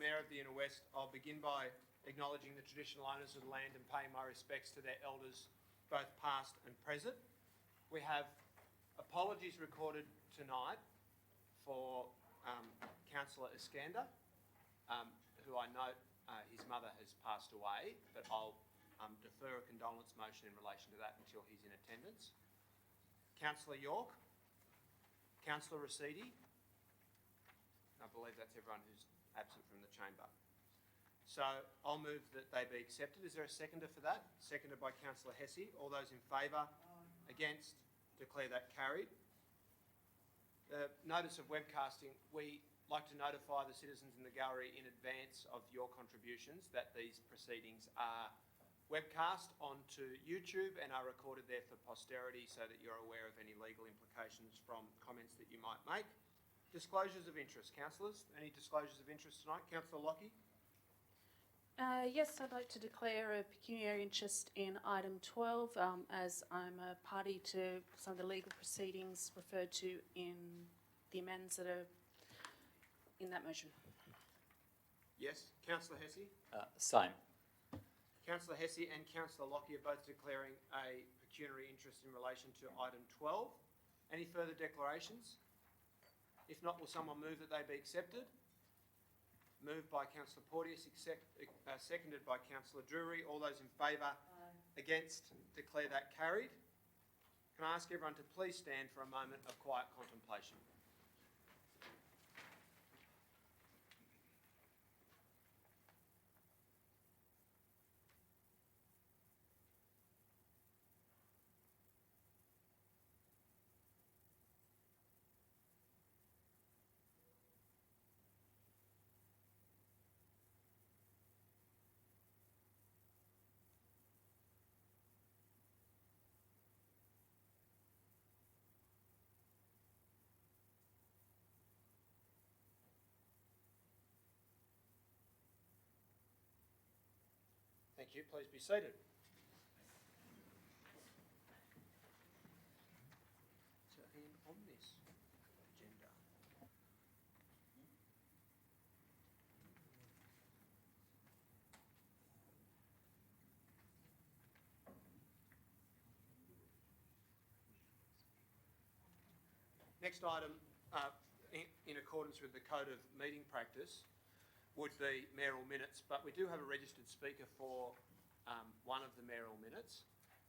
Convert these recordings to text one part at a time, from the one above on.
Mayor of the Inner West, I'll begin by acknowledging the traditional owners of the land and paying my respects to their elders, both past and present. We have apologies recorded tonight for Councillor Iskander, who I note his mother has passed away, but I'll defer a condolence motion in relation to that until he's in attendance. Councillor York, Councillor Rescind, I believe that's everyone who's absent from the chamber. So I'll move that they be accepted. Is there a seconder for that? Seconded by Councillor Hesse. All those in favour? Against? Declare that carried. The notice of webcasting, we like to notify the citizens in the gallery in advance of your contributions that these proceedings are webcast onto YouTube and are recorded there for posterity so that you're aware of any legal implications from comments that you might make. Disclosures of interest. Councillors, any disclosures of interest tonight? Councillor Lockie? Yes, I'd like to declare a pecuniary interest in item 12 as I'm a party to some of the legal proceedings referred to in the amendments that are in that motion. Yes. Councillor Hesse? Same. Councillor Hesse and Councillor Lockie are both declaring a pecuniary interest in relation to item 12. Any further declarations? If not, will someone move that they be accepted? Moved by Councillor Porteous, seconded by Councillor Drury. All those in favour? Against? Declare that carried. Can I ask everyone to please stand for a moment of quiet contemplation? Thank you. Please be seated. So, Ian, on this agenda, next item, in accordance with the Code of Meeting Practice, would be mayoral minutes, but we do have a registered speaker for one of the mayoral minutes,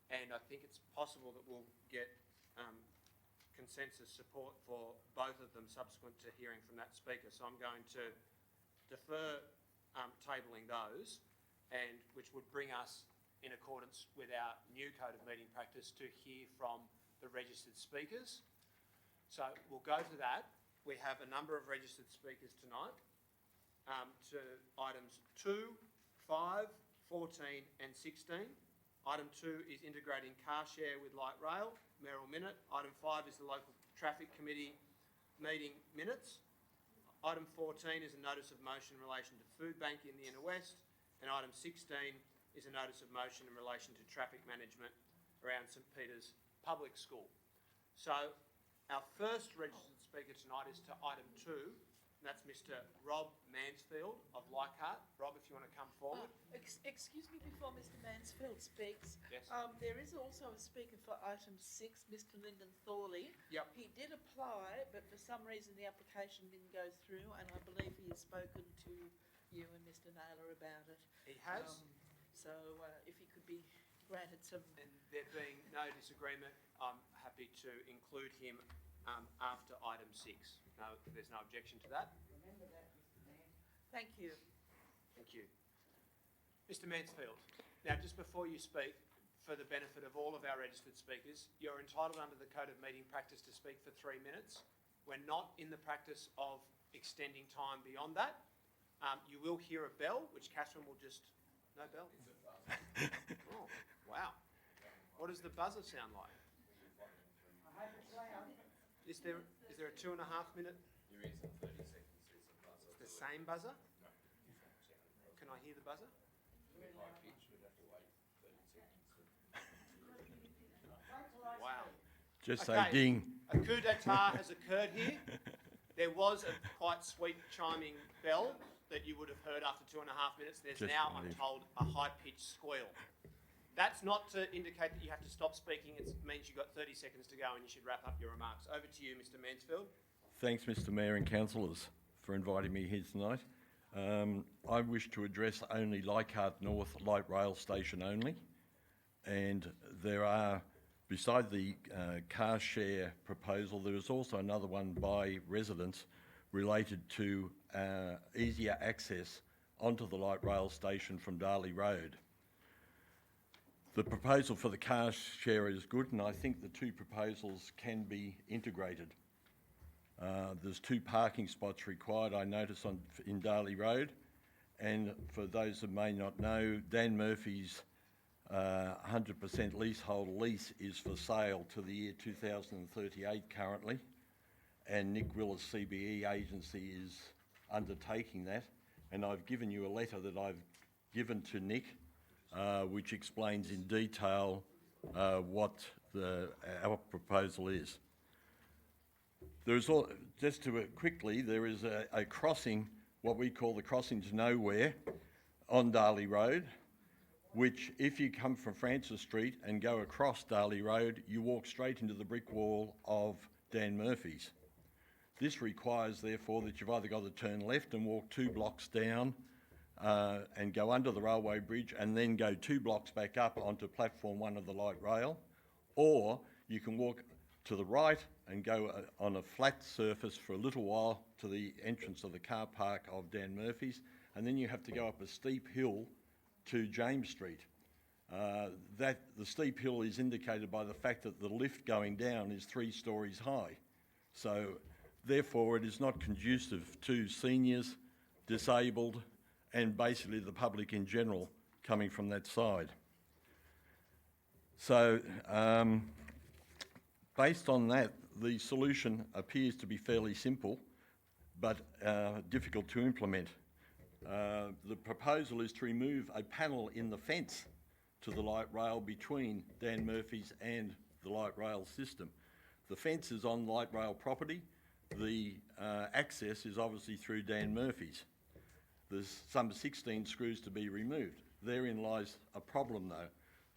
and I think it's possible that we'll get consensus support for both of them subsequent to hearing from that speaker. So I'm going to defer tabling those, and which would bring us, in accordance with our new Code of Meeting Practice, to hear from the registered speakers. So we'll go to that. We have a number of registered speakers tonight. To items 2, 5, 14 and 16. Item 2 is integrating car share with light rail, mayoral minute. Item 5 is the local traffic committee meeting minutes. Item 14 is a notice of motion in relation to Foodbank in the Inner West. And item 16 is a notice of motion in relation to traffic management around St Peter's Public School. So our first registered speaker tonight is to item 2. That's Mr. Rob Mansfield of Leichhardt. Rob, if you want to come forward. Excuse me before Mr. Mansfield speaks. Yes. There is also a speaker for item 6, Mr. Lyndon Thorley. Yep. He did apply, but for some reason the application didn't go through, and I believe he has spoken to you and Mr. Naylor about it. He has. So if he could be granted some... And there being no disagreement, I'm happy to include him after item 6. No, there's no objection to that. Remember that, Mr. Mayor. Thank you. Thank you. Mr. Mansfield, now just before you speak, for the benefit of all of our registered speakers, you're entitled under the Code of Meeting Practice to speak for 3 minutes. We're not in the practice of extending time beyond that. You will hear a bell, which Catherine will just... No bell? Oh, wow. What does the buzzer sound like? I hope it's loud. Is there a 2.5 minute? There is a 30 seconds. It's a buzzer. It's the same buzzer? No. Can I hear the buzzer? High pitch, we'd have to wait 30 seconds. Wow. Just Okay. say ding. A coup d'etat has occurred here. There was a quite sweet chiming bell that you would have heard after 2.5 minutes. There's Just now, I'm leave. told, a high-pitched squeal. That's not to indicate that you have to stop speaking. It means you've got 30 seconds to go and you should wrap up your remarks. Over to you, Mr Mansfield. Thanks, Mr Mayor and councillors, for inviting me here tonight. I wish to address only Leichhardt North Light Rail Station only, and there are, beside the car share proposal, there is also another one by residents related to easier access onto the light rail station from Darley Road. The proposal for the car share is good, and I think the two proposals can be integrated. There's 2 parking spots required, I notice, in Darley Road, and for those that may not know, Dan Murphy's 100% leasehold lease is for sale to the year 2038 currently, and Nick Willis CBE agency is undertaking that, and I've given you a letter that I've given to Nick which explains in detail what our proposal is. There is just to quickly, there is a crossing, what we call the crossing to nowhere, on Darley Road, which if you come from Francis Street and go across Darley Road, you walk straight into the brick wall of Dan Murphy's. This requires, therefore, that you've either got to turn left and walk 2 blocks down and go under the railway bridge and then go 2 blocks back up onto platform 1 of the light rail, or you can walk to the right and go on a flat surface for a little while to the entrance of the car park of Dan Murphy's, and then you have to go up a steep hill to James Street. The steep hill is indicated by the fact that the lift going down is 3 stories high. So therefore it is not conducive to seniors, disabled, and basically the public in general coming from that side. So based on that, the solution appears to be fairly simple, but difficult to implement. The proposal is to remove a panel in the fence to the light rail between Dan Murphy's and the light rail system. The fence is on light rail property. The access is obviously through Dan Murphy's. There's some 16 screws to be removed. Therein lies a problem though.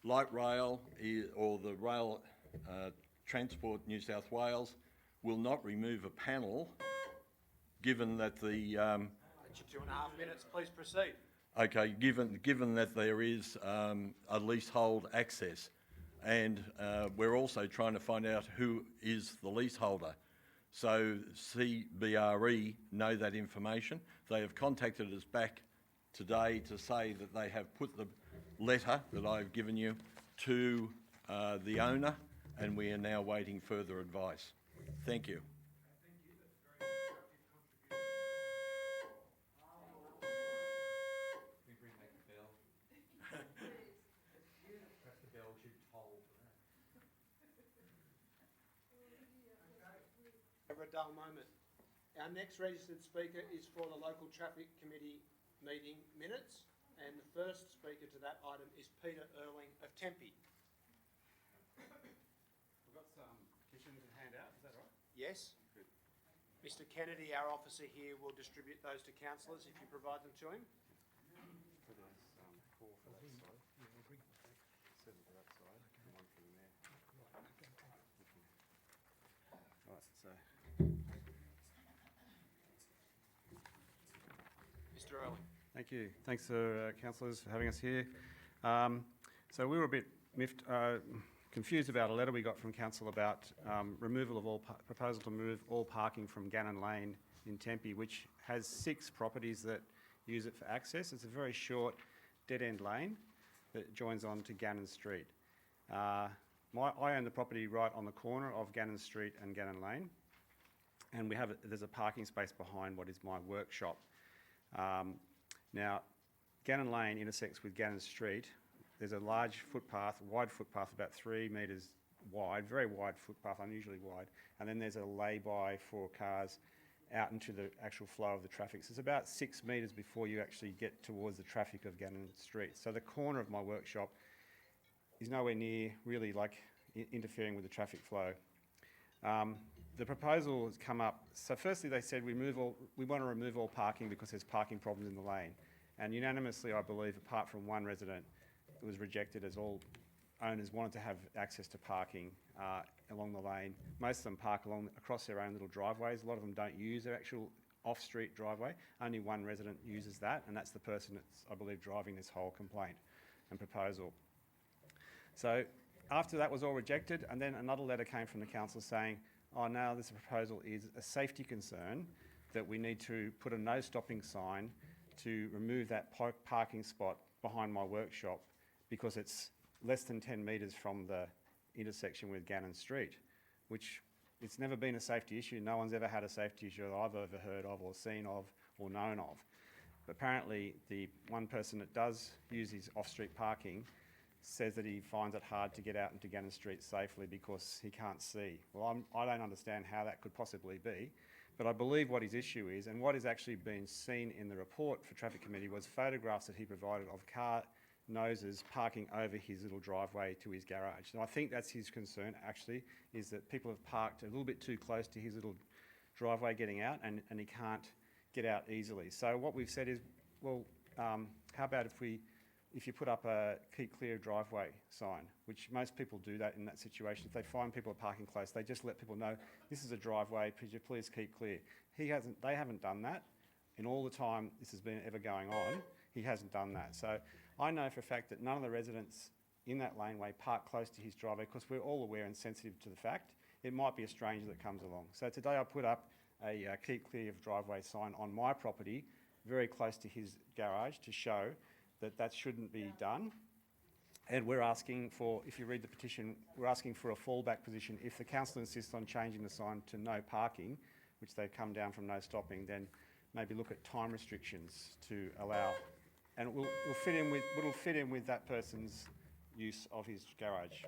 Light rail, or the Rail Transport New South Wales, will not remove a panel given that the... That's your 2.5 minutes, please proceed. Okay, given that there is a leasehold access, and we're also trying to find out who is the leaseholder. So CBRE know that information. They have contacted us back today to say that they have put the letter that I've given you to the owner, and we are now waiting further advice. Thank you. Over a dull moment. Our next registered speaker is for the Local Traffic Committee meeting minutes, and the first speaker to that item is Peter Erling of Tempe. We've got some petitions to hand out, is that right? Yes? Good. Mr Kennedy, our officer here, will distribute those to councillors if you provide them to him. So there's 4 for that side. 7 for that side, and 1 for the mayor. Right, so... Mr Erling. Thank you. Thanks for councillors for having us here. So we were a bit confused about a letter we got from council about proposal to remove all parking from Gannon Lane in Tempe, which has 6 properties that use it for access. It's a very short dead-end lane that joins on to Gannon Street. I own the property right on the corner of Gannon Street and Gannon Lane, and there's a parking space behind what is my workshop. Now, Gannon Lane intersects with Gannon Street. There's a large footpath, wide footpath, about 3 metres wide, very wide footpath, unusually wide, and then there's a lay-by for cars out into the actual flow of the traffic. So it's about 6 metres before you actually get towards the traffic of Gannon Street. So the corner of my workshop is nowhere near really like interfering with the traffic flow. the proposal has come up. So firstly, they said we want to remove all parking because there's parking problems in the lane. And unanimously, I believe, apart from one resident, it was rejected as all owners wanted to have access to parking along the lane. Most of them park across their own little driveways. A lot of them don't use their actual off-street driveway. Only one resident uses that, and that's the person that's, I believe, driving this whole complaint and proposal. So after that was all rejected, and then another letter came from the council saying, oh, now this proposal is a safety concern, that we need to put a no stopping sign to remove that parking spot behind my workshop because it's less than 10 metres from the intersection with Gannon Street, which it's never been a safety issue. No one's ever had a safety issue that I've ever heard of or seen of or known of. But apparently the one person that does use his off-street parking says that he finds it hard to get out into Gannon Street safely because he can't see. Well, I don't understand how that could possibly be, but I believe what his issue is, and what is actually been seen in the report for Traffic Committee was photographs that he provided of car noses parking over his little driveway to his garage. And I think that's his concern, actually, is that people have parked a little bit too close to his little driveway getting out, and he can't get out easily. So what we've said is, well, how about if you put up a keep clear driveway sign, which most people do that in that situation. If they find people are parking close, they just let people know, this is a driveway, could you please keep clear? They haven't done that. In all the time this has been ever going on, he hasn't done that. So I know for a fact that none of the residents in that laneway park close to his driveway because we're all aware and sensitive to the fact. It might be a stranger that comes along. So today I put up a keep clear of driveway sign on my property, very close to his garage, to show that shouldn't be done. And we're asking for, if you read the petition, we're asking for a fallback position. If the council insists on changing the sign to no parking, which they've come down from no stopping, then maybe look at time restrictions to allow, and it'll fit in with that person's use of his garage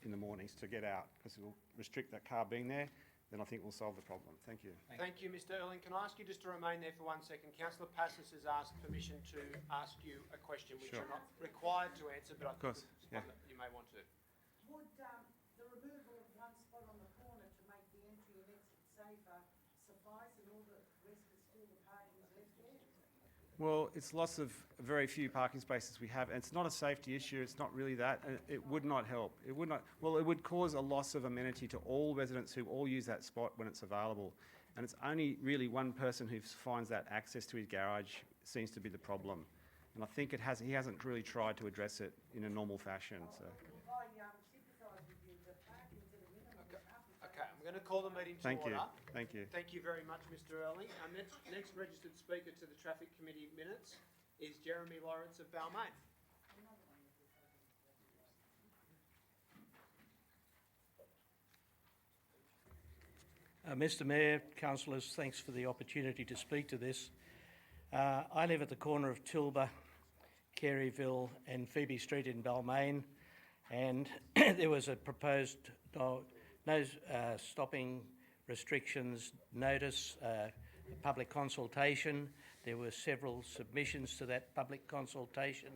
in the mornings to get out, because it will restrict that car being there. Then I think we'll solve the problem. Thank you. Thank you, Mr. Erling. Can I ask you just to remain there for 1 second? Councillor Passos has asked permission to ask you a question which Sure. you're not required to answer, but I think course, it's yeah. one that you may want to. Would the removal of one spot on the corner to make the entry and exit safer suffice, and all the rest is still the parking is left there? Well, it's lots of very few parking spaces we have, and it's not a safety issue. It's not really that. It would not help. It would not. Well, it would cause a loss of amenity to all residents who all use that spot when it's available. And it's only really one person who finds that access to his garage seems to be the problem. And I think he hasn't really tried to address it in a normal fashion. So. I sympathise with you, the parking's at a minimum. Okay, I'm going to call the meeting to Thank you. order. Thank you. Thank you very much, Mr. Erling. Our next registered speaker to the Traffic Committee minutes is Jeremy Lawrence of Balmain. Mr Mayor, councillors, thanks for the opportunity to speak to this. I live at the corner of Tilba, Caryville and Phoebe Street in Balmain, and there was a proposed no stopping restrictions notice, public consultation. There were several submissions to that public consultation,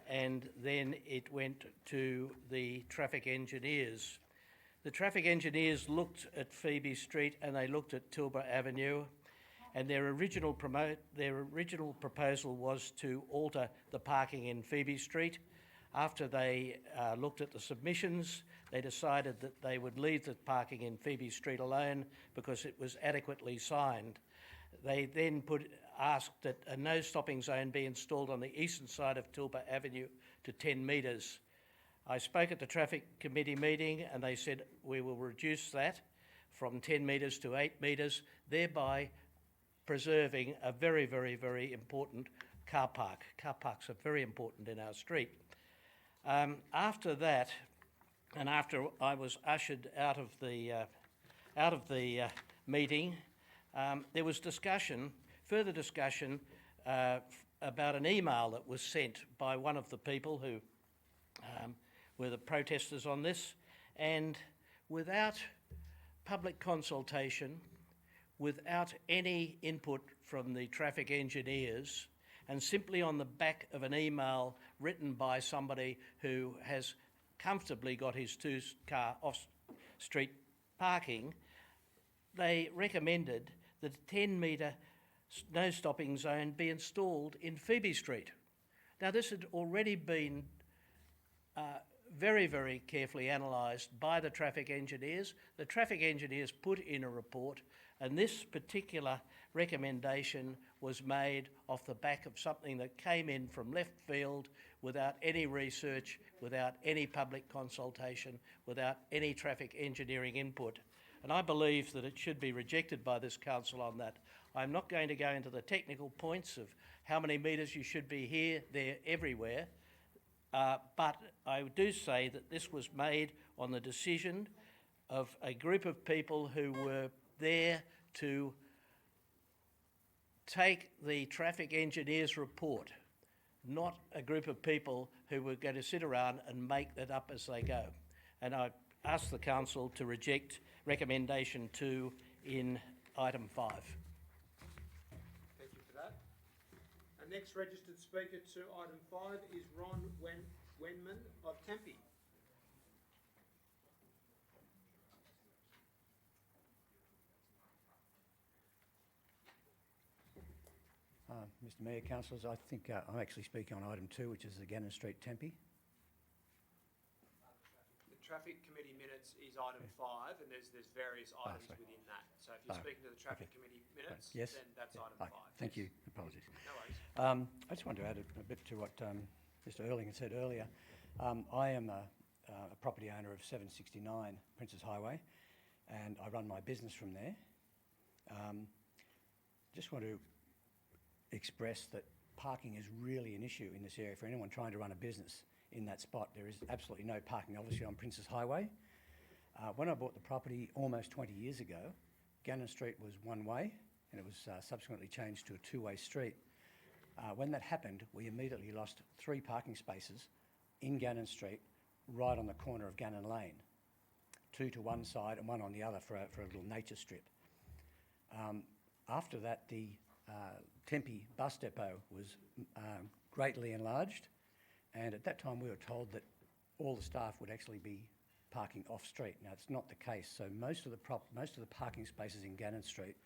and then it went to the traffic engineers. The traffic engineers looked at Phoebe Street and they looked at Tilba Avenue, and their original proposal was to alter the parking in Phoebe Street. After they looked at the submissions, they decided that they would leave the parking in Phoebe Street alone because it was adequately signed. They then asked that a no stopping zone be installed on the eastern side of Tilba Avenue to 10 metres. I spoke at the Traffic Committee meeting and they said we will reduce that from 10 metres to 8 metres, thereby preserving a very, very, very important car park. Car parks are very important in our street. After that, and after I was ushered out of the meeting, there was further discussion about an email that was sent by one of the people who were the protesters on this, and without public consultation, without any input from the traffic engineers, and simply on the back of an email written by somebody who has comfortably got his two-car off-street parking, they recommended that a 10-metre no stopping zone be installed in Phoebe Street. Now, this had already been very, very carefully analysed by the traffic engineers. The traffic engineers put in a report, and this particular recommendation was made off the back of something that came in from left field without any research, without any public consultation, without any traffic engineering input. And I believe that it should be rejected by this council on that. I'm not going to go into the technical points of how many metres you should be here, there, everywhere, but I do say that this was made on the decision of a group of people who were there to take the traffic engineer's report, not a group of people who were going to sit around and make that up as they go. And I ask the council to reject recommendation 2 in item 5. Thank you for that. Our next registered speaker to item 5 is Ron Wenman of Tempe. Mr Mayor, councillors, I think I'm actually speaking on item 2, which is the Gannon Street Tempe. The traffic committee minutes is item 5, and there's various items sorry. within that. So if you're speaking to the traffic committee minutes, Yes. then that's item Right. 5. Thank you. Apologies. No worries. I just wanted to add a bit to what Mr Erling had said earlier. I am a property owner of 769 Princes Highway, and I run my business from there. Just want to express that parking is really an issue in this area for anyone trying to run a business in that spot. There is absolutely no parking, obviously, on Princes Highway. When I bought the property almost 20 years ago, Gannon Street was one way, and it was subsequently changed to a two-way street. When that happened, we immediately lost 3 parking spaces in Gannon Street, right on the corner of Gannon Lane. 2 to one side and 1 on the other for a little nature strip. After that, the Tempe bus depot was greatly enlarged, and at that time we were told that all the staff would actually be parking off-street. Now, it's not the case, so most of the parking spaces in Gannon Street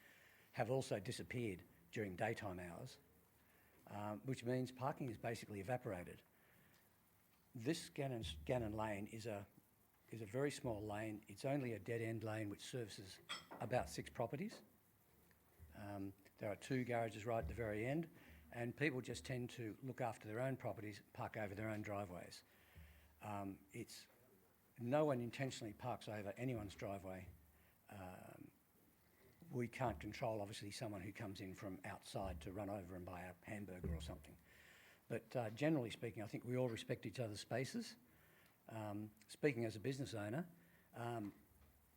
have also disappeared during daytime hours, which means parking is basically evaporated. This Gannon Lane is a very small lane. It's only a dead-end lane which services about 6 properties. There are 2 garages right at the very end, and people just tend to look after their own properties, park over their own driveways. No one intentionally parks over anyone's driveway. We can't control, obviously, someone who comes in from outside to run over and buy a hamburger or something. But generally speaking, I think we all respect each other's spaces. Speaking as a business owner,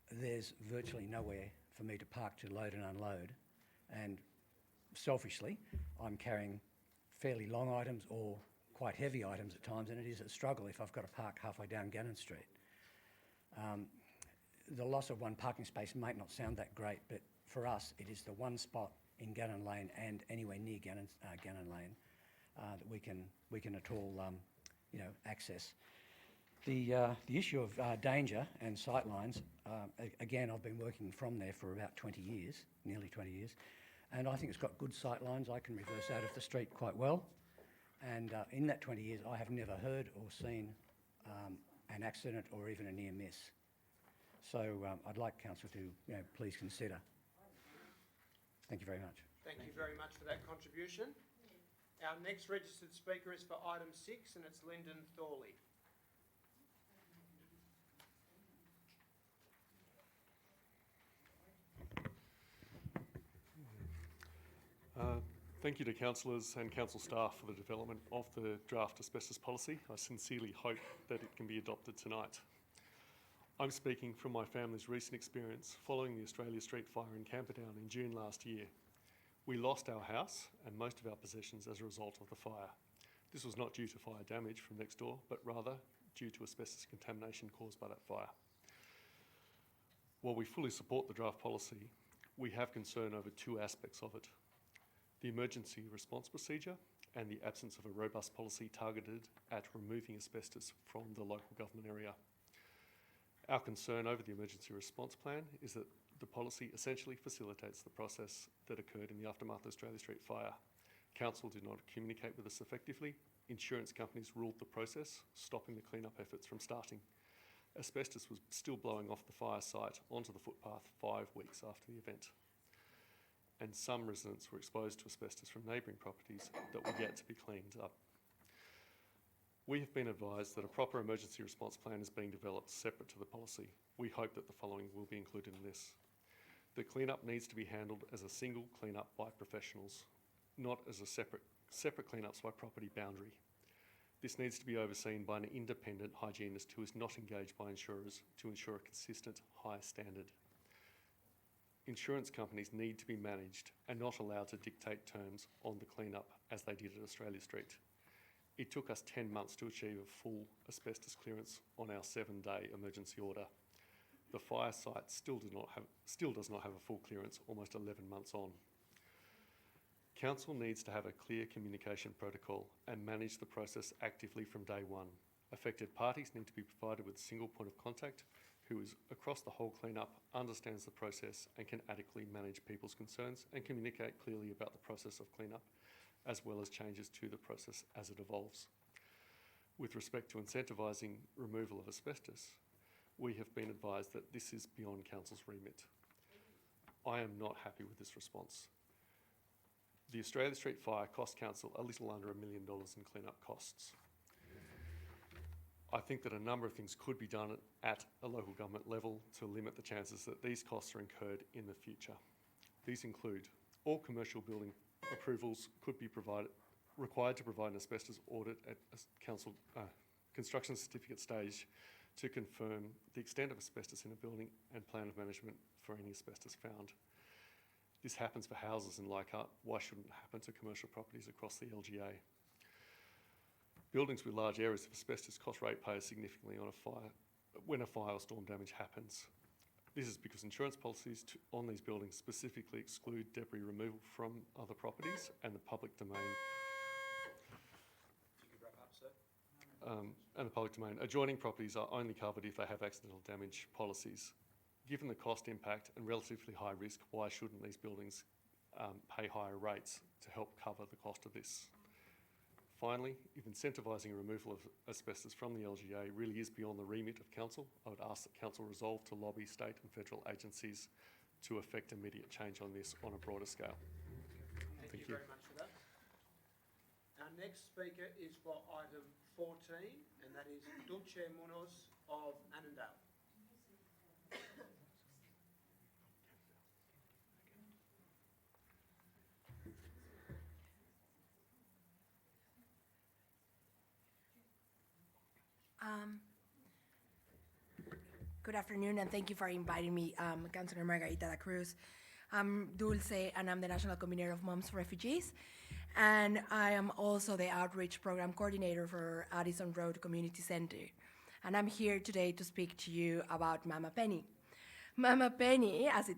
there's virtually nowhere for me to park to load and unload. And selfishly, I'm carrying fairly long items or quite heavy items at times, and it is a struggle if I've got to park halfway down Gannon Street. The loss of 1 parking space might not sound that great, but for us, it is the one spot in Gannon Lane and anywhere near Gannon Lane that we can at all, access. The issue of danger and sightlines, again, I've been working from there for about 20 years, nearly 20 years, and I think it's got good sightlines. I can reverse out of the street quite well, and in that 20 years, I have never heard or seen an accident or even a near miss. So I'd like Council to please consider. Thank you very much. Thank you very much for that contribution. Our next registered speaker is for item 6, and it's Lyndon Thorley. Thank you to councillors and council staff for the development of the draft asbestos policy. I sincerely hope that it can be adopted tonight. I'm speaking from my family's recent experience following the Australia Street fire in Camperdown in June last year. We lost our house and most of our possessions as a result of the fire. This was not due to fire damage from next door, but rather due to asbestos contamination caused by that fire. While we fully support the draft policy, we have concern over 2 aspects of it: the emergency response procedure and the absence of a robust policy targeted at removing asbestos from the local government area. Our concern over the emergency response plan is that The policy essentially facilitates the process that occurred in the aftermath of Australia Street fire. Council did not communicate with us effectively. Insurance companies ruled the process, stopping the clean-up efforts from starting. Asbestos was still blowing off the fire site onto the footpath 5 weeks after the event. And some residents were exposed to asbestos from neighbouring properties that were yet to be cleaned up. We have been advised that a proper emergency response plan is being developed separate to the policy. We hope that the following will be included in this. The clean-up needs to be handled as a single clean-up by professionals, not as a separate clean-ups by property boundary. This needs to be overseen by an independent hygienist who is not engaged by insurers to ensure a consistent, high standard. Insurance companies need to be managed and not allowed to dictate terms on the clean-up as they did at Australia Street. It took us 10 months to achieve a full asbestos clearance on our 7-day emergency order. The fire site still does not have a full clearance almost 11 months on. Council needs to have a clear communication protocol and manage the process actively from day one. Affected parties need to be provided with a single point of contact who is across the whole clean-up, understands the process and can adequately manage people's concerns and communicate clearly about the process of clean-up, as well as changes to the process as it evolves. With respect to incentivising removal of asbestos, we have been advised that this is beyond Council's remit. I am not happy with this response. The Australia Street fire cost Council a little under $1 million in clean-up costs. I think that a number of things could be done at a local government level to limit the chances that these costs are incurred in the future. These include all commercial building approvals could be required to provide an asbestos audit at council construction certificate stage to confirm the extent of asbestos in a building and plan of management for any asbestos found. This happens for houses in Leichhardt. Why shouldn't it happen to commercial properties across the LGA? Buildings with large areas of asbestos cost ratepayers significantly when a fire or storm damage happens. This is because insurance policies on these buildings specifically exclude debris removal from other properties and the public domain. If you could wrap up, sir. And the public domain. Adjoining properties are only covered if they have accidental damage policies. Given the cost impact and relatively high risk, why shouldn't these buildings pay higher rates to help cover the cost of this? Finally, if incentivising removal of asbestos from the LGA really is beyond the remit of Council, I would ask that Council resolve to lobby state and federal agencies to effect immediate change on this on a broader scale. Thank you very much for that. Our next speaker is for item 14, and that is Dulce Munoz of Annandale. Good afternoon, and thank you for inviting me, Councilor Margarita da Cruz. I'm Dulce, and I'm the National Convener of Moms for Refugees, and I am also the Outreach Program Coordinator for Addison Road Community Center. And I'm here today to speak to you about Mama Penny. Mama Penny, as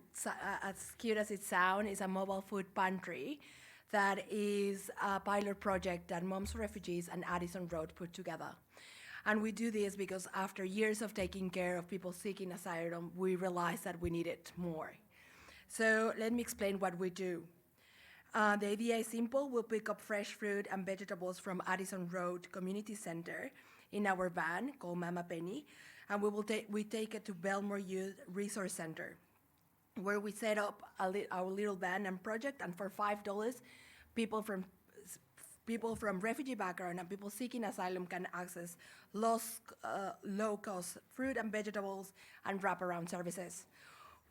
cute as it sounds, is a mobile food pantry that is a pilot project that Moms for Refugees and Addison Road put together. And we do this because after years of taking care of people seeking asylum, we realized that we needed more. So let me explain what we do. The idea is simple. We'll pick up fresh fruit and vegetables from Addison Road Community Center in our van called Mama Penny, and we take it to Belmore Youth Resource Center, where we set up our little van and project, and for $5, people from refugee background and people seeking asylum can access low-cost fruit and vegetables and wraparound services.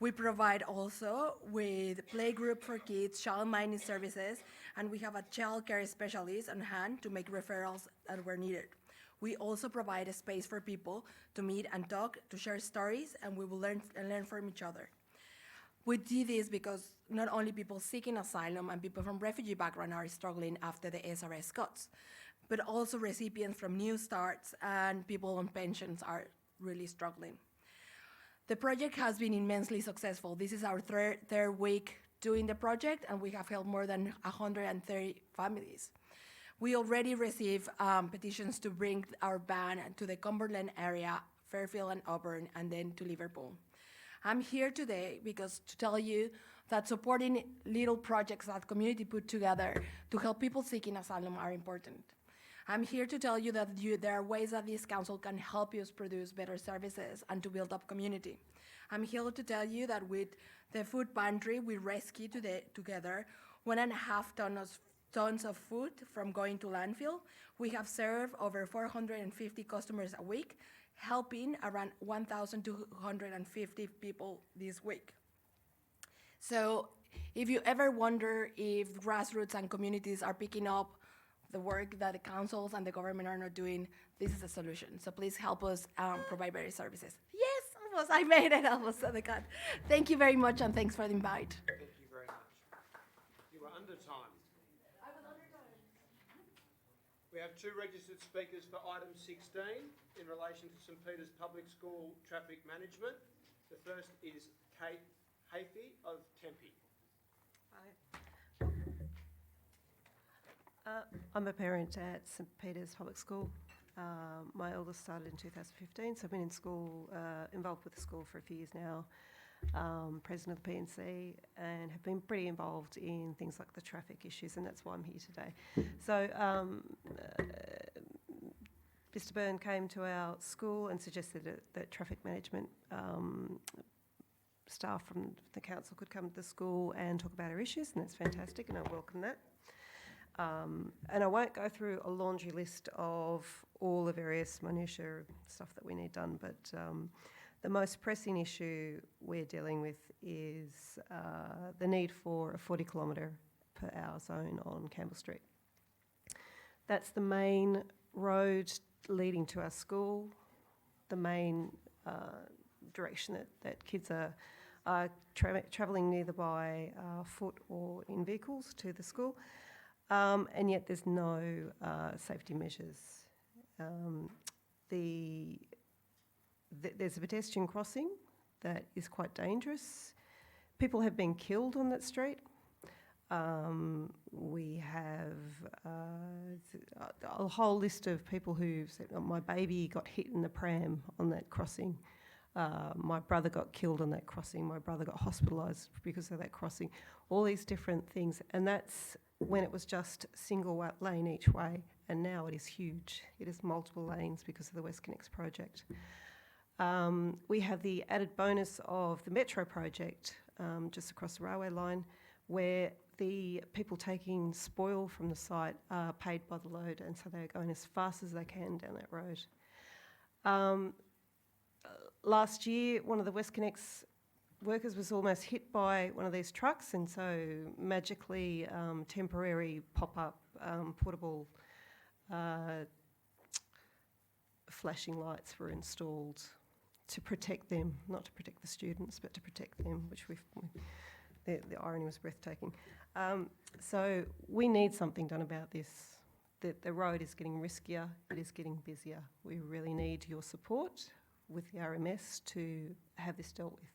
We provide also with playgroup for kids, child minding services, and we have a child care specialist on hand to make referrals that were needed. We also provide a space for people to meet and talk, to share stories, and we will learn from each other. We do this because not only people seeking asylum and people from refugee background are struggling after the SRS cuts, but also recipients from New Starts and people on pensions are really struggling. The project has been immensely successful. This is our third week doing the project, and we have helped more than 130 families. We already received petitions to bring our van to the Cumberland area, Fairfield and Auburn, and then to Liverpool. I'm here today because to tell you that supporting little projects that community put together to help people seeking asylum are important. I'm here to tell you that there are ways that this council can help you produce better services and to build up community. I'm here to tell you that with the food pantry, we rescue together 1.5 tons of food from going to landfill. We have served over 450 customers a week, helping around 1,250 people this week. So if you ever wonder if grassroots and communities are picking up the work that the councils and the government are not doing, this is a solution. So please help us provide better services. Yes, almost, I made it, almost said the cut. Thank you very much and thanks for the invite. Thank you very much. You were under time. I was under time. We have 2 registered speakers for item 16 in relation to St Peter's Public School traffic management. The first is Kate Hafey of Tempe. I'm a parent at St Peter's Public School. My eldest started in 2015, so I've been in school, involved with the school for a few years now, president of the PNC, and have been pretty involved in things like the traffic issues, and that's why I'm here today. So Mr Byrne came to our school and suggested that traffic management staff from the council could come to the school and talk about our issues, and that's fantastic, and I welcome that. And I won't go through a laundry list of all the various minutiae stuff that we need done, but the most pressing issue we're dealing with is the need for a 40 kilometre per hour zone on Campbell Street. That's the main road leading to our school, the main direction that kids are travelling neither by foot or in vehicles to the school. And yet there's no safety measures. There's a pedestrian crossing that is quite dangerous. People have been killed on that street. We have a whole list of people who've said, oh, my baby got hit in the pram on that crossing. My brother got killed on that crossing. My brother got hospitalised because of that crossing. All these different things. And that's when it was just single lane each way, and now it is huge. It is multiple lanes because of the WestConnex project. We have the added bonus of the Metro project just across the railway line, where the people taking spoil from the site are paid by the load, and so they're going as fast as they can down that road. Last year, one of the WestConnex workers was almost hit by one of these trucks, and so magically temporary pop-up portable flashing lights were installed to protect them, not to protect the students, but to protect them, which the irony was breathtaking. So we need something done about this. The road is getting riskier, it is getting busier. We really need your support with the RMS to have this dealt with.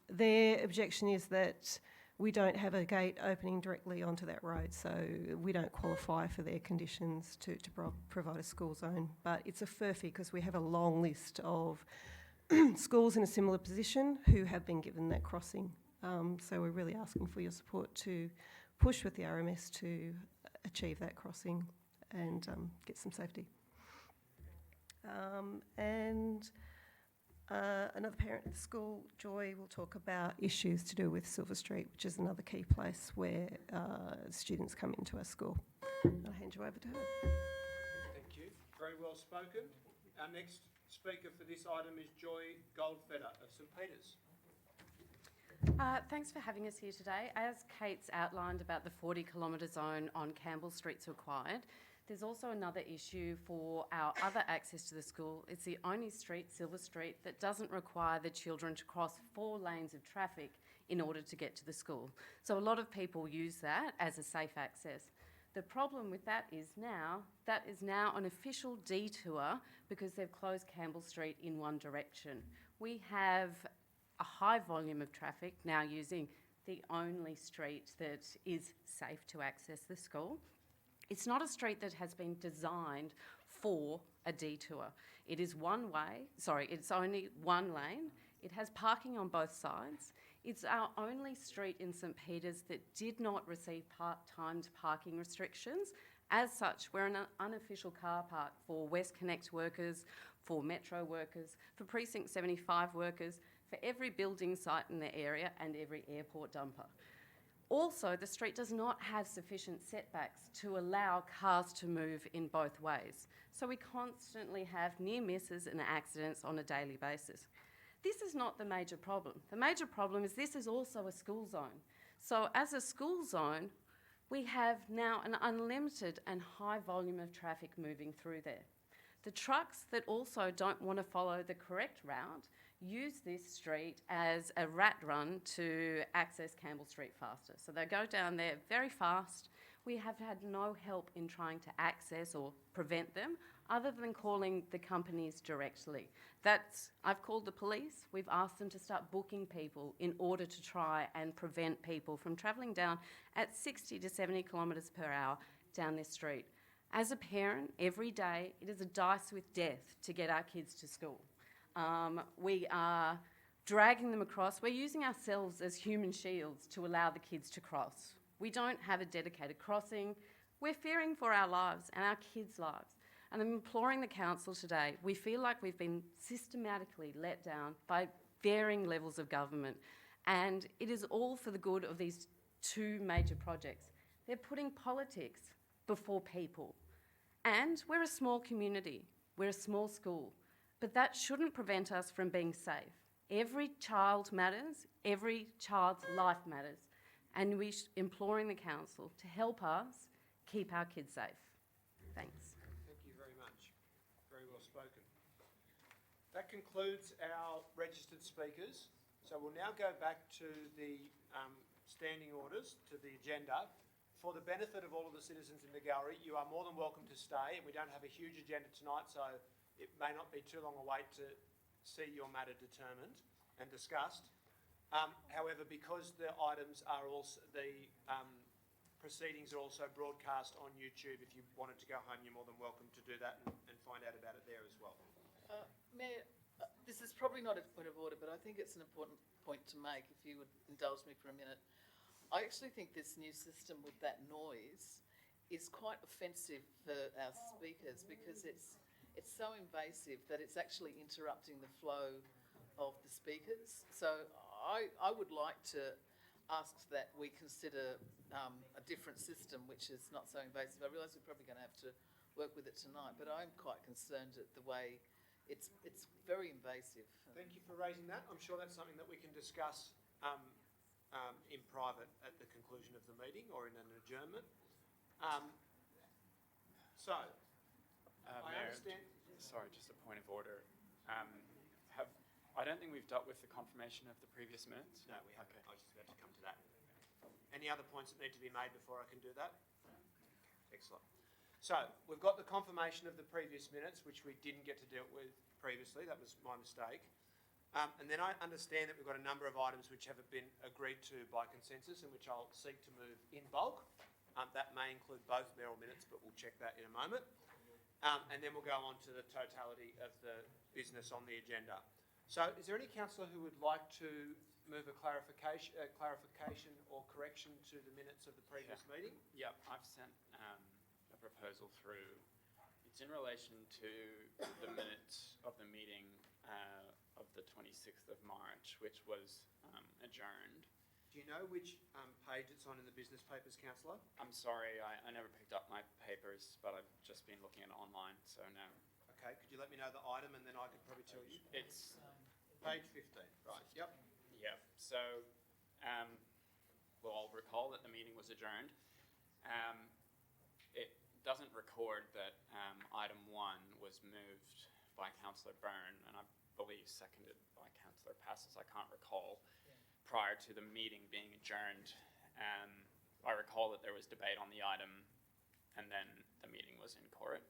Their objection is that we don't have a gate opening directly onto that road, so we don't qualify for their conditions to provide a school zone. But it's a furphy because we have a long list of schools in a similar position who have been given that crossing. So we're really asking for your support to push with the RMS to achieve that crossing and get some safety. Another parent at the school, Joy, will talk about issues to do with Silver Street, which is another key place where students come into our school. I'll hand you over to her. Thank you. Very well spoken. Our next speaker for this item is Joy Goldfeder of St Peter's. Thanks for having us here today. As Kate's outlined about the 40 kilometre zone on Campbell Street's required, there's also another issue for our other access to the school. It's the only street, Silver Street, that doesn't require the children to cross 4 lanes of traffic in order to get to the school. So a lot of people use that as a safe access. The problem with that is now an official detour because they've closed Campbell Street in one direction. We have a high volume of traffic now using the only street that is safe to access the school. It's not a street that has been designed for a detour. It is it's only one lane. It has parking on both sides. It's our only street in St Peters that did not receive timed parking restrictions. As such, we're an unofficial car park for West Connect workers, for Metro workers, for Precinct 75 workers, for every building site in the area and every airport dumper. Also, the street does not have sufficient setbacks to allow cars to move in both ways. So we constantly have near misses and accidents on a daily basis. This is not the major problem. The major problem is this is also a school zone. So as a school zone, we have now an unlimited and high volume of traffic moving through there. The trucks that also don't want to follow the correct route use this street as a rat run to access Campbell Street faster. So they go down there very fast. We have had no help in trying to access or prevent them other than calling the companies directly. I've called the police. We've asked them to start booking people in order to try and prevent people from travelling down at 60 to 70 kilometres per hour down this street. As a parent, every day, it is a dice with death to get our kids to school. We are dragging them across. We're using ourselves as human shields to allow the kids to cross. We don't have a dedicated crossing. We're fearing for our lives and our kids' lives. And I'm imploring the council today, we feel like we've been systematically let down by varying levels of government, and it is all for the good of these two major projects. They're putting politics before people. And we're a small community, we're a small school, but that shouldn't prevent us from being safe. Every child matters, every child's life matters, and we're imploring the council to help us keep our kids safe. Thanks. Thank you very much. Very well spoken. That concludes our registered speakers. So we'll now go back to the standing orders, to the agenda. For the benefit of all of the citizens in the gallery, you are more than welcome to stay. And we don't have a huge agenda tonight, so it may not be too long a wait to see your matter determined and discussed. However, because the items are also, the proceedings are also broadcast on YouTube, if you wanted to go home, you're more than welcome to do that and find out about it there as well. Mayor, this is probably not a point of order, but I think it's an important point to make, if you would indulge me for a minute. I actually think this new system with that noise is quite offensive for our speakers because it's so invasive that it's actually interrupting the flow of the speakers. So I would like to ask that we consider a different system which is not so invasive. I realise we're probably going to have to work with it tonight, but I'm quite concerned at the way it's very invasive. Thank you for raising that. I'm sure that's something that we can discuss in private at the conclusion of the meeting or in an adjournment. I Mayor, understand. sorry, just a point of order. I don't think we've dealt with the confirmation of the previous minutes. No, we haven't. I was just about to come to that. Any other points that need to be made before I can do that? Excellent. So we've got the confirmation of the previous minutes, which we didn't get to deal with previously. That was my mistake. And then I understand that we've got a number of items which have been agreed to by consensus and which I'll seek to move in bulk. That may include both mayoral minutes, but we'll check that in a moment. And then we'll go on to the totality of the business on the agenda. So is there any councillor who would like to move a clarification or correction to the minutes of the previous meeting? Yep, I've sent a proposal through. It's in relation to the minutes of the meeting of the 26th of March, which was adjourned. Do you know which page it's on in the business papers, councillor? I'm sorry, I never picked up my papers, but I've just been looking at it online, so no. Okay, could you let me know the item and then I could probably tell you? It's page 15, right, yep. Yeah, so, well, I'll recall that the meeting was adjourned. It doesn't record that item 1 was moved by Councillor Byrne, and I believe seconded by Councillor Passos, I can't recall, prior to the meeting being adjourned. I recall that there was debate on the item, and then the meeting was in court.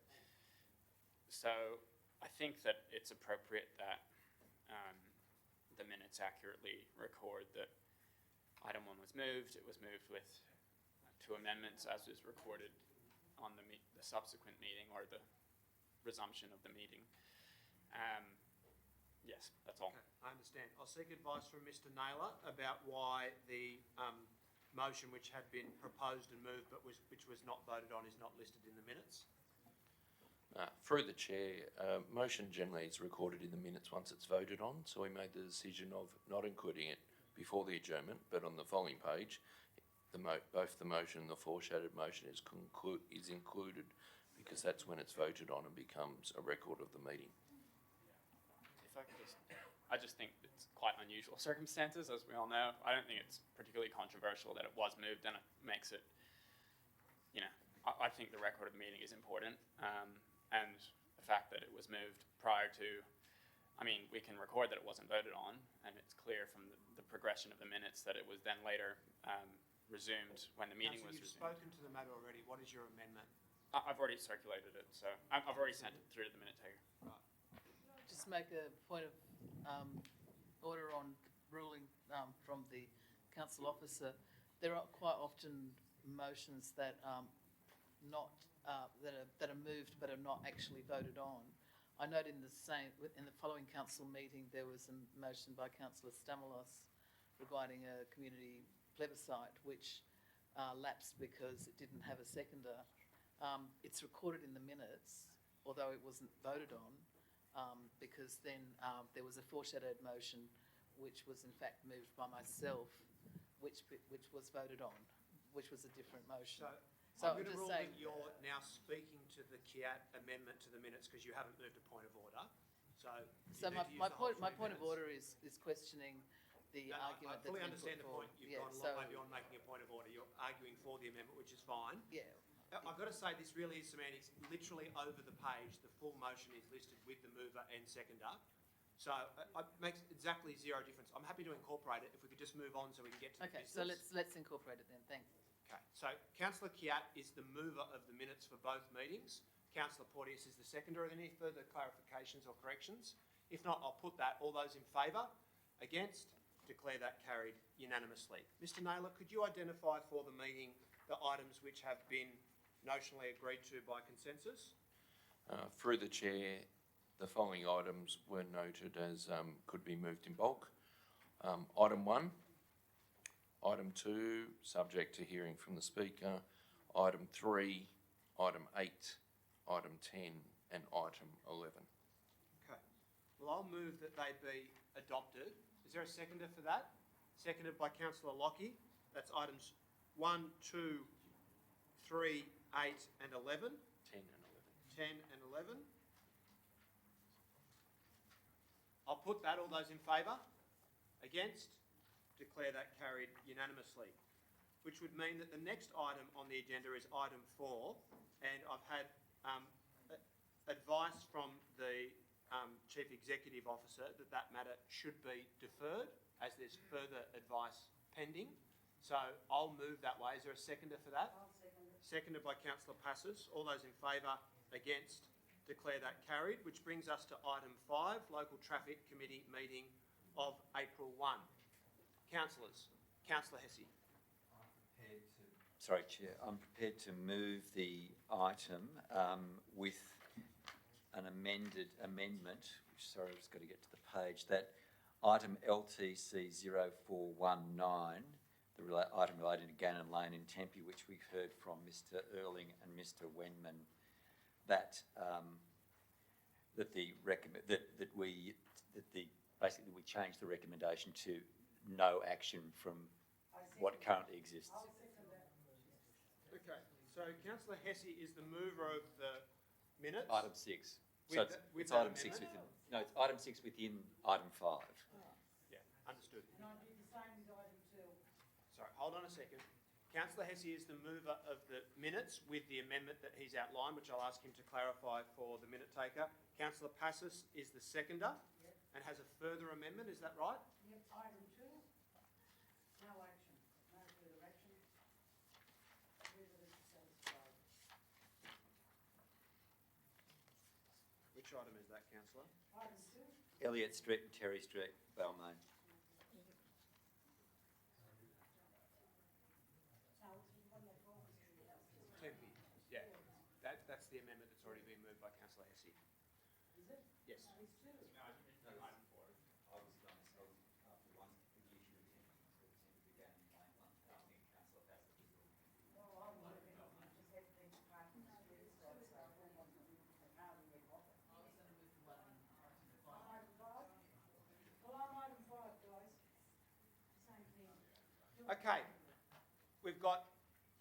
So I think that it's appropriate that the minutes accurately record that item 1 was moved. It was moved with 2 amendments, as was recorded on the subsequent meeting or the resumption of the meeting. Yes, that's all. Okay, I understand. I'll seek advice from Mr Naylor about why the motion which had been proposed and moved but which was not voted on is not listed in the minutes. Through the chair, motion generally is recorded in the minutes once it's voted on, so we made the decision of not including it before the adjournment, but on the following page, both the motion and the foreshadowed motion is included because that's when it's voted on and becomes a record of the meeting. If I could I just think it's quite unusual circumstances, as we all know. I don't think it's particularly controversial that it was moved, and it makes it, I think the record of the meeting is important, and the fact that it was moved prior to, we can record that it wasn't voted on, and it's clear from the progression of the minutes that it was then later resumed when the meeting was Councillor, you've resumed. spoken to the matter already. What is your amendment? I've already circulated it, so I've already sent it through to the minute taker. Just make a point of order on ruling from the council officer. There are quite often motions that that are moved but are not actually voted on. I note in the following council meeting there was a motion by Councillor Stamalos regarding a community plebiscite which lapsed because it didn't have a seconder. It's recorded in the minutes, although it wasn't voted on, because then there was a foreshadowed motion which was in fact moved by myself, which was voted on, which was a different motion. So I'm going to rule that you're now speaking to the Kiat amendment to the minutes because you haven't moved a point of order. So my point of order is questioning the argument I fully that's been understand the put point. forward. You've gone a long way beyond making a point of order. You're arguing for the amendment, which is fine. Yeah. I've got to say this really is semantics. Literally over the page, the full motion is listed with the mover and seconder. So it makes exactly zero difference. I'm happy to incorporate it if we could just move on so we can get to the business. So let's incorporate it then. Thanks. Okay, so Councillor Kiat is the mover of the minutes for both meetings. Councillor Porteous is the seconder. Are there any further clarifications or corrections? If not, I'll put that. All those in favour? Against? Declare that carried unanimously. Mr Naylor, could you identify for the meeting the items which have been notionally agreed to by consensus? Through the chair, the following items were noted as could be moved in bulk. Item 1, item 2, subject to hearing from the Speaker, item 3, item 8, item 10 and item 11. Okay. Well, I'll move that they be adopted. Is there a seconder for that? Seconded by Councillor Lockie. That's items 1, 2, 3, 8 and 11. 10 and 11. 10 and 11. I'll put that. All those in favour? Against? Declare that carried unanimously. Which would mean that the next item on the agenda is item 4, and I've had advice from the Chief Executive Officer that matter should be deferred as there's further advice pending. So I'll move that way. Is there a seconder for that? I'll second it. Seconded by Councillor Passos. All those in favour? Against? Declare that carried, which brings us to item 5, Local Traffic Committee meeting of April 1. Councillors. Councillor Hesse. Sorry, Chair. I'm prepared to move the item with an amendment, which, sorry, I've just got to get to the page, that item LTC 0419, the item relating to Gannon Lane in Tempe, which we've heard from Mr Erling and Mr Wenman, basically we change the recommendation to no action from what currently exists. I'll second that. Okay, so Councillor Hesse is the mover of the minutes. Item 6. With So with it's that item 6 amendment? within, no, it's item 6 within item 5. Yeah, understood. And I do the same with item 2. Sorry, hold on a second. Councillor Hesse is the mover of the minutes with the amendment that he's outlined, which I'll ask him to clarify for the minute taker. Councillor Passos is the seconder and has a further amendment, is that right? Yep, item 2, no action, no further action. Resolution satisfied. Which item is that, Councillor? Item 2, Elliott Street and Terry Street, Balmain. Tempe, yeah. That's the amendment that's already been moved by Councillor Hesse. is it? Yes. Phase 2. Item 4. Okay, we've got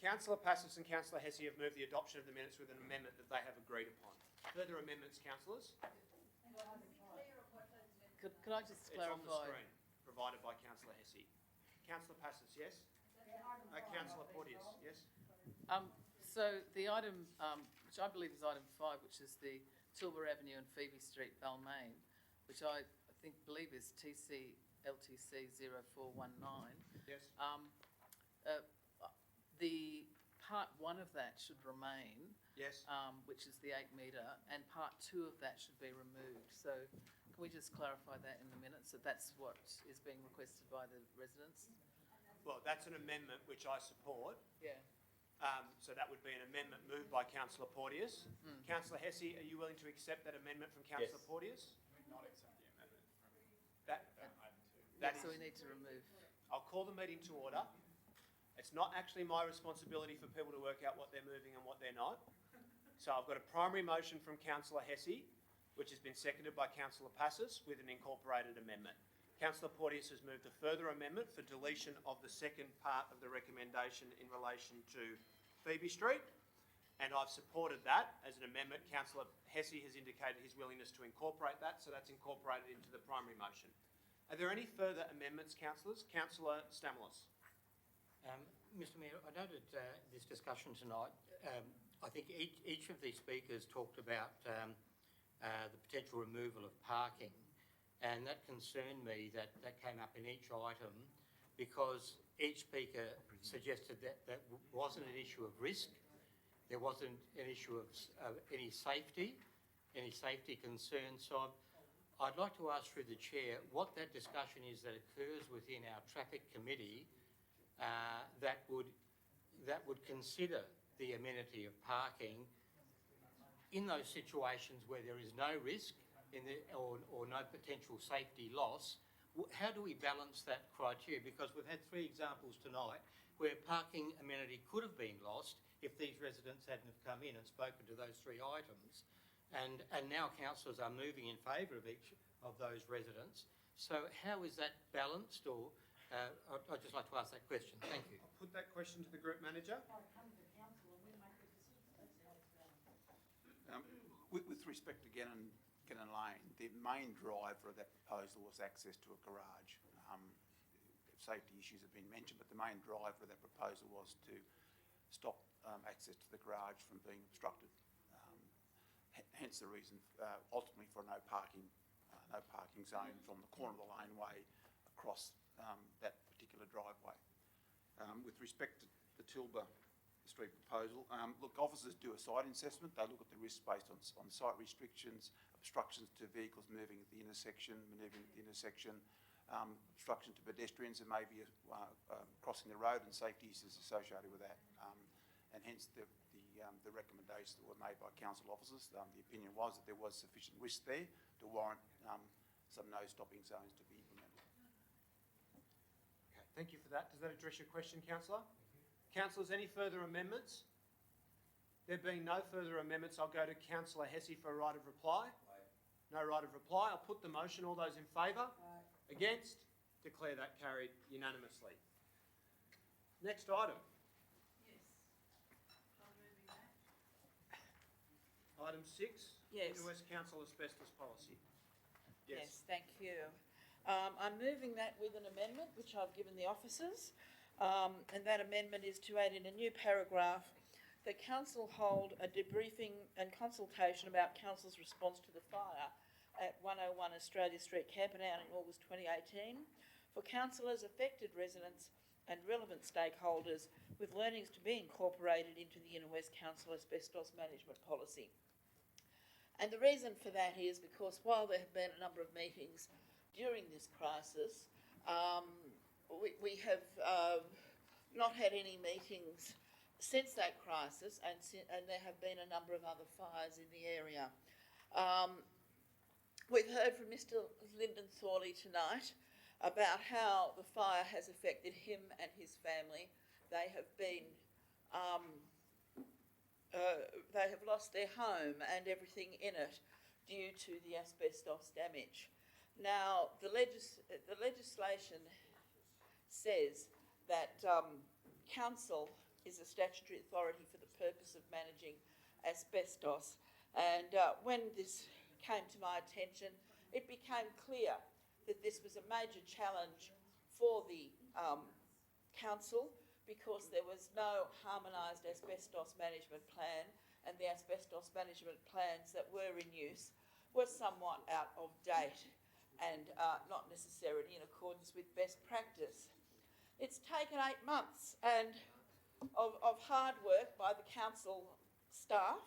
Councillor Passos and Councillor Hesse have moved the adoption of the minutes with an amendment that they have agreed upon. Further amendments, councillors? Could I just It's on the clarify? screen, provided by Councillor Hesse. Councillor Passos, yes? Councillor Porteous, yes? So the item, which I believe is item 5, which is the Tilbury Avenue and Phoebe Street, Balmain, which I believe is TC LTC 0419. Yes. The part 1 of that should remain, Yes. which is the 8 metre, and part 2 of that should be removed. So can we just clarify that in the minutes, that that's what is being requested by the residents? Well, that's an amendment which I support. Yeah. So that would be an amendment moved by Councillor Porteous. Councillor Hesse, are you willing to accept that amendment from Councillor Porteous? Not accept the amendment from That So is- we need to remove. I'll call the meeting to order. It's not actually my responsibility for people to work out what they're moving and what they're not. So I've got a primary motion from Councillor Hesse, which has been seconded by Councillor Passos with an incorporated amendment. Councillor Porteous has moved a further amendment for deletion of the second part of the recommendation in relation to Phoebe Street, and I've supported that as an amendment. Councillor Hesse has indicated his willingness to incorporate that, so that's incorporated into the primary motion. Are there any further amendments, councillors? Councillor Stamoulis. Mr Mayor, I noted this discussion tonight. I think each of the speakers talked about the potential removal of parking, and that concerned me that came up in each item because each speaker suggested that wasn't an issue of risk, there wasn't an issue of any safety concerns. So I'd like to ask through the chair what that discussion is that occurs within our traffic committee that would consider the amenity of parking in those situations where there is no risk or no potential safety loss. How do we balance that criteria? Because we've had 3 examples tonight where parking amenity could have been lost if these residents hadn't have come in and spoken to those 3 items. And now councillors are moving in favour of each of those residents. So how is that balanced? Or I'd just like to ask that question. Thank you. I'll put that question to the group manager. With respect to Gannon Lane, the main driver of that proposal was access to a garage. Safety issues have been mentioned, but the main driver of that proposal was to stop access to the garage from being obstructed. Hence the reason, ultimately, for no parking zone from the corner of the laneway across that particular driveway. With respect to the Tilbury Street proposal, look, officers do a site assessment. They look at the risks based on site restrictions, obstructions to vehicles moving at the intersection, manoeuvring at the intersection, obstruction to pedestrians, and maybe crossing the road, and safety issues associated with that. And hence the recommendations that were made by council officers. The opinion was that there was sufficient risk there to warrant some no stopping zones to be implemented. Okay, thank you for that. Does that address your question, councillor? Councillors, any further amendments? There being no further amendments, I'll go to Councillor Hesse for a right of reply. No right of reply. I'll put the motion. All those in favour? Against? Declare that carried unanimously. Next item. Item 6. Yes. Inner West Council Asbestos Policy. Yes, thank you. I'm moving that with an amendment, which I've given the officers, and that amendment is to add in a new paragraph that council hold a debriefing and consultation about council's response to the fire at 101 Australia Street, Camperdown in August 2018 for councillors, affected residents and relevant stakeholders, with learnings to be incorporated into the Inner West Council Asbestos Management Policy. And the reason for that is because while there have been a number of meetings during this crisis, we have not had any meetings since that crisis, and there have been a number of other fires in the area. We've heard from Mr. Lyndon Thorley tonight about how the fire has affected him and his family. They have been they have lost their home and everything in it due to the asbestos damage. Now, the legislation says that council is a statutory authority for the purpose of managing asbestos. And when this came to my attention, it became clear that this was a major challenge for the council because there was no harmonised asbestos management plan, and the asbestos management plans that were in use were somewhat out of date and not necessarily in accordance with best practice. It's taken 8 months and of hard work by the council staff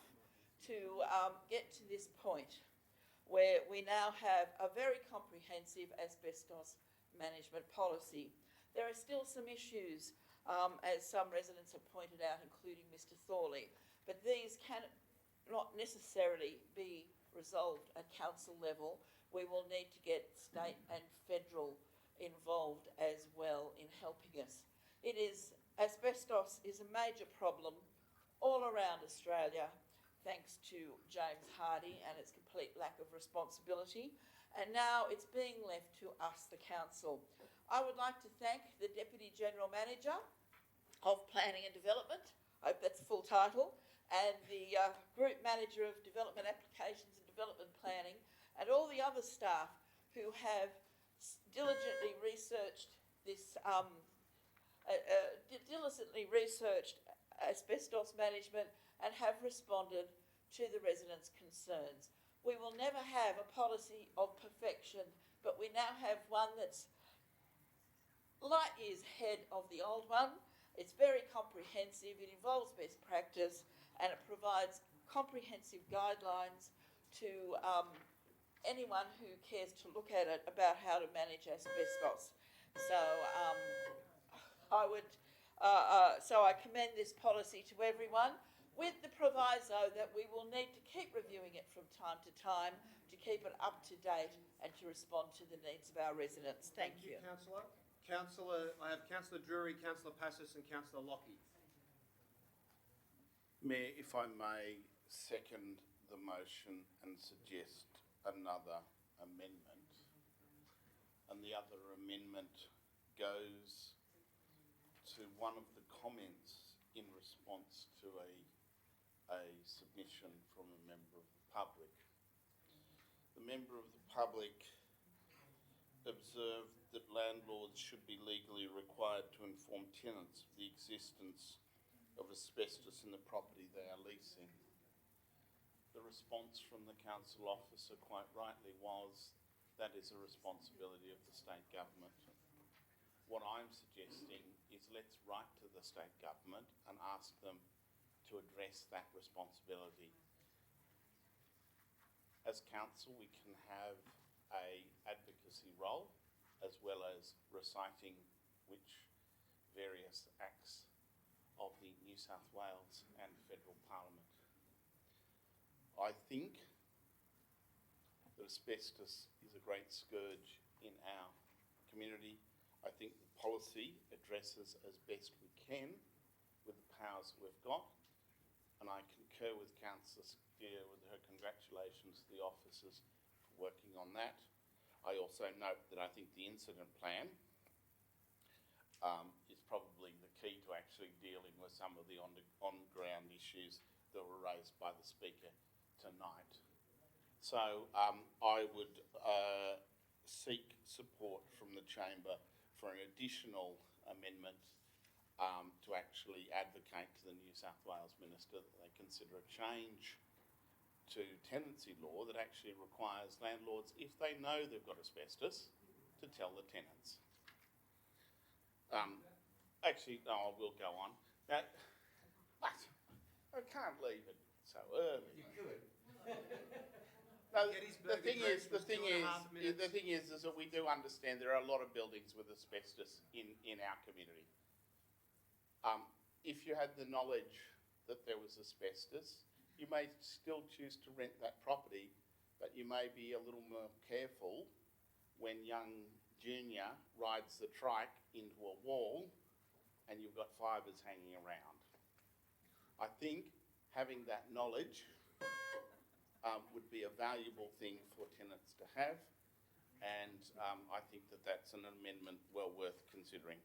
to get to this point where we now have a very comprehensive asbestos management policy. There are still some issues, as some residents have pointed out, including Mr. Thorley, but these cannot necessarily be resolved at council level. We will need to get state and federal involved as well in helping us. Asbestos is a major problem all around Australia, thanks to James Hardie and its complete lack of responsibility, and now it's being left to us, the council. I would like to thank the Deputy General Manager of Planning and Development, I hope that's the full title, and the Group Manager of Development Applications and Development Planning, and all the other staff who have diligently researched this, asbestos management and have responded to the residents' concerns. We will never have a policy of perfection, but we now have one that's light years ahead of the old one. It's very comprehensive, it involves best practice, and it provides comprehensive guidelines to anyone who cares to look at it about how to manage asbestos. So I commend this policy to everyone, with the proviso that we will need to keep reviewing it from time to time to keep it up to date and to respond to the needs of our residents. Thank you. Councillor. I have Councillor Drury, Councillor Passos and Councillor Lockie. Mayor, if I may second the motion and suggest another amendment. And the other amendment goes to one of the comments in response to a submission from a member of the public. The member of the public observed that landlords should be legally required to inform tenants of the existence of asbestos in the property they are leasing. The response from the council officer, quite rightly, was that is a responsibility of the state government. What I'm suggesting is let's write to the state government and ask them to address that responsibility. As council, we can have an advocacy role as well as reciting which various acts of the New South Wales and federal parliament. I think that asbestos is a great scourge in our community. I think the policy addresses as best we can with the powers we've got, and I concur with Councillor Steer with her congratulations to the officers for working on that. I also note that I think the incident plan is probably the key to actually dealing with some of the on-ground issues that were raised by the Speaker tonight. So I would seek support from the Chamber for an additional amendment to actually advocate to the New South Wales Minister that they consider a change to tenancy law that actually requires landlords, if they know they've got asbestos, to tell the tenants. Actually, no, I will go on. Now, I can't leave it so early. You could. No, the thing is that we do understand there are a lot of buildings with asbestos in our community. If you had the knowledge that there was asbestos, you may still choose to rent that property, but you may be a little more careful when young Junior rides the trike into a wall and you've got fibres hanging around. I think having that knowledge would be a valuable thing for tenants to have, and I think that that's an amendment well worth considering.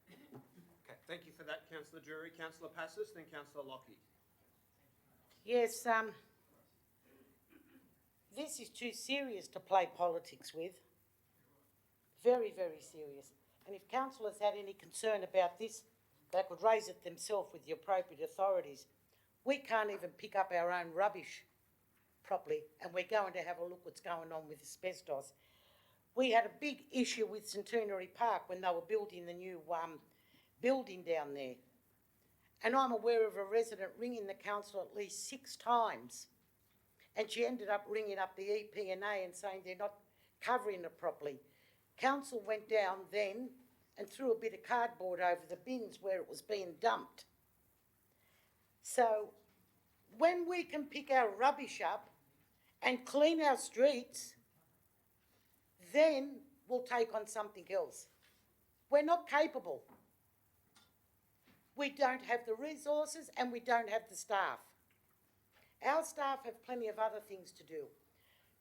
Okay, thank you for that, Councillor Drury. Councillor Passos, then Councillor Lockie. Yes, this is too serious to play politics with. Very, very serious. And if councillors had any concern about this, they could raise it themselves with the appropriate authorities. We can't even pick up our own rubbish properly, and we're going to have a look what's going on with asbestos. We had a big issue with Centenary Park when they were building the new building down there. And I'm aware of a resident ringing the council at least 6 times. And she ended up ringing up the EPA and saying they're not covering it properly. Council went down then and threw a bit of cardboard over the bins where it was being dumped. So when we can pick our rubbish up and clean our streets, then we'll take on something else. We're not capable. We don't have the resources and we don't have the staff. Our staff have plenty of other things to do.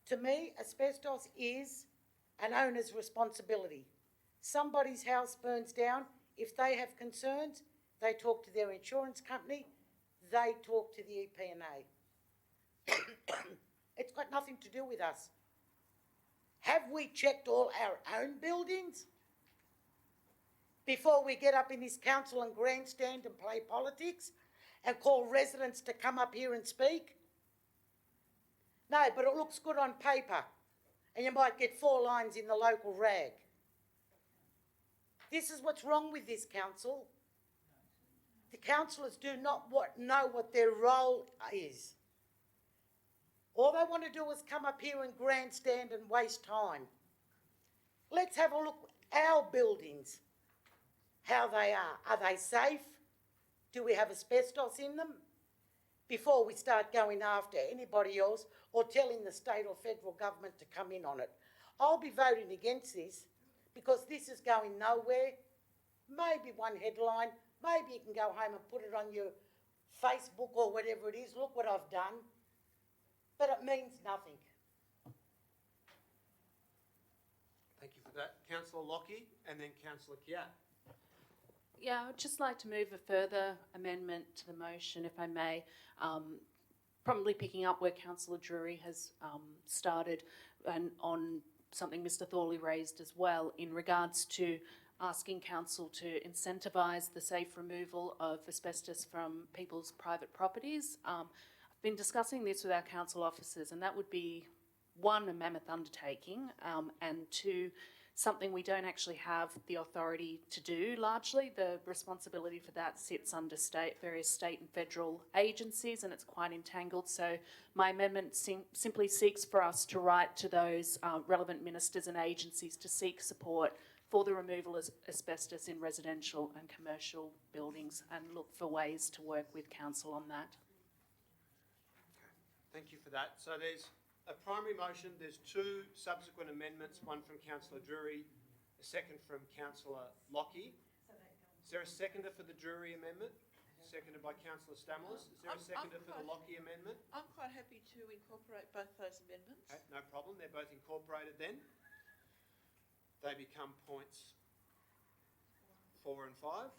To me, asbestos is an owner's responsibility. Somebody's house burns down, if they have concerns, they talk to their insurance company, they talk to the EPA. It's got nothing to do with us. Have we checked all our own buildings before we get up in this council and grandstand and play politics and call residents to come up here and speak? No, but it looks good on paper and you might get 4 lines in the local rag. This is what's wrong with this council. The councillors do not know what their role is. All they want to do is come up here and grandstand and waste time. Let's have a look at our buildings, how they are. Are they safe? Do we have asbestos in them? Before we start going after anybody else or telling the state or federal government to come in on it. I'll be voting against this because this is going nowhere. Maybe one headline, maybe you can go home and put it on your Facebook or whatever it is. Look what I've done. But it means nothing. Thank you for that. Councillor Lockie and then Councillor Kiat. Yeah, I'd just like to move a further amendment to the motion, if I may. Probably picking up where Councillor Drury has started and on something Mr Thorley raised as well in regards to asking council to incentivise the safe removal of asbestos from people's private properties. I've been discussing this with our council officers, and that would be 1, a mammoth undertaking, and 2, something we don't actually have the authority to do largely. The responsibility for that sits under various state and federal agencies, and it's quite entangled. So my amendment simply seeks for us to write to those relevant ministers and agencies to seek support for the removal of asbestos in residential and commercial buildings and look for ways to work with council on that. Thank you for that. So there's a primary motion, there's 2 subsequent amendments, one from Councillor Drury, a second from Councillor Lockie. Is there a seconder for the Drury amendment? Seconded by Councillor Stamoulis. Is there a seconder for the Lockie amendment? I'm quite happy to incorporate both those amendments. Okay, no problem, they're both incorporated then. They become points 4 and 5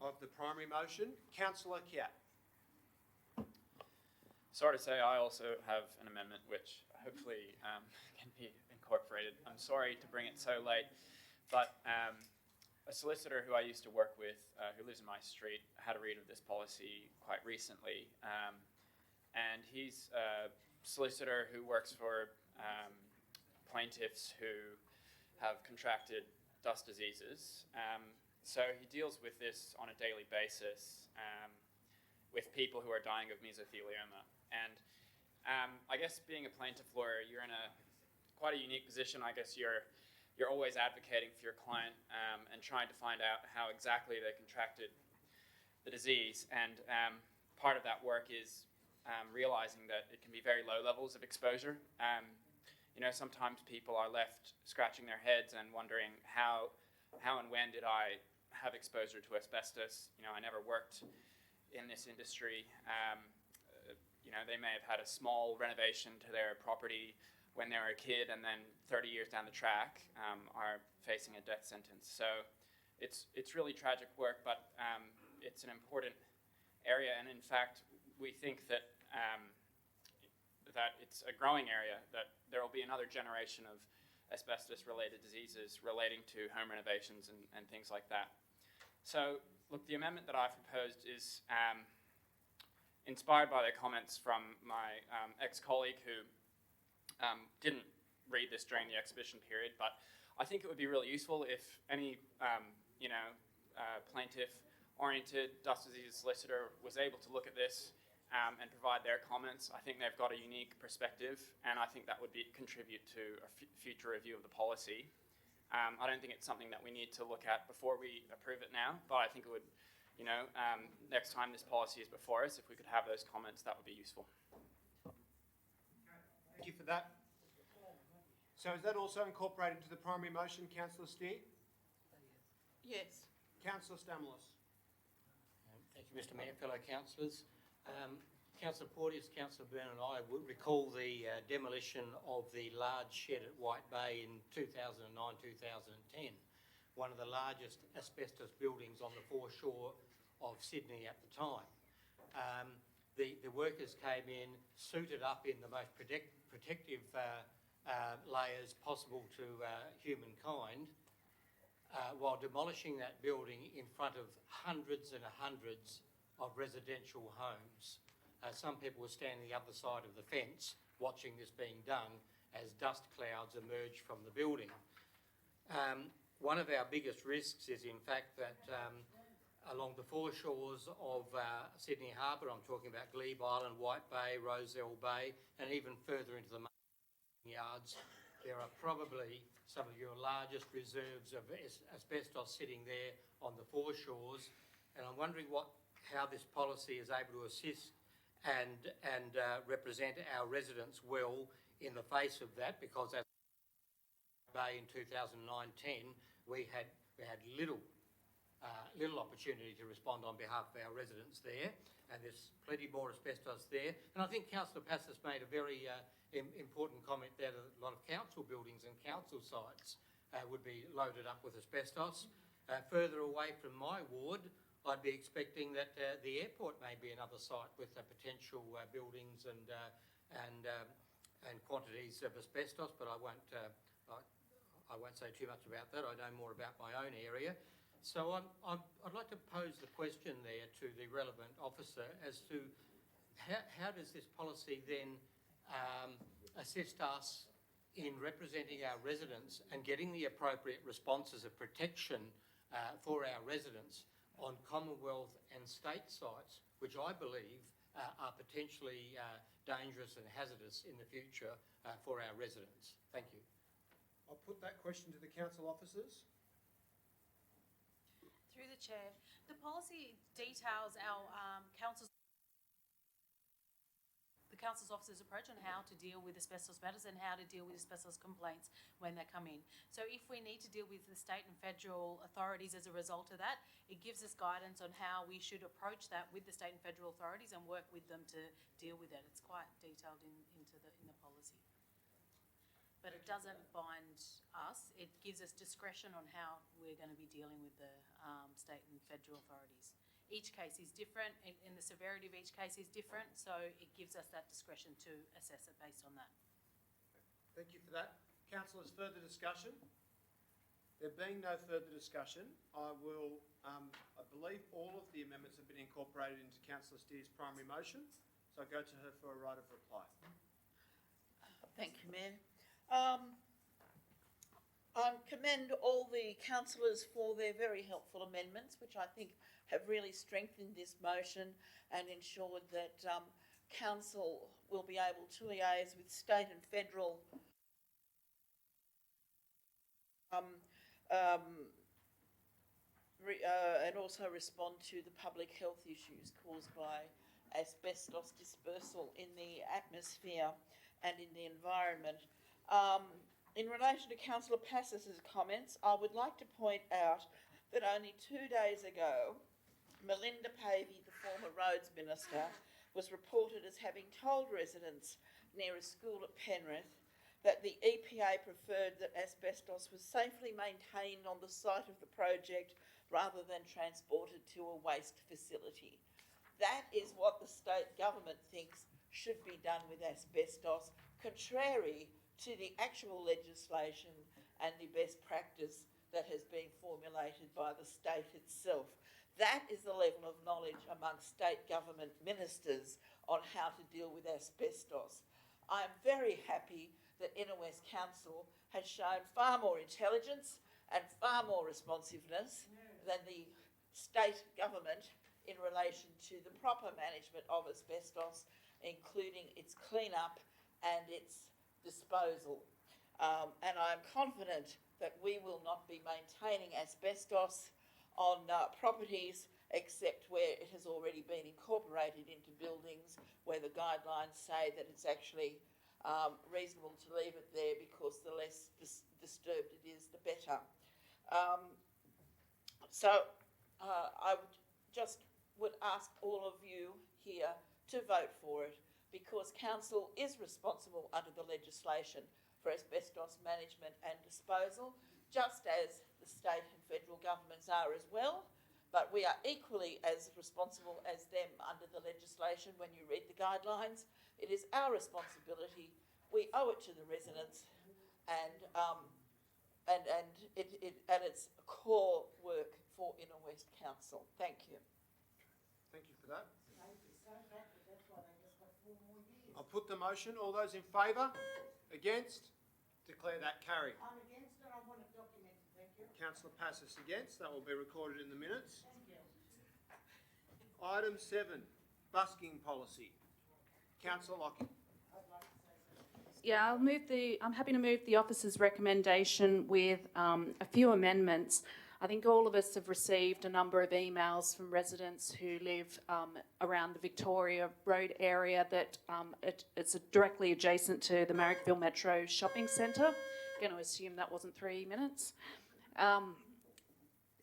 of the primary motion. Councillor Kiat. Sorry to say, I also have an amendment which hopefully can be incorporated. I'm sorry to bring it so late, but a solicitor who I used to work with, who lives in my street, had a read of this policy quite recently, and he's a solicitor who works for plaintiffs who have contracted dust diseases. So he deals with this on a daily basis with people who are dying of mesothelioma. And I guess being a plaintiff lawyer, you're in quite a unique position. I guess you're always advocating for your client and trying to find out how exactly they contracted the disease. And part of that work is realizing that it can be very low levels of exposure. You know, sometimes people are left scratching their heads and wondering how and when did I have exposure to asbestos? You know, I never worked in this industry. You know, they may have had a small renovation to their property when they were a kid, and then 30 years down the track are facing a death sentence. So it's really tragic work, but it's an important area, and in fact, we think that that it's a growing area, that there will be another generation of asbestos-related diseases relating to home renovations and things like that. So, look, the amendment that I've proposed is inspired by the comments from my ex-colleague who didn't read this during the exhibition period, but I think it would be really useful if any, plaintiff-oriented dust disease solicitor was able to look at this and provide their comments. I think they've got a unique perspective, and I think that would contribute to a future review of the policy. I don't think it's something that we need to look at before we approve it now, but I think it would, next time this policy is before us, if we could have those comments, that would be useful. Thank you for that. So is that also incorporated into the primary motion, Councillor Steer? Yes. Councillor Stamoulis. Thank you, Mr Mayor, fellow councillors. Councillor Porteous, Councillor Byrne and I would recall the demolition of the large shed at White Bay in 2009-2010, one of the largest asbestos buildings on the foreshore of Sydney at the time. The workers came in, suited up in the most protective layers possible to humankind, while demolishing that building in front of hundreds and hundreds of residential homes. Some people were standing the other side of the fence watching this being done as dust clouds emerged from the building. One of our biggest risks is in fact that along the foreshores of Sydney Harbour, I'm talking about Glebe Island, White Bay, Rozelle Bay, and even further into the yards, there are probably some of your largest reserves of asbestos sitting there on the foreshores, and I'm wondering how this policy is able to assist and represent our residents well in the face of that, because as Bay in 2009-10, we had little opportunity to respond on behalf of our residents there, and there's plenty more asbestos there. And I think Councillor Passos made a very important comment there that a lot of council buildings and council sites would be loaded up with asbestos. Further away from my ward, I'd be expecting that the airport may be another site with potential buildings and quantities of asbestos, but I won't say too much about that. I know more about my own area. So I'd like to pose the question there to the relevant officer as to how does this policy then assist us in representing our residents and getting the appropriate responses of protection for our residents on Commonwealth and state sites, which I believe are potentially dangerous and hazardous in the future for our residents. Thank you. I'll put that question to the council officers. Through the chair, the policy details our the council's officers' approach on how to deal with asbestos matters and how to deal with asbestos complaints when they come in. So if we need to deal with the state and federal authorities as a result of that, it gives us guidance on how we should approach that with the state and federal authorities and work with them to deal with it. It's quite detailed in the policy. But it doesn't bind us. It gives us discretion on how we're going to be dealing with the state and federal authorities. Each case is different, and the severity of each case is different, so it gives us that discretion to assess it based on that. Thank you for that. Councillors, further discussion? There being no further discussion, I believe all of the amendments have been incorporated into Councillor Steer's primary motion, so I go to her for a right of reply. Thank you, Mayor. I commend all the councillors for their very helpful amendments, which I think have really strengthened this motion and ensured that council will be able to liaise with state and federal and also respond to the public health issues caused by asbestos dispersal in the atmosphere and in the environment. In relation to Councillor Passos's comments, I would like to point out that only 2 days ago, Melinda Pavey, the former Roads Minister, was reported as having told residents near a school at Penrith that the EPA preferred that asbestos was safely maintained on the site of the project rather than transported to a waste facility. That is what the state government thinks should be done with asbestos, contrary to the actual legislation and the best practice that has been formulated by the state itself. That is the level of knowledge among state government ministers on how to deal with asbestos. I am very happy that Inner West Council has shown far more intelligence and far more responsiveness than the state government in relation to the proper management of asbestos, including its clean-up and its disposal. And I'm confident that we will not be maintaining asbestos on properties except where it has already been incorporated into buildings where the guidelines say that it's actually reasonable to leave it there because the less disturbed it is, the better. I would ask all of you here to vote for it because council is responsible under the legislation for asbestos management and disposal, just as the state and federal governments are as well. But we are equally as responsible as them under the legislation when you read the guidelines. It is our responsibility. We owe it to the residents and it's core work for Inner West Council. Thank you. Thank you for that. I'll put the motion. All those in favour? Against? Declare that carried. I'm against it, I want it documented, thank you. Councillor Passos against. That will be recorded in the minutes. Thank you. Item 7, busking policy. Councillor Lockie. Yeah, I'm happy to move the officer's recommendation with a few amendments. I think all of us have received a number of emails from residents who live around the Victoria Road area that it's directly adjacent to the Marrickville Metro shopping centre. Going to assume that wasn't 3 minutes.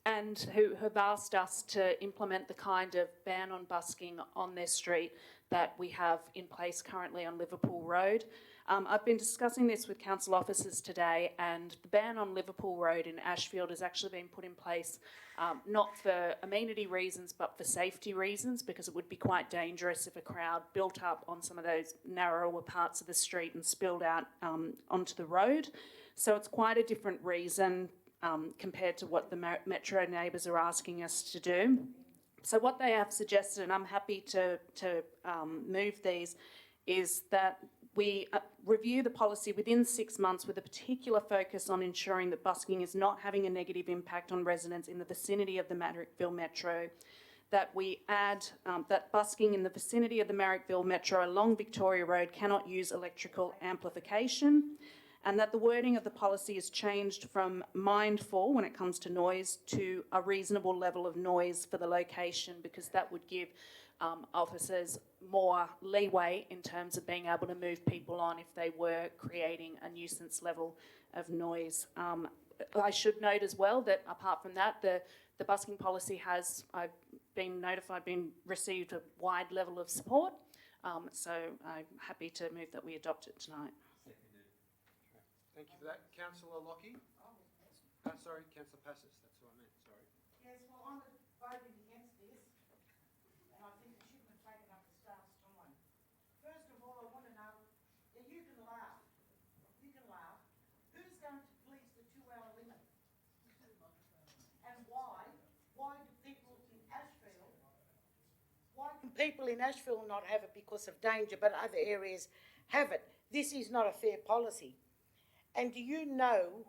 And who have asked us to implement the kind of ban on busking on their street that we have in place currently on Liverpool Road. I've been discussing this with council officers today, and the ban on Liverpool Road in Ashfield has actually been put in place not for amenity reasons but for safety reasons, because it would be quite dangerous if a crowd built up on some of those narrower parts of the street and spilled out onto the road. So it's quite a different reason compared to what the Metro neighbours are asking us to do. So what they have suggested, and I'm happy to move these, is that we review the policy within 6 months with a particular focus on ensuring that busking is not having a negative impact on residents in the vicinity of the Marrickville Metro, that we add that busking in the vicinity of the Marrickville Metro along Victoria Road cannot use electrical amplification, and that the wording of the policy is changed from mindful when it comes to noise to a reasonable level of noise for the location, because that would give officers more leeway in terms of being able to move people on if they were creating a nuisance level of noise. I should note as well that apart from that, the busking policy has, I've been notified, received a wide level of support. So I'm happy to move that we adopt it tonight. Thank you for that. Councillor Lockie? Sorry, Councillor Passos, that's what I meant, sorry. Yes, well, I'm voting against this, and I think it shouldn't have taken up the staff's time. First of all, I want to know, you can laugh, who's going to police the 2-hour limit? And why do people in Ashfield not have it because of danger, but other areas have it? This is not a fair policy. And do you know,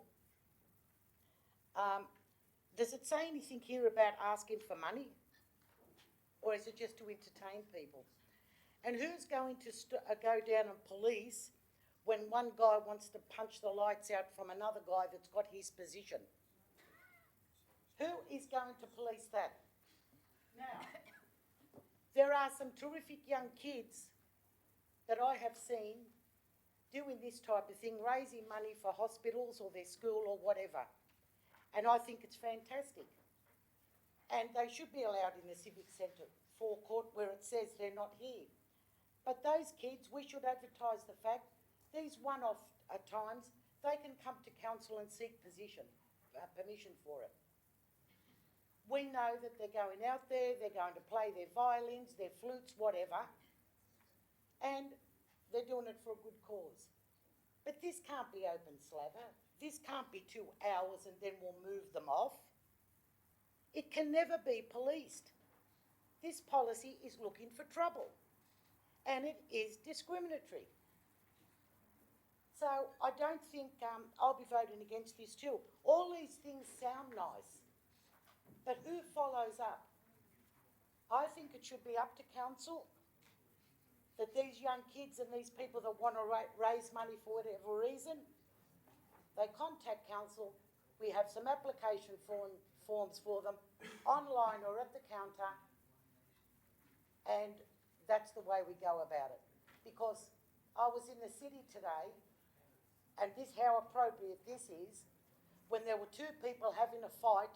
does it say anything here about asking for money? Or is it just to entertain people? And who's going to go down and police when one guy wants to punch the lights out from another guy that's got his position? Who is going to police that? Now, there are some terrific young kids that I have seen doing this type of thing, raising money for hospitals or their school or whatever. And I think it's fantastic. And they should be allowed in the Civic Centre forecourt where it says they're not here. But those kids, we should advertise the fact, these one-off times, they can come to council and seek permission for it. We know that they're going out there, they're going to play their violins, their flutes, whatever, and they're doing it for a good cause. But this can't be open slather. This can't be 2 hours and then we'll move them off. It can never be policed. This policy is looking for trouble, and it is discriminatory. So I don't think I'll be voting against this too. All these things sound nice, but who follows up? I think it should be up to council, that these young kids and these people that want to raise money for whatever reason, they contact council. We have some application forms for them, online or at the counter, and that's the way we go about it. Because I was in the city today, and this, how appropriate this is, when there were 2 people having a fight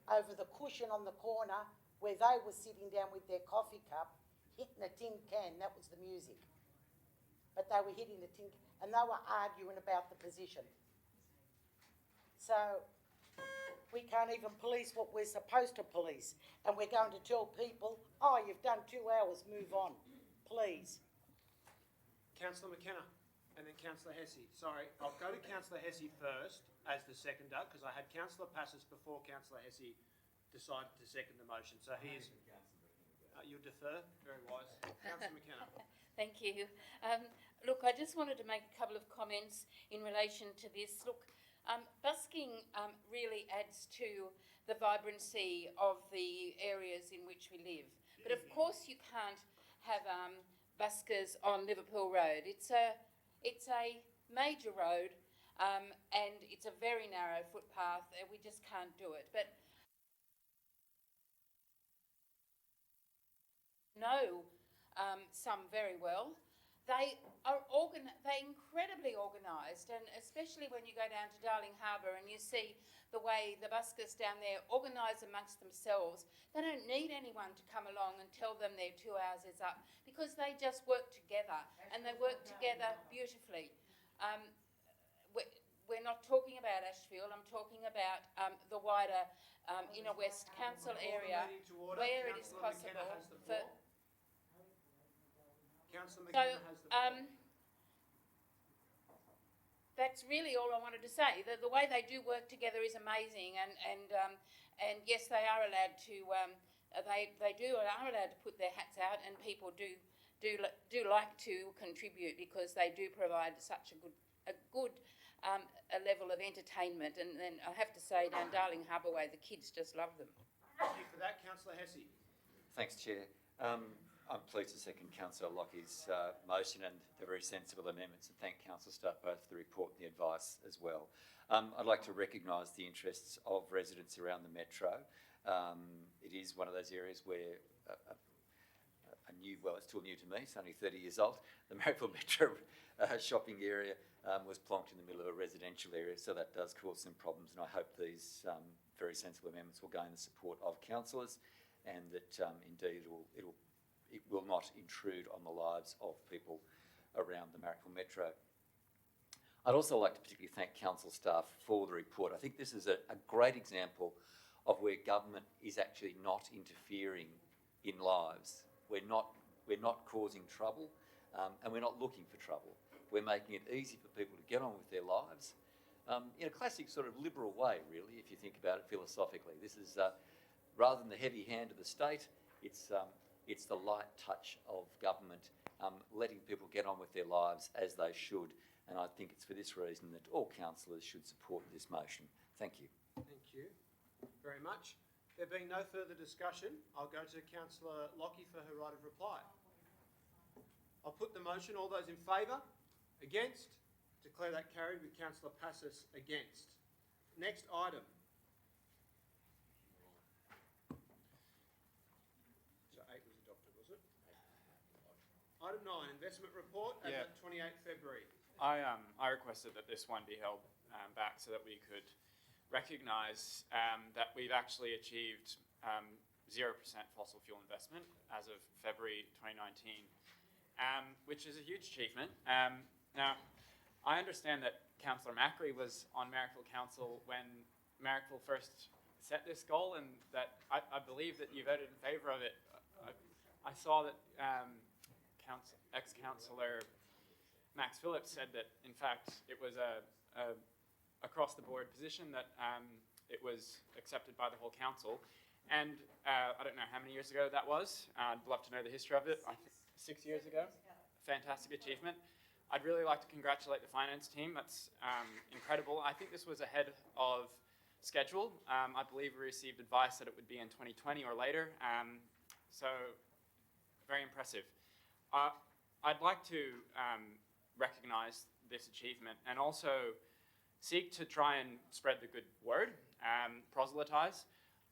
over the cushion on the corner where they were sitting down with their coffee cup, hitting a tin can. That was the music. But they were hitting the tin can, and they were arguing about the position. So we can't even police what we're supposed to police, and we're going to tell people, oh, you've done 2 hours, move on, please. Councillor McKenna and then Councillor Hesse. Sorry, I'll go to Councillor Hesse first as the seconder, because I had Councillor Passos before Councillor Hesse decided to second the motion. So here's... you'll defer? Very wise. Councillor McKenna. Thank you. Look, I just wanted to make a couple of comments in relation to this. Look, busking really adds to the vibrancy of the areas in which we live. But of course you can't have buskers on Liverpool Road. It's a major road and it's a very narrow footpath. We just can't do it. But know some very well. They are incredibly organised, and especially when you go down to Darling Harbour and you see the way the buskers down there organise amongst themselves. They don't need anyone to come along and tell them their 2 hours is up, because they just work together, and they work together beautifully. We're not talking about Ashfield, I'm talking about the wider Inner West Council area, where it is possible for... Councillor McKenna has the floor. That's really all I wanted to say. The way they do work together is amazing, and yes, they are allowed to. They are allowed to put their hats out, and people do like to contribute, because they do provide such a good level of entertainment. And then I have to say, down Darling Harbour Way, the kids just love them. Thank you for that, Councillor Hesse. Thanks, Chair. I'm pleased to second Councillor Lockie's motion and the very sensible amendments, and thank Council staff both for the report and the advice as well. I'd like to recognise the interests of residents around the metro. It is one of those areas where it's still new to me, it's only 30 years old. The Marrickville Metro shopping area was plonked in the middle of a residential area, so that does cause some problems, and I hope these very sensible amendments will gain the support of councillors, and that indeed it will not intrude on the lives of people around the Marrickville Metro. I'd also like to particularly thank council staff for the report. I think this is a great example of where government is actually not interfering in lives. We're not causing trouble, and we're not looking for trouble. We're making it easy for people to get on with their lives in a classic sort of liberal way, really, if you think about it philosophically. This is, rather than the heavy hand of the state, it's the light touch of government, letting people get on with their lives as they should. And I think it's for this reason that all councillors should support this motion. Thank you. Thank you very much. There being no further discussion, I'll go to Councillor Lockie for her right of reply. I'll put the motion. All those in favour? Against? Declare that carried, with Councillor Passos against. Next item. Item 9, investment report as at 28th February. I requested that this one be held back so that we could recognise that we've actually achieved 0% fossil fuel investment as of February 2019, which is a huge achievement. Now, I understand that Councillor Macri was on Marrickville Council when Marrickville first set this goal, and that I believe that you voted in favour of it. I saw that ex-councillor Max Phillips said that, in fact, it was a across-the-board position, that it was accepted by the whole council. And I don't know how many years ago that was. I'd love to know the history of it. I think 6 years ago. Fantastic achievement. I'd really like to congratulate the finance team. That's incredible. I think this was ahead of schedule. I believe we received advice that it would be in 2020 or later. So very impressive. I'd like to recognise this achievement and also seek to try and spread the good word, proselytise.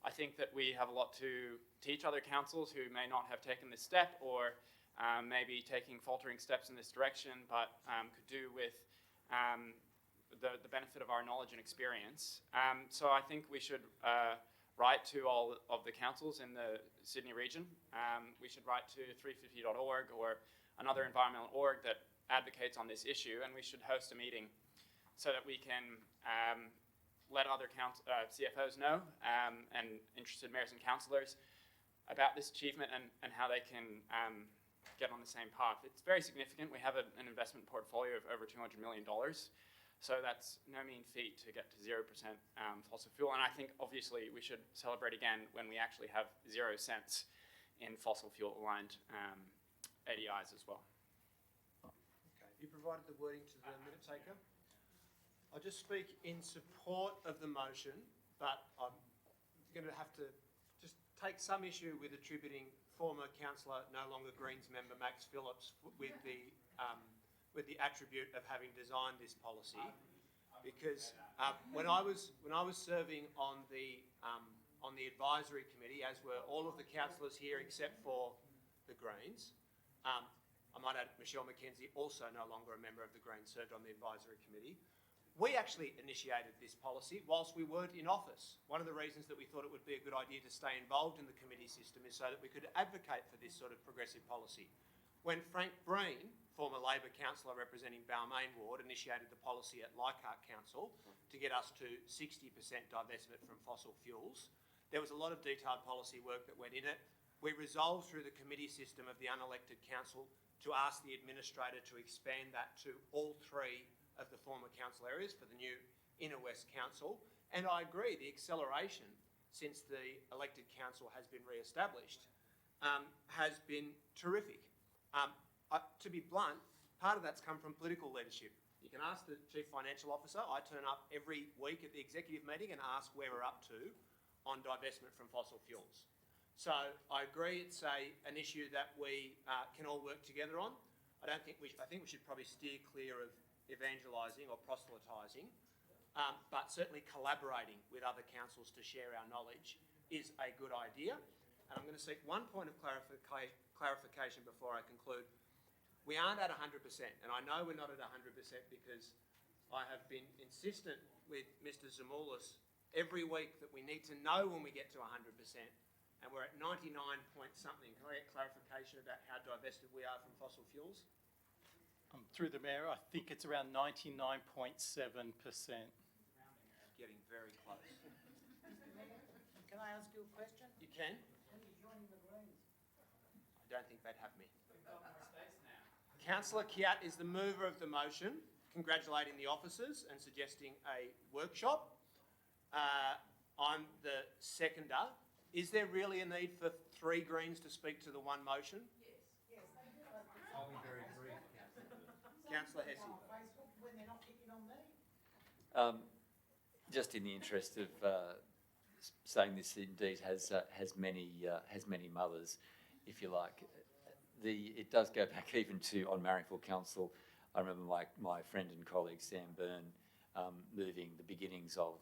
I think that we have a lot to teach other councils who may not have taken this step, or maybe taking faltering steps in this direction, but could do with the benefit of our knowledge and experience. So I think we should write to all of the councils in the Sydney region. We should write to 350.org or another environmental org that advocates on this issue, and we should host a meeting so that we can let other CFOs know and interested mayors and councillors about this achievement and how they can get on the same path. It's very significant. We have an investment portfolio of over $200 million. So that's no mean feat to get to 0% fossil fuel. And I think, obviously, we should celebrate again when we actually have 0 cents in fossil fuel-aligned ADIs as well. Okay, have you provided the wording to the minute taker? I'll just speak in support of the motion, but I'm going to have to just take some issue with attributing former councillor, no longer Greens member Max Phillips with the attribute of having designed this policy, because when I was serving on the advisory committee, as were all of the councillors here except for the Greens, I might add Michelle McKenzie, also no longer a member of the Greens, served on the advisory committee. We actually initiated this policy whilst we weren't in office. One of the reasons that we thought it would be a good idea to stay involved in the committee system is so that we could advocate for this sort of progressive policy. When Frank Breen, former Labor councillor representing Balmain Ward, initiated the policy at Leichhardt Council to get us to 60% divestment from fossil fuels, there was a lot of detailed policy work that went in it. We resolved through the committee system of the unelected council to ask the administrator to expand that to all 3 of the former council areas for the new Inner West Council. And I agree, the acceleration since the elected council has been re-established has been terrific. To be blunt, part of that's come from political leadership. You can ask the Chief Financial Officer. I turn up every week at the executive meeting and ask where we're up to on divestment from fossil fuels. So I agree it's an issue that we can all work together on. I think we should probably steer clear of evangelising or proselytising, but certainly collaborating with other councils to share our knowledge is a good idea. And I'm going to seek one point of clarification before I conclude. We aren't at 100%, and I know we're not at 100% because I have been insistent with Mr. Zamoulis every week that we need to know when we get to 100%, and we're at 99 point something. Can I get clarification about how divested we are from fossil fuels? Through the Mayor, I think it's around 99.7%. Getting very close. Can I ask you a question? You can. When are you joining the Greens? I don't think they'd have me. Councillor Kiat is the mover of the motion, congratulating the officers and suggesting a workshop. I'm the seconder. Is there really a need for 3 Greens to speak to the one motion? Yes. I'll be very brief, Councillor Hesse. Facebook when they're not picking on me. Just in the interest of saying this indeed has many mothers, if you like. It does go back even to on Marrickville Council. I remember my friend and colleague Sam Byrne moving the beginnings of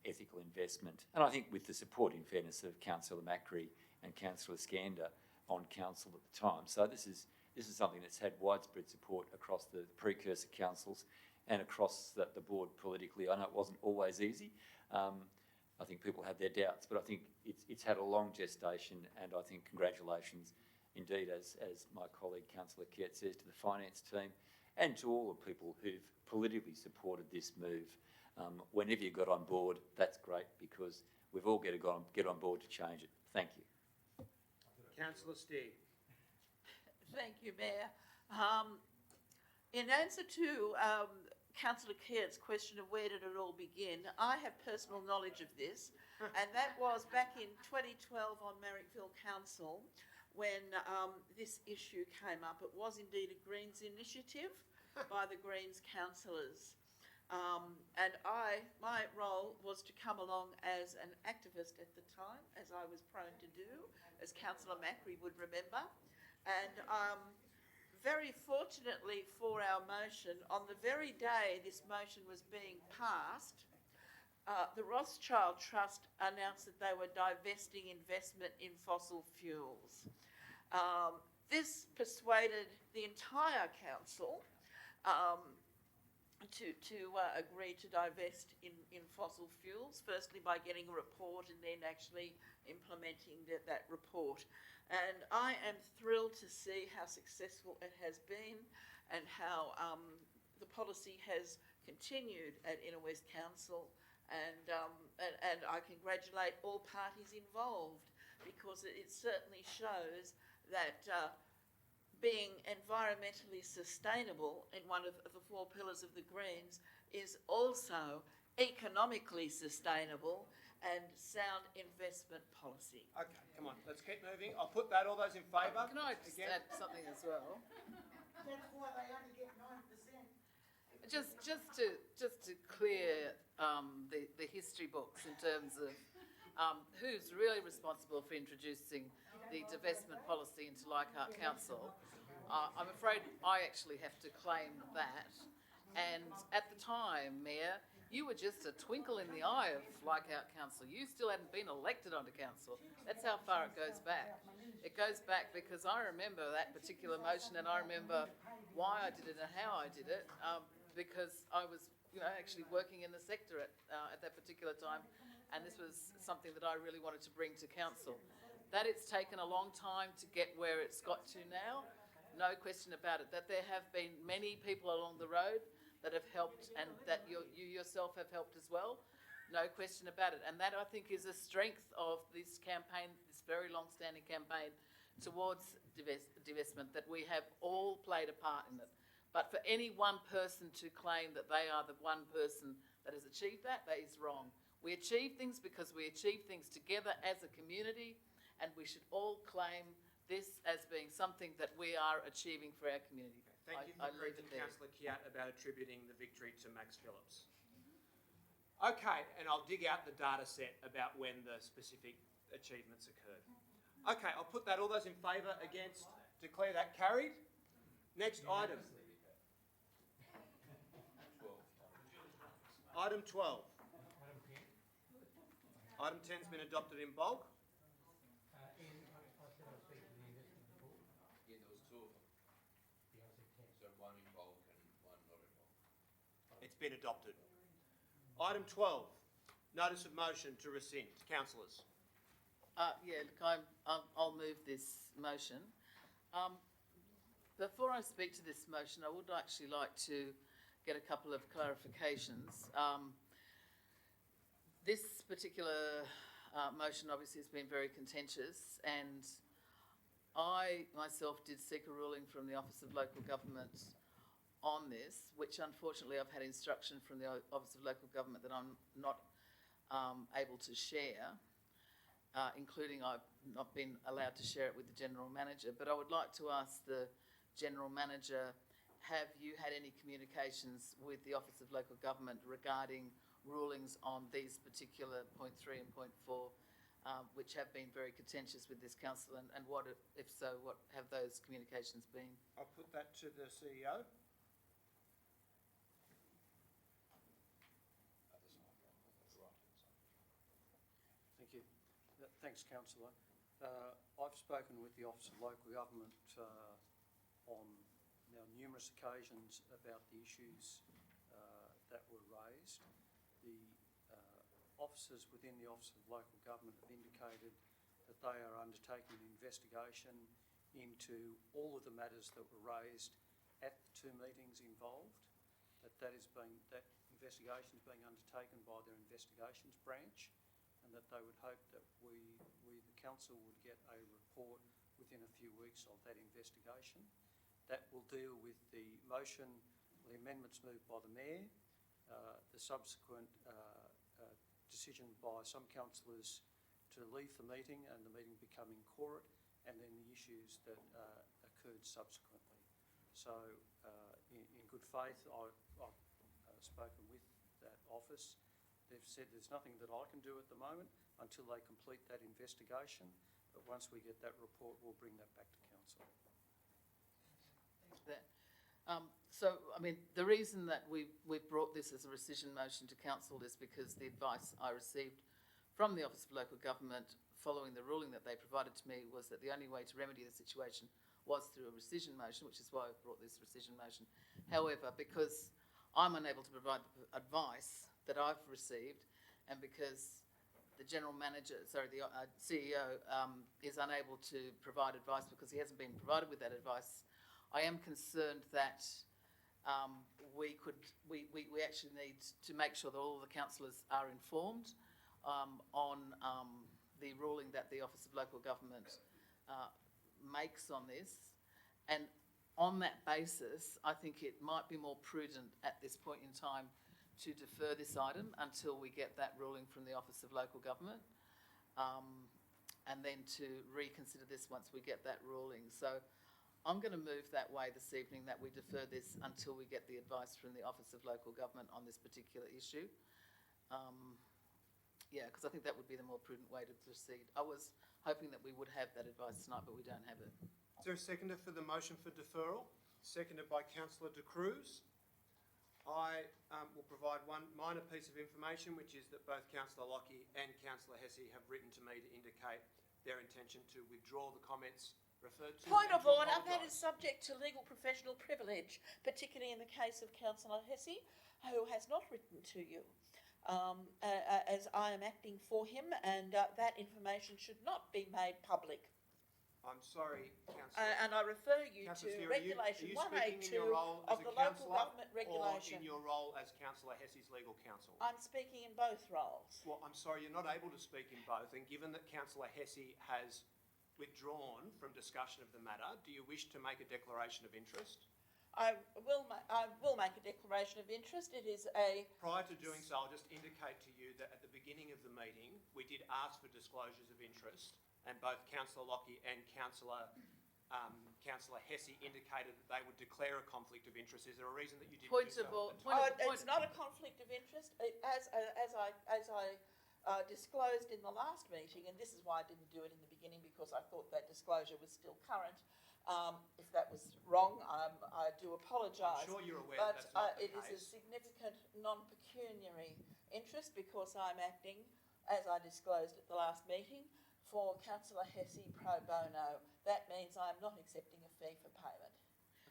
ethical investment, and I think with the support, in fairness, of Councillor Macri and Councillor Skander on council at the time. So this is something that's had widespread support across the precursor councils and across the board politically. I know it wasn't always easy. I think people had their doubts, but I think it's had a long gestation, and I think congratulations indeed, as my colleague Councillor Kiat says, to the finance team and to all the people who've politically supported this move. Whenever you got on board, that's great, because we've all got to get on board to change it. Thank you. Councillor Steer. Thank you, Mayor. In answer to Councillor Keart's question of where did it all begin, I have personal knowledge of this, and that was back in 2012 on Marrickville Council when this issue came up. It was indeed a Greens initiative by the Greens councillors. And my role was to come along as an activist at the time, as I was prone to do, as Councillor Macri would remember. And very fortunately for our motion, on the very day this motion was being passed, the Rothschild Trust announced that they were divesting investment in fossil fuels. This persuaded the entire council to agree to divest in fossil fuels, firstly by getting a report and then actually implementing that report. And I am thrilled to see how successful it has been and how the policy has continued at Inner West Council. And I congratulate all parties involved, because it certainly shows that being environmentally sustainable in one of the four pillars of the Greens is also economically sustainable and sound investment policy. Okay, come on, let's keep moving. I'll put that. All those in favour? Can I just add something as well? That's why they only get 9%. Just to clear the history books in terms of who's really responsible for introducing the divestment policy into Leichhardt Council. I'm afraid I actually have to claim that. And at the time, Mayor, you were just a twinkle in the eye of Leichhardt Council. You still hadn't been elected onto council. That's how far it goes back. It goes back because I remember that particular motion, and I remember why I did it and how I did it, because I was, actually working in the sector at that particular time, and this was something that I really wanted to bring to council. That it's taken a long time to get where it's got to now, no question about it. That there have been many people along the road that have helped, and that you yourself have helped as well, no question about it. And that, I think, is a strength of this campaign, this very long-standing campaign towards divestment, that we have all played a part in it. But for any one person to claim that they are the one person that has achieved that is wrong. We achieve things because we achieve things together as a community, and we should all claim this as being something that we are achieving for our community. Thank you for correcting Councillor Keart about attributing the victory to Max Phillips. Okay, and I'll dig out the data set about when the specific achievements occurred. Okay, I'll put that. All those in favour, against, declare that carried. Next item. Item 12. Item 10's been adopted in bulk. Yeah, there was two of them. So one in bulk and one not in bulk. It's been adopted. Item 12, notice of motion to rescind. Councillors. I'll move this motion. Before I speak to this motion, I would actually like to get a couple of clarifications. This particular motion obviously has been very contentious, and I myself did seek a ruling from the Office of Local Government on this, which unfortunately I've had instruction from the Office of Local Government that I'm not able to share, including I've not been allowed to share it with the General Manager. But I would like to ask the General Manager, have you had any communications with the Office of Local Government regarding rulings on these particular point 3 and point 4, which have been very contentious with this council, and what, if so, what have those communications been? I'll put that to the CEO. Thank you. Thanks, Councillor. I've spoken with the Office of Local Government on now numerous occasions about the issues that were raised. The officers within the Office of Local Government have indicated that they are undertaking an investigation into all of the matters that were raised at the two meetings involved. That investigation is being undertaken by their investigations branch, and and that they would hope that we, the council, would get a report within a few weeks of that investigation. That will deal with the motion, the amendments moved by the Mayor, the subsequent decision by some councillors to leave the meeting and the meeting becoming quorate, and then the issues that occurred subsequently. So in good faith, I've spoken with that office. They've said there's nothing that I can do at the moment until they complete that investigation, but once we get that report, we'll bring that back to council. Thanks for that. So, I mean, the reason that we've brought this as a rescission motion to council is because the advice I received from the Office of Local Government following the ruling that they provided to me was that the only way to remedy the situation was through a rescission motion, which is why I've brought this rescission motion. However, because I'm unable to provide the advice that I've received, and because the general manager, sorry, the CEO is unable to provide advice because he hasn't been provided with that advice, I am concerned that we actually need to make sure that all of the councillors are informed on the ruling that the Office of Local Government makes on this, and on that basis, I think it might be more prudent at this point in time to defer this item until we get that ruling from the Office of Local Government, and then to reconsider this once we get that ruling. So I'm going to move that way this evening, that we defer this until we get the advice from the Office of Local Government on this particular issue. Yeah, because I think that would be the more prudent way to proceed. I was hoping that we would have that advice tonight, but we don't have it. Is there a seconder for the motion for deferral? Seconded by Councillor De Cruz. I will provide one minor piece of information, which is that both Councillor Lockie and Councillor Hesse have written to me to indicate their intention to withdraw the comments referred to. Point of order, that is subject to legal professional privilege, particularly in the case of Councillor Hesse, who has not written to you. As I am acting for him, and that information should not be made public. I'm sorry, Councillor. And I refer you Councillor to Steer, Regulation 182 of the Local Government Regulation. Or in your role as Councillor Hesse's legal counsel? I'm speaking in both roles. Well, I'm sorry, you're not able to speak in both, and given that Councillor Hesse has withdrawn from discussion of the matter, do you wish to make a declaration of interest? I will make a declaration of interest. It is a... Prior to doing so, I'll just indicate to you that at the beginning of the meeting, we did ask for disclosures of interest, and both Councillor Lockie and Councillor Hesse indicated that they would declare a conflict of interest. Is there a reason that you didn't do so? It's not a conflict of interest. As I disclosed in the last meeting, and this is why I didn't do it in the beginning, because I thought that disclosure was still current. If that was wrong, I do apologise. I'm sure you're aware but that's not the it is a case. significant non-pecuniary interest because I'm acting, as I disclosed at the last meeting, for Councillor Hesse pro bono. That means I'm not accepting a fee for payment.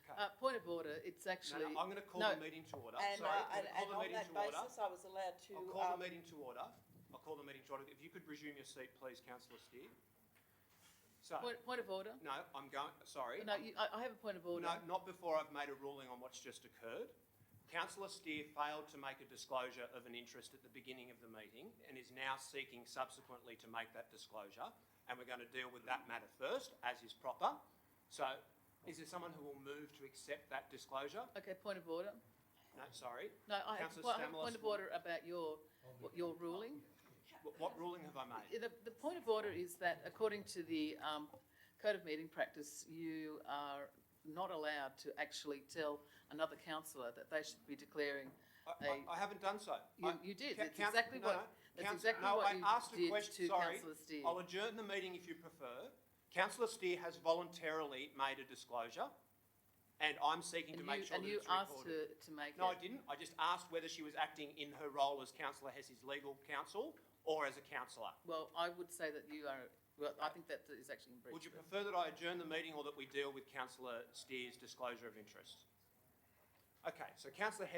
Okay. Point of order, it's actually... No, I'm going to call the meeting to order. And, Sorry, I'm and going to call the on meeting that to order. basis, I was allowed to... I'll call the meeting to order. I'll call the meeting to order. If you could resume your seat, please, Councillor Steer. So, Point of order. no, I'm going, sorry. No, I have a point of order. No, not before I've made a ruling on what's just occurred. Councillor Steer failed to make a disclosure of an interest at the beginning of the meeting and is now seeking subsequently to make that disclosure, and we're going to deal with that matter first, as is proper. So, is there someone who will move to accept that disclosure? Okay, point of order. No, sorry. No, I have a point of order about your ruling. What ruling have I made? The point of order is that according to the Code of Meeting Practice, you are not allowed to actually tell another councillor that they should be declaring I haven't done so. You did. That's exactly what you asked a did question. to Sorry, Councillor Steer. I'll adjourn the meeting if you prefer. Councillor Steer has voluntarily made a disclosure, and I'm seeking to make sure that it's recorded. And you asked her to make No, I it. didn't. I just asked whether she was acting in her role as Councillor Hesse's legal counsel or as a councillor. Well, I would say that you are... Well, I think that is actually in breach. Would you prefer that I adjourn the meeting or that we deal with Councillor Steer's disclosure of interest? Okay, so Councillor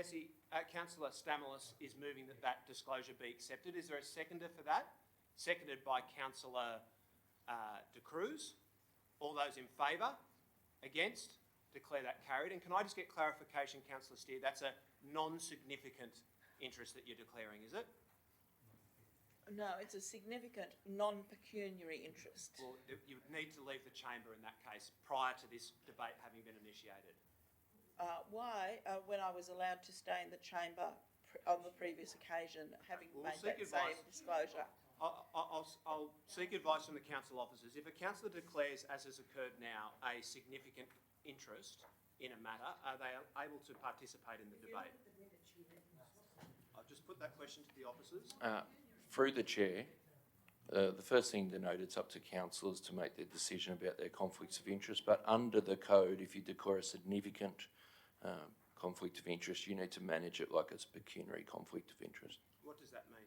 Stamoulis is moving that that disclosure be accepted. Is there a seconder for that? Seconded by Councillor De Cruz. All those in favour? Against? Declare that carried. And can I just get clarification, Councillor Steer, that's a non-significant interest that you're declaring, is it? No, it's a significant non-pecuniary interest. Well, you would need to leave the chamber in that case prior to this debate having been initiated. Why, when I was allowed to stay in the chamber on the previous occasion, having We'll made seek that same advice. disclosure? I'll seek advice from the council officers. If a councillor declares, as has occurred now, a significant interest in a matter, are they able to participate in the debate? I'll just put that question to the officers. Through the chair, the first thing to note, it's up to councillors to make their decision about their conflicts of interest, but under the code, if you declare a significant conflict of interest, you need to manage it like it's pecuniary conflict of interest. What does that mean?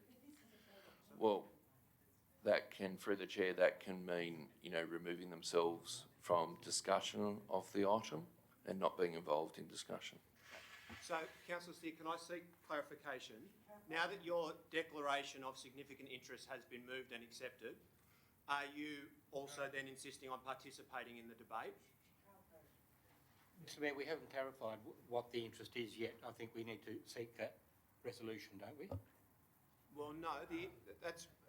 Well, that can, through the chair, that can mean, you know, removing themselves from discussion of the item and not being involved in discussion. So, Councillor Steer, can I seek clarification? Now that your declaration of significant interest has been moved and accepted, are you also then insisting on participating in the debate? Mr Mayor, we haven't clarified what the interest is yet. I think we need to seek that resolution, don't we? Well, no.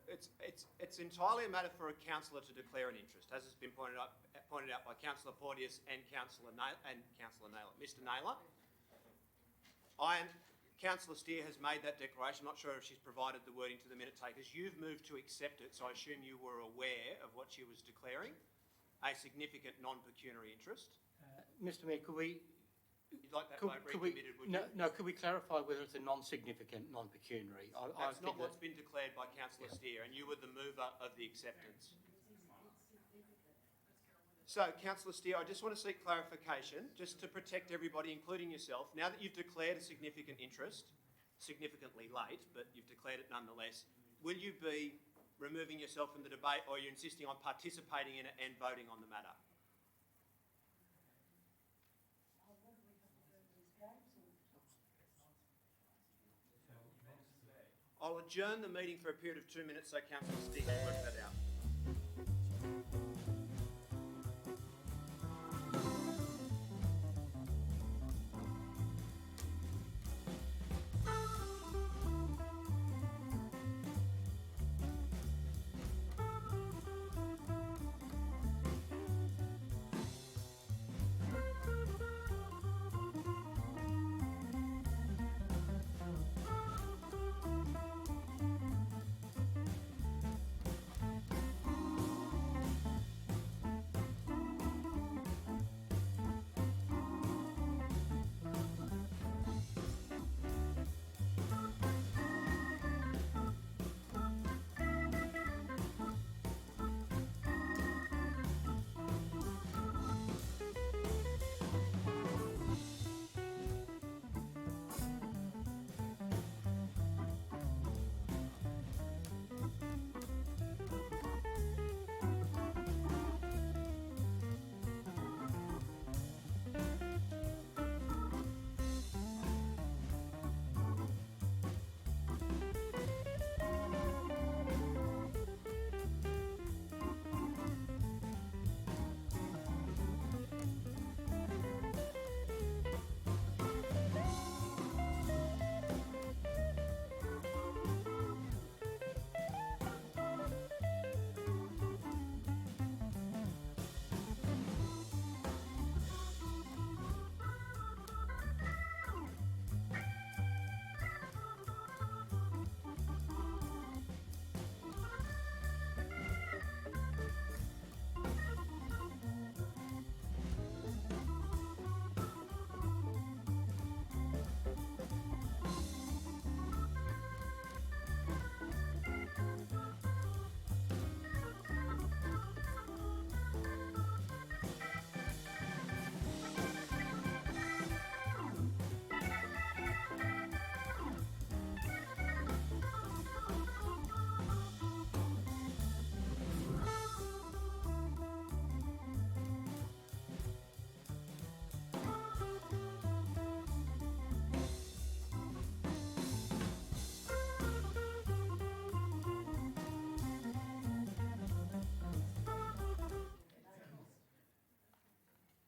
It's entirely a matter for a councillor to declare an interest, as has been pointed out by Councillor Porteous and Councillor Naylor. Mr. Naylor, Councillor Steer has made that declaration. I'm not sure if she's provided the wording to the minute takers. You've moved to accept it, so I assume you were aware of what she was declaring, a significant non-pecuniary interest. Mr Mayor, could we... You'd like that vote could we, recommitted, would you? no, could we clarify whether it's a non-significant, non-pecuniary? That's not what's been declared by Councillor Steer, and you were the mover of the acceptance. So, Councillor Steer, I just want to seek clarification, just to protect everybody, including yourself. Now that you've declared a significant interest, significantly late, but you've declared it nonetheless, will you be removing yourself from the debate, or are you insisting on participating in it and voting on the matter? I'll adjourn the meeting for a period of 2 minutes so Councillor Steer can work that out.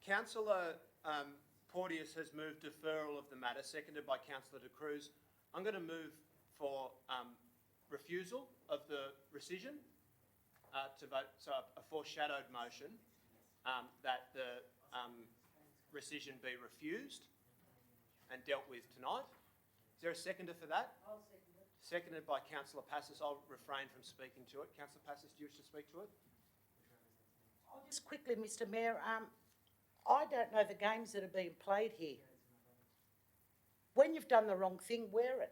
Councillor Porteous has moved deferral of the matter, seconded by Councillor De Cruz. I'm going to move for refusal of the rescission to vote, so a foreshadowed motion that the rescission be refused and dealt with tonight. Is there a seconder for that? I'll second it. Seconded by Councillor Passos. I'll refrain from speaking to it. Councillor Passos, do you wish to speak to it? Just quickly, Mr Mayor, I don't know the games that are being played here. When you've done the wrong thing, wear it.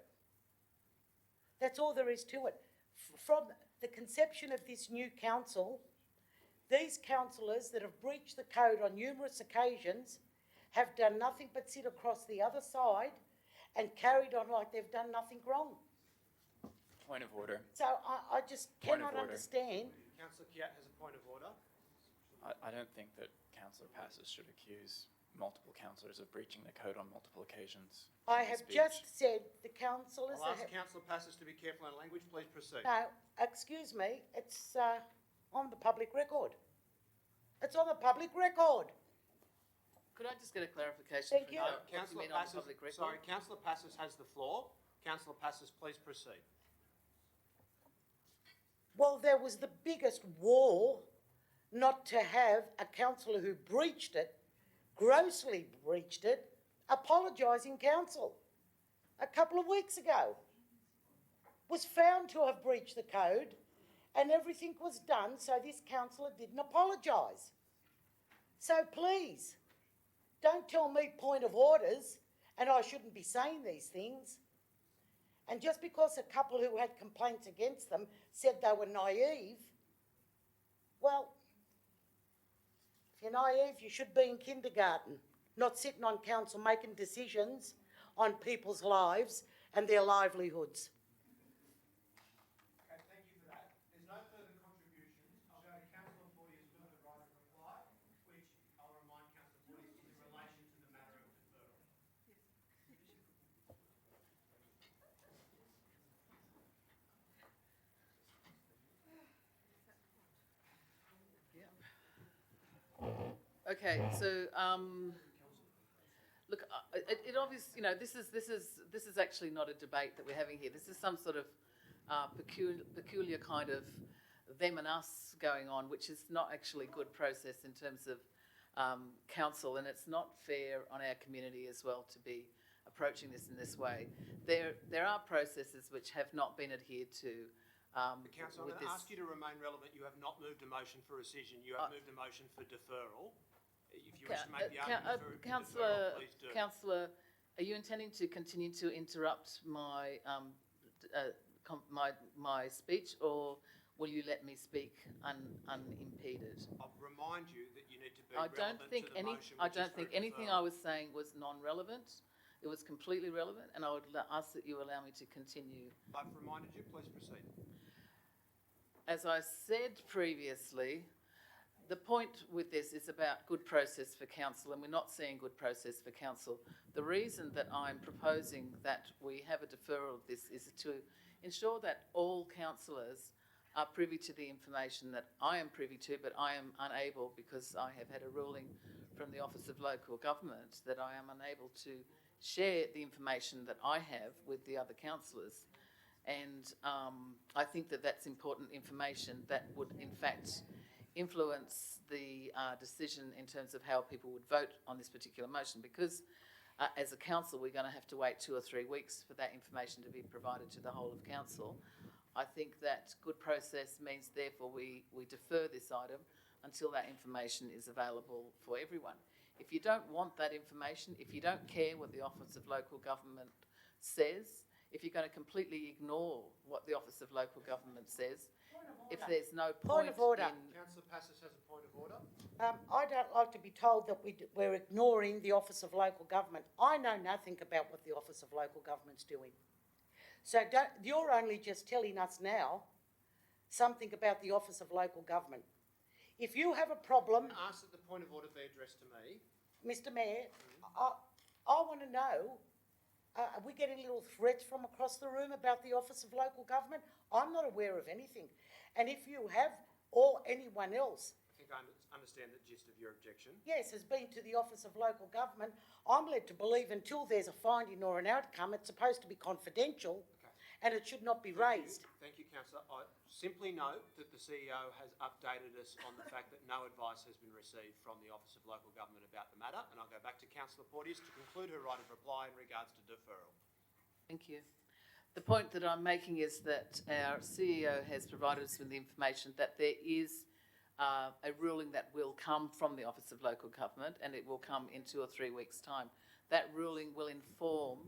That's all there is to it. From the conception of this new council, these councillors that have breached the code on numerous occasions have done nothing but sit across the other side and carried on like they've done nothing wrong. Point of order. So I just Point of cannot order. understand. Councillor Kiat has a point of order. I don't think that Councillor Passos should accuse multiple councillors of breaching the code on multiple occasions. I in his have speech. just said the councillors... I'll ask Councillor Passos to be careful on language. Please proceed. No, excuse me, it's on the public record. It's on the public record. Could I just get a clarification? Thank from you. what you Councillor mean on the Passos, public record? sorry, Councillor Passos has the floor. Councillor Passos, please proceed. Well, there was the biggest war not to have a councillor who breached it, grossly breached it, apologise in council. A couple of weeks ago, was found to have breached the code, and everything was done so this councillor didn't apologise. So please, don't tell me point of orders, and I shouldn't be saying these things. And just because a couple who had complaints against them said they were naive, well, if you're naive, you should be in kindergarten, not sitting on council making decisions on people's lives and their livelihoods. Okay, thank you for that. There's no further contributions. I'll go to Councillor Forty as well, the right of reply, which I'll remind Councillor Forty is in relation to the matter of deferral. Okay, so look, it obviously, you know, this is actually not a debate that we're having here. This is some sort of peculiar kind of them and us going on, which is not actually good process in terms of council, and it's not fair on our community as well to be approaching this in this way. There are processes which have not been adhered to. Councillor, I'm going to ask you to remain relevant. You have not moved a motion for rescission. You have moved a motion for deferral. If you wish to make the argument for deferral, please do. Councillor, are you intending to continue to interrupt my my speech, or will you let me speak unimpeded? I'll remind you that you need to be I don't relevant think to the motion. I don't think anything I was saying was non-relevant. It was completely relevant, and I would ask that you allow me to continue. I've reminded you. Please proceed. As I said previously, the point with this is about good process for council, and we're not seeing good process for council. The reason that I'm proposing that we have a deferral of this is to ensure that all councillors are privy to the information that I am privy to, but I am unable, because I have had a ruling from the Office of Local Government that I am unable to share the information that I have with the other councillors. And I think that that's important information that would in fact influence the decision in terms of how people would vote on this particular motion, because as a council we're going to have to wait 2 or 3 weeks for that information to be provided to the whole of council. I think that good process means therefore we defer this item until that information is available for everyone. If you don't want that information, if you don't care what the Office of Local Government says, if you're going to completely ignore what the Office of Local Government says, if there's no point of order. Councillor Passos has a point of order. I don't like to be told that we're ignoring the Office of Local Government. I know nothing about what the Office of Local Government's doing. So you're only just telling us now something about the Office of Local Government. If you have a problem... Ask that the point of order be addressed to me. Mr Mayor, I want to know, are we getting little threats from across the room about the Office of Local Government? I'm not aware of anything. And if you have, or anyone else... I think I understand the gist of your objection. Yes, has been to the Office of Local Government, I'm led to believe until there's a finding or an outcome, it's supposed to be confidential. Okay. and it should not be raised. Thank you, Councillor. I simply note that the CEO has updated us on the fact that no advice has been received from the Office of Local Government about the matter, and I'll go back to Councillor Porteous to conclude her right of reply in regards to deferral. Thank you. The point that I'm making is that our CEO has provided us with the information that there is a ruling that will come from the Office of Local Government, and it will come in 2 or 3 weeks' time. That ruling will inform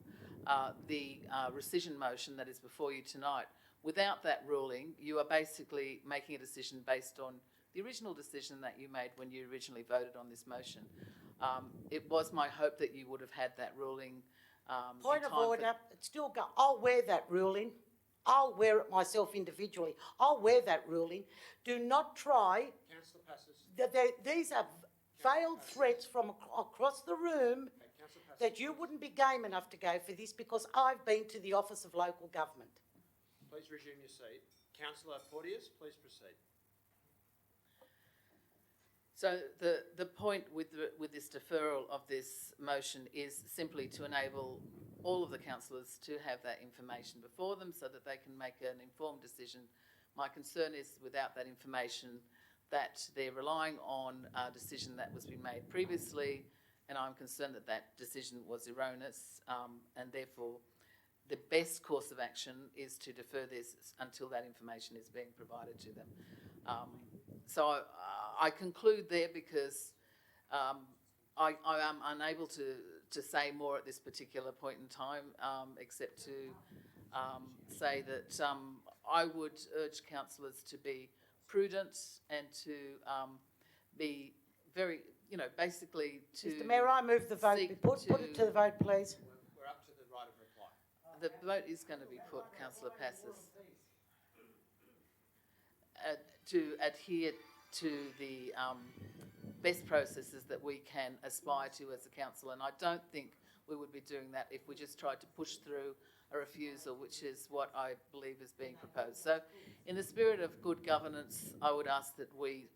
the rescission motion that is before you tonight. Without that ruling, you are basically making a decision based on the original decision that you made when you originally voted on this motion. It was my hope that you would have had that ruling. Point of order, it's still go. I'll wear that ruling. I'll wear it myself individually. I'll wear that ruling. Do not try. Councillor Passes. These are veiled threats from across the room that you wouldn't be game enough to go for this because I've been to the Office of Local Government. Please resume your seat. Councillor Porteous, please proceed. So the point with this deferral of this motion is simply to enable all of the councillors to have that information before them so that they can make an informed decision. My concern is without that information that they're relying on a decision that was being made previously, and I'm concerned that that decision was erroneous, and therefore the best course of action is to defer this until that information is being provided to them. So I conclude there because I am unable to say more at this particular point in time, except to say that I would urge councillors to be prudent and to be very, basically to... Mr Mayor, I move the vote. Put it to the vote, please. We're up to the right of reply. The vote is going to be put, Councillor Passes, to adhere to the best processes that we can aspire to as a council, and I don't think we would be doing that if we just tried to push through a refusal, which is what I believe is being proposed. So in the spirit of good governance, I would ask that we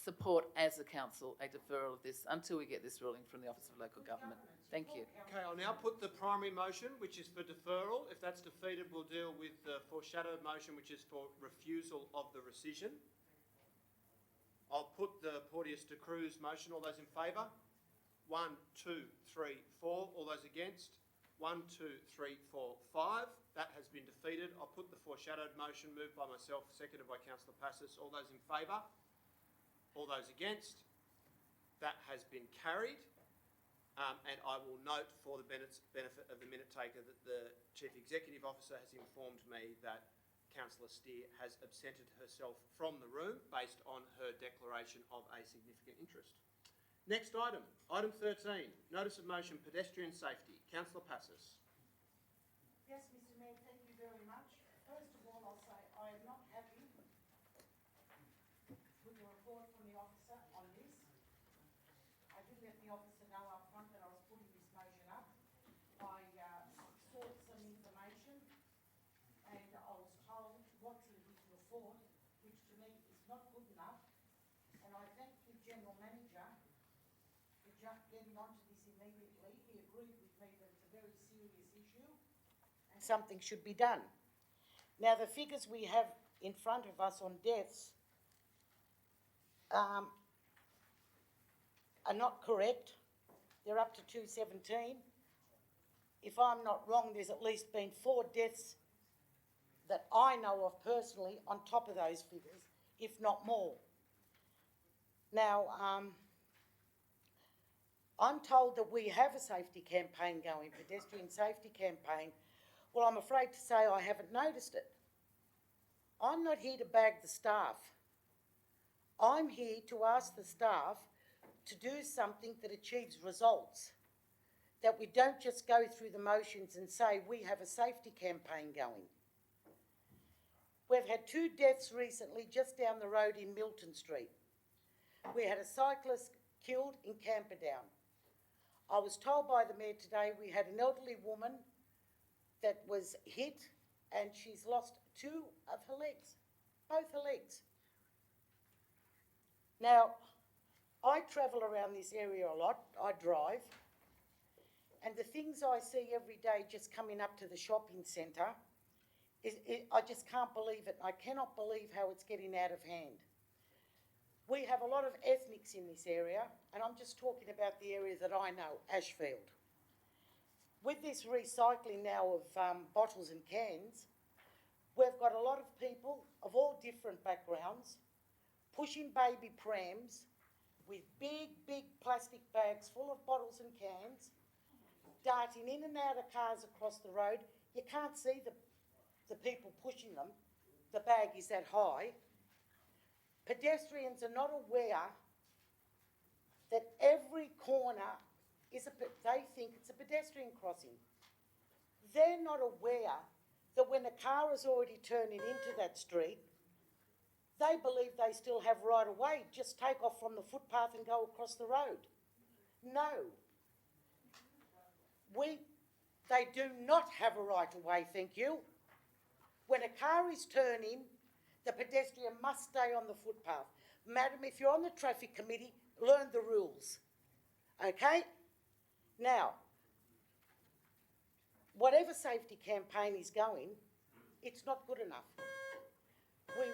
support as a council a deferral of this until we get this ruling from the Office of Local Government. Thank you. Okay, I'll now put the primary motion, which is for deferral. If that's defeated, we'll deal with the foreshadowed motion, which is for refusal of the rescission. I'll put the Porteous de Cruz motion. All those in favour? 1, 2, 3, 4. All those against? 1, 2, 3, 4, 5. That has been defeated. I'll put the foreshadowed motion moved by myself, seconded by Councillor Passes. All those in favour? All those against? That has been carried. And I will note for the benefit of the minute taker that the Chief Executive Officer has informed me that Councillor Steer has absented herself from the room based on her declaration of a significant interest. Next item, item 13, notice of motion pedestrian safety. Councillor Passes. Yes, Mr Mayor, thank you very much. First of all, I'll say I am not happy with the report from the officer on this. I did let the officer know up front that I was putting this motion up. I sought some information and I was told what's in his report, which to me is not good enough. And I thank the General Manager for just getting onto this immediately. He agreed with me that it's a very serious issue and something should be done. Now, the figures we have in front of us on deaths are not correct. They're up to 217. If I'm not wrong, there's at least been 4 deaths that I know of personally on top of those figures, if not more. Now, I'm told that we have a safety campaign going, pedestrian safety campaign. Well, I'm afraid to say I haven't noticed it. I'm not here to bag the staff. I'm here to ask the staff to do something that achieves results, that we don't just go through the motions and say we have a safety campaign going. We've had 2 deaths recently just down the road in Milton Street. We had a cyclist killed in Camperdown. I was told by the Mayor today we had an elderly woman that was hit and she's lost 2 of her legs, both her legs. Now, I travel around this area a lot, I drive, And the things I see every day just coming up to the shopping centre, I just can't believe it. I cannot believe how it's getting out of hand. We have a lot of ethnics in this area, and I'm just talking about the area that I know, Ashfield. With this recycling now of bottles and cans, we've got a lot of people of all different backgrounds pushing baby prams with big, big plastic bags full of bottles and cans, darting in and out of cars across the road. You can't see the people pushing them. The bag is that high. Pedestrians are not aware that every corner they think it's a pedestrian crossing. They're not aware that when a car is already turning into that street, they believe they still have right of way. Just take off from the footpath and go across the road. No. They do not have a right of way, thank you. When a car is turning, the pedestrian must stay on the footpath. Madam, if you're on the traffic committee, learn the rules. Okay? Now, whatever safety campaign is going, it's not good enough. I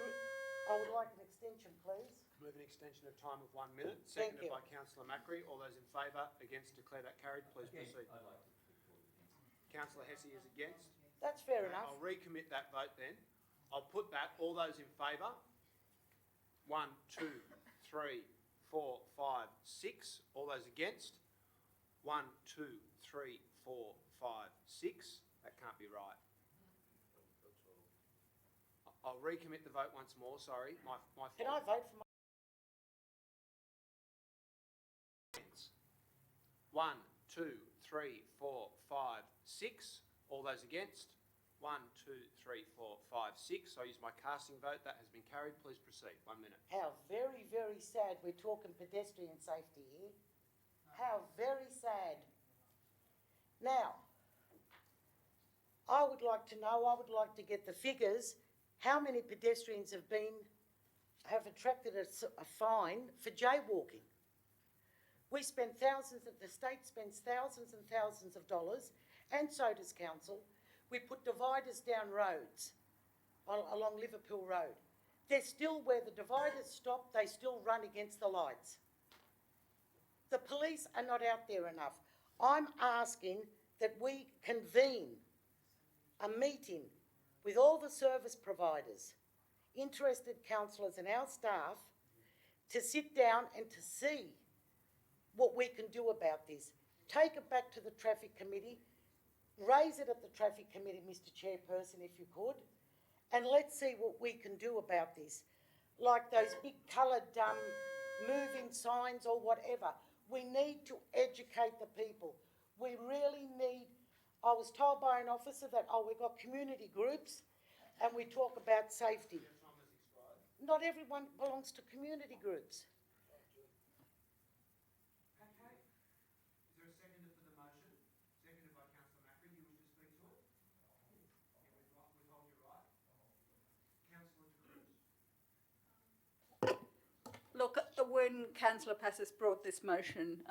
would like an extension, please. Move an extension of time of 1 minute, Thank seconded you. by Councillor Macri. All those in favour, against, declare that carried. Please proceed. Councillor Hesse is against. That's fair Okay, enough. I'll recommit that vote then. I'll put that. All those in favour? 1, 2, 3, 4, 5, 6. All those against? 1, 2, 3, 4, 5, 6. That can't be right. I'll recommit the vote once more. Sorry, my fault. Can I vote for my... 1, 2, 3, 4, 5, 6. All those against? 1, 2, 3, 4, 5, 6. I use my casting vote. That has been carried. Please proceed. 1 minute. How very, very sad we're talking pedestrian safety here. How very sad. Now, I would like to get the figures, how many pedestrians have attracted a fine for jaywalking. We spend the state spends thousands and thousands of dollars, and so does council. We put dividers down roads, along Liverpool Road. They're still, where the dividers stop, they still run against the lights. The police are not out there enough. I'm asking that we convene a meeting with all the service providers, interested councillors and our staff, to sit down and to see what we can do about this. Take it back to the traffic committee, raise it at the traffic committee, Mr. Chairperson, if you could, and let's see what we can do about this. Like those big coloured moving signs or whatever. We need to educate the people. We really need... I was told by an officer that, we've got community groups and we talk about safety. Not everyone belongs to community groups. Okay. Is there a seconder for the motion? Seconded by Councillor Macri. Do you wish to speak to it? Withhold your right. Councillor De Cruz. Look, when Councillor Passis brought this motion,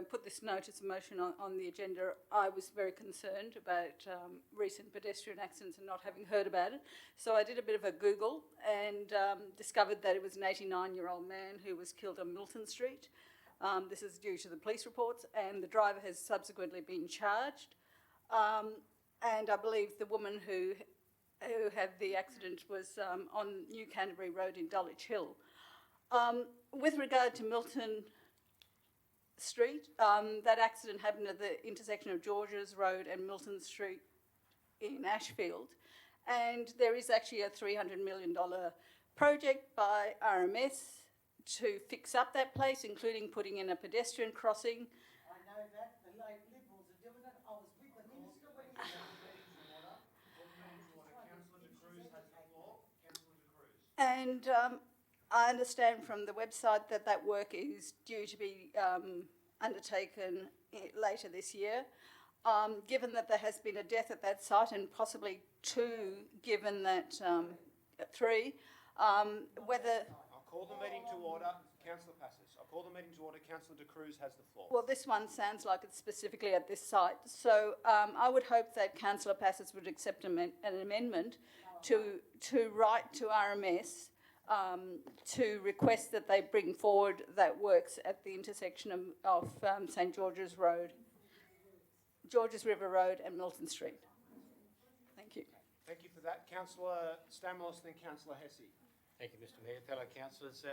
put this notice of motion on the agenda, I was very concerned about recent pedestrian accidents and not having heard about it. So I did a bit of a Google and discovered that it was an 89-year-old man who was killed on Milton Street. This is due to the police reports, and the driver has subsequently been charged. And I believe the woman who had the accident was on New Canterbury Road in Dulwich Hill. With regard to Milton Street, that accident happened at the intersection of Georges Road and Milton Street in Ashfield, and there is actually a $300 million project by RMS to fix up that place, including putting in a pedestrian crossing. I know that. The Liberals are doing it. I was with the minister when he... And I understand from the website that that work is due to be undertaken later this year. Given that there has been a death at that site, and possibly three, whether... I'll call the meeting to order. Councillor Passos, I call the meeting to order. Councillor De Cruz has the floor. Well, this one sounds like it's specifically at this site. So I would hope that Councillor Passos would accept an amendment to write to RMS to request that they bring forward that works at the intersection of St George's Road, Georges River Road and Milton Street. Thank you. Thank you for that. Councillor Stamos, then Councillor Hesse. Thank you, Mr Mayor. Fellow councillors,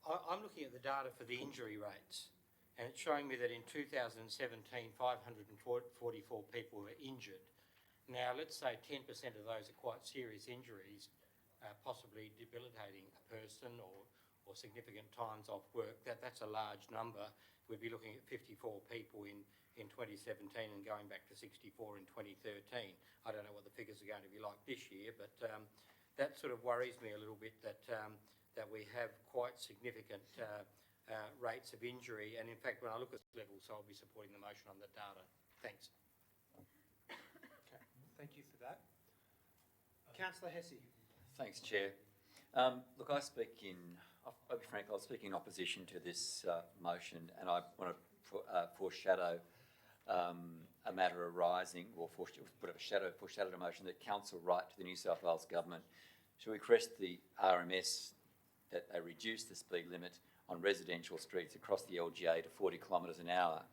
I'm looking at the data for the injury rates, and it's showing me that in 2017, 544 people were injured. Now, let's say 10% of those are quite serious injuries, possibly debilitating a person or significant times off work. That's a large number. We'd be looking at 54 people in 2017 and going back to 64 in 2013. I don't know what the figures are going to be like this year, but that sort of worries me a little bit that we have quite significant rates of injury. And in fact, when I look at levels, so I'll be supporting the motion on that data. Thanks. Okay, thank you for that. Councillor Hesse. Thanks, Chair. Look, I'll be frank, I'll speak in opposition to this motion, and I want to foreshadow a matter arising, or foreshadow a motion that Council write to the New South Wales Government to request the RMS that they reduce the speed limit on residential streets across the LGA to 40 kilometres an hour.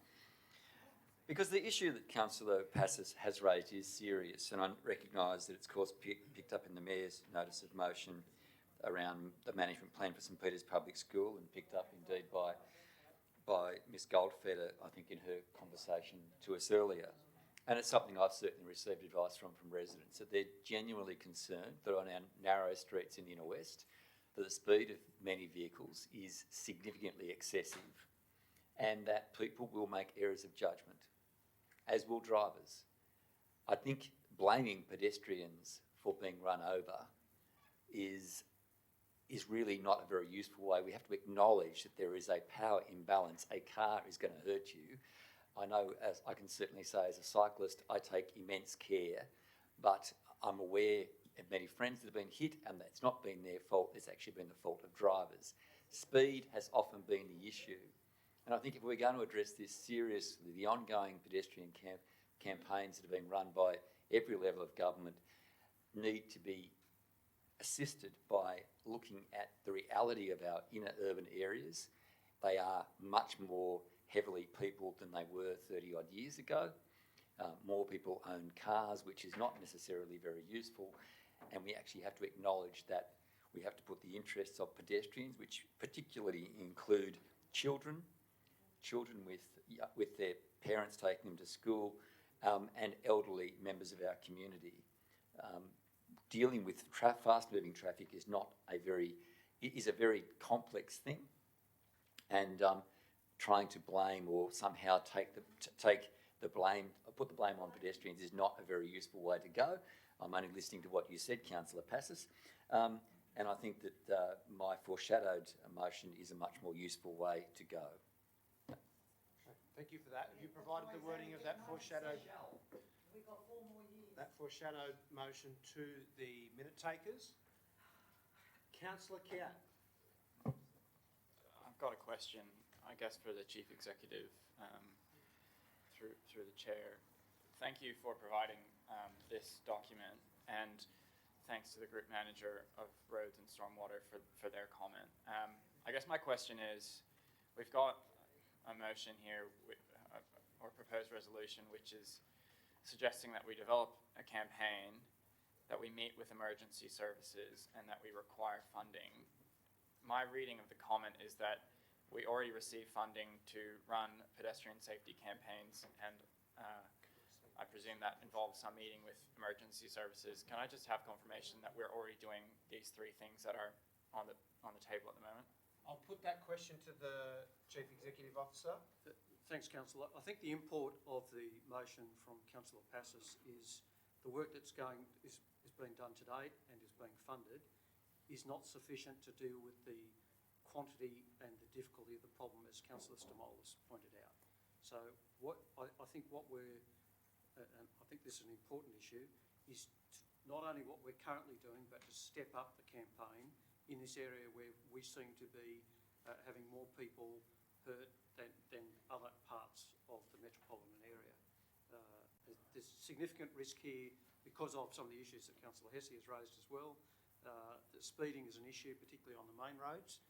Because the issue that Councillor Passos has raised is serious, and I recognise that it's of course picked up in the Mayor's notice of motion around the management plan for St Peter's Public School, and picked up indeed by Ms Goldfeder, I think, in her conversation to us earlier. And it's something I've certainly received advice from residents, that they're genuinely concerned that on our narrow streets in the inner west, that the speed of many vehicles is significantly excessive, and that people will make errors of judgment, as will drivers. I think blaming pedestrians for being run over is really not a very useful way. We have to acknowledge that there is a power imbalance. A car is going to hurt you. I know, as I can certainly say as a cyclist, I take immense care, but I'm aware of many friends that have been hit, and that's not been their fault, it's actually been the fault of drivers. Speed has often been the issue. And I think if we're going to address this seriously, the ongoing pedestrian campaigns that have been run by every level of government need to be assisted by looking at the reality of our inner urban areas. They are much more heavily peopled than they were 30 odd years ago. More people own cars, which is not necessarily very useful. And we actually have to acknowledge that we have to put the interests of pedestrians, which particularly include children with their parents taking them to school, and elderly members of our community. Dealing with fast-moving traffic is a very complex thing, and trying to blame or somehow put the blame on pedestrians is not a very useful way to go. I'm only listening to what you said, Councillor Passos, and I think that my foreshadowed motion is a much more useful way to go. Thank you for that. Have you provided the wording of that foreshadowed motion to the minute takers? Councillor Kiat. I've got a question, I guess, for the Chief Executive through the Chair. Thank you for providing this document, and thanks to the Group Manager of Roads and Stormwater for their comment. I guess my question is, we've got a motion here or proposed resolution which is suggesting that we develop a campaign, that we meet with emergency services, and that we require funding. My reading of the comment is that we already receive funding to run pedestrian safety campaigns, and I presume that involves some meeting with emergency services. Can I just have confirmation that we're already doing these three things that are on the table at the moment? I'll put that question to the Chief Executive Officer. Thanks, Councillor. I think the import of the motion from Councillor Passos is the work that's is being done to date and is being funded is not sufficient to deal with the quantity and the difficulty of the problem, as Councillor Stamoulis pointed out. So I think this is an important issue, is not only what we're currently doing, but to step up the campaign in this area where we seem to be having more people hurt than other parts of the metropolitan area. There's significant risk here because of some of the issues that Councillor Hesse has raised as well. The speeding is an issue, particularly on the main roads,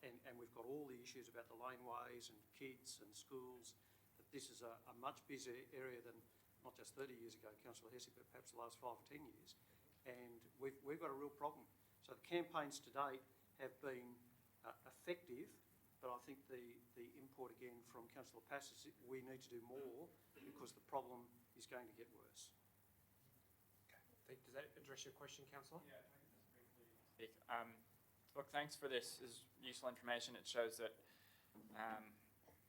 and we've got all the issues about the laneways and kids and schools. That this is a much busier area than not just 30 years ago, Councillor Hesse, but perhaps the last 5 or 10 years. And we've got a real problem. So the campaigns to date have been effective, but I think the input again from Councillor Pass is that we need to do more because the problem is going to get worse. Okay. Does that address your question, Councillor? Yeah, if I could just briefly speak. Look, thanks for this. This is useful information. It shows that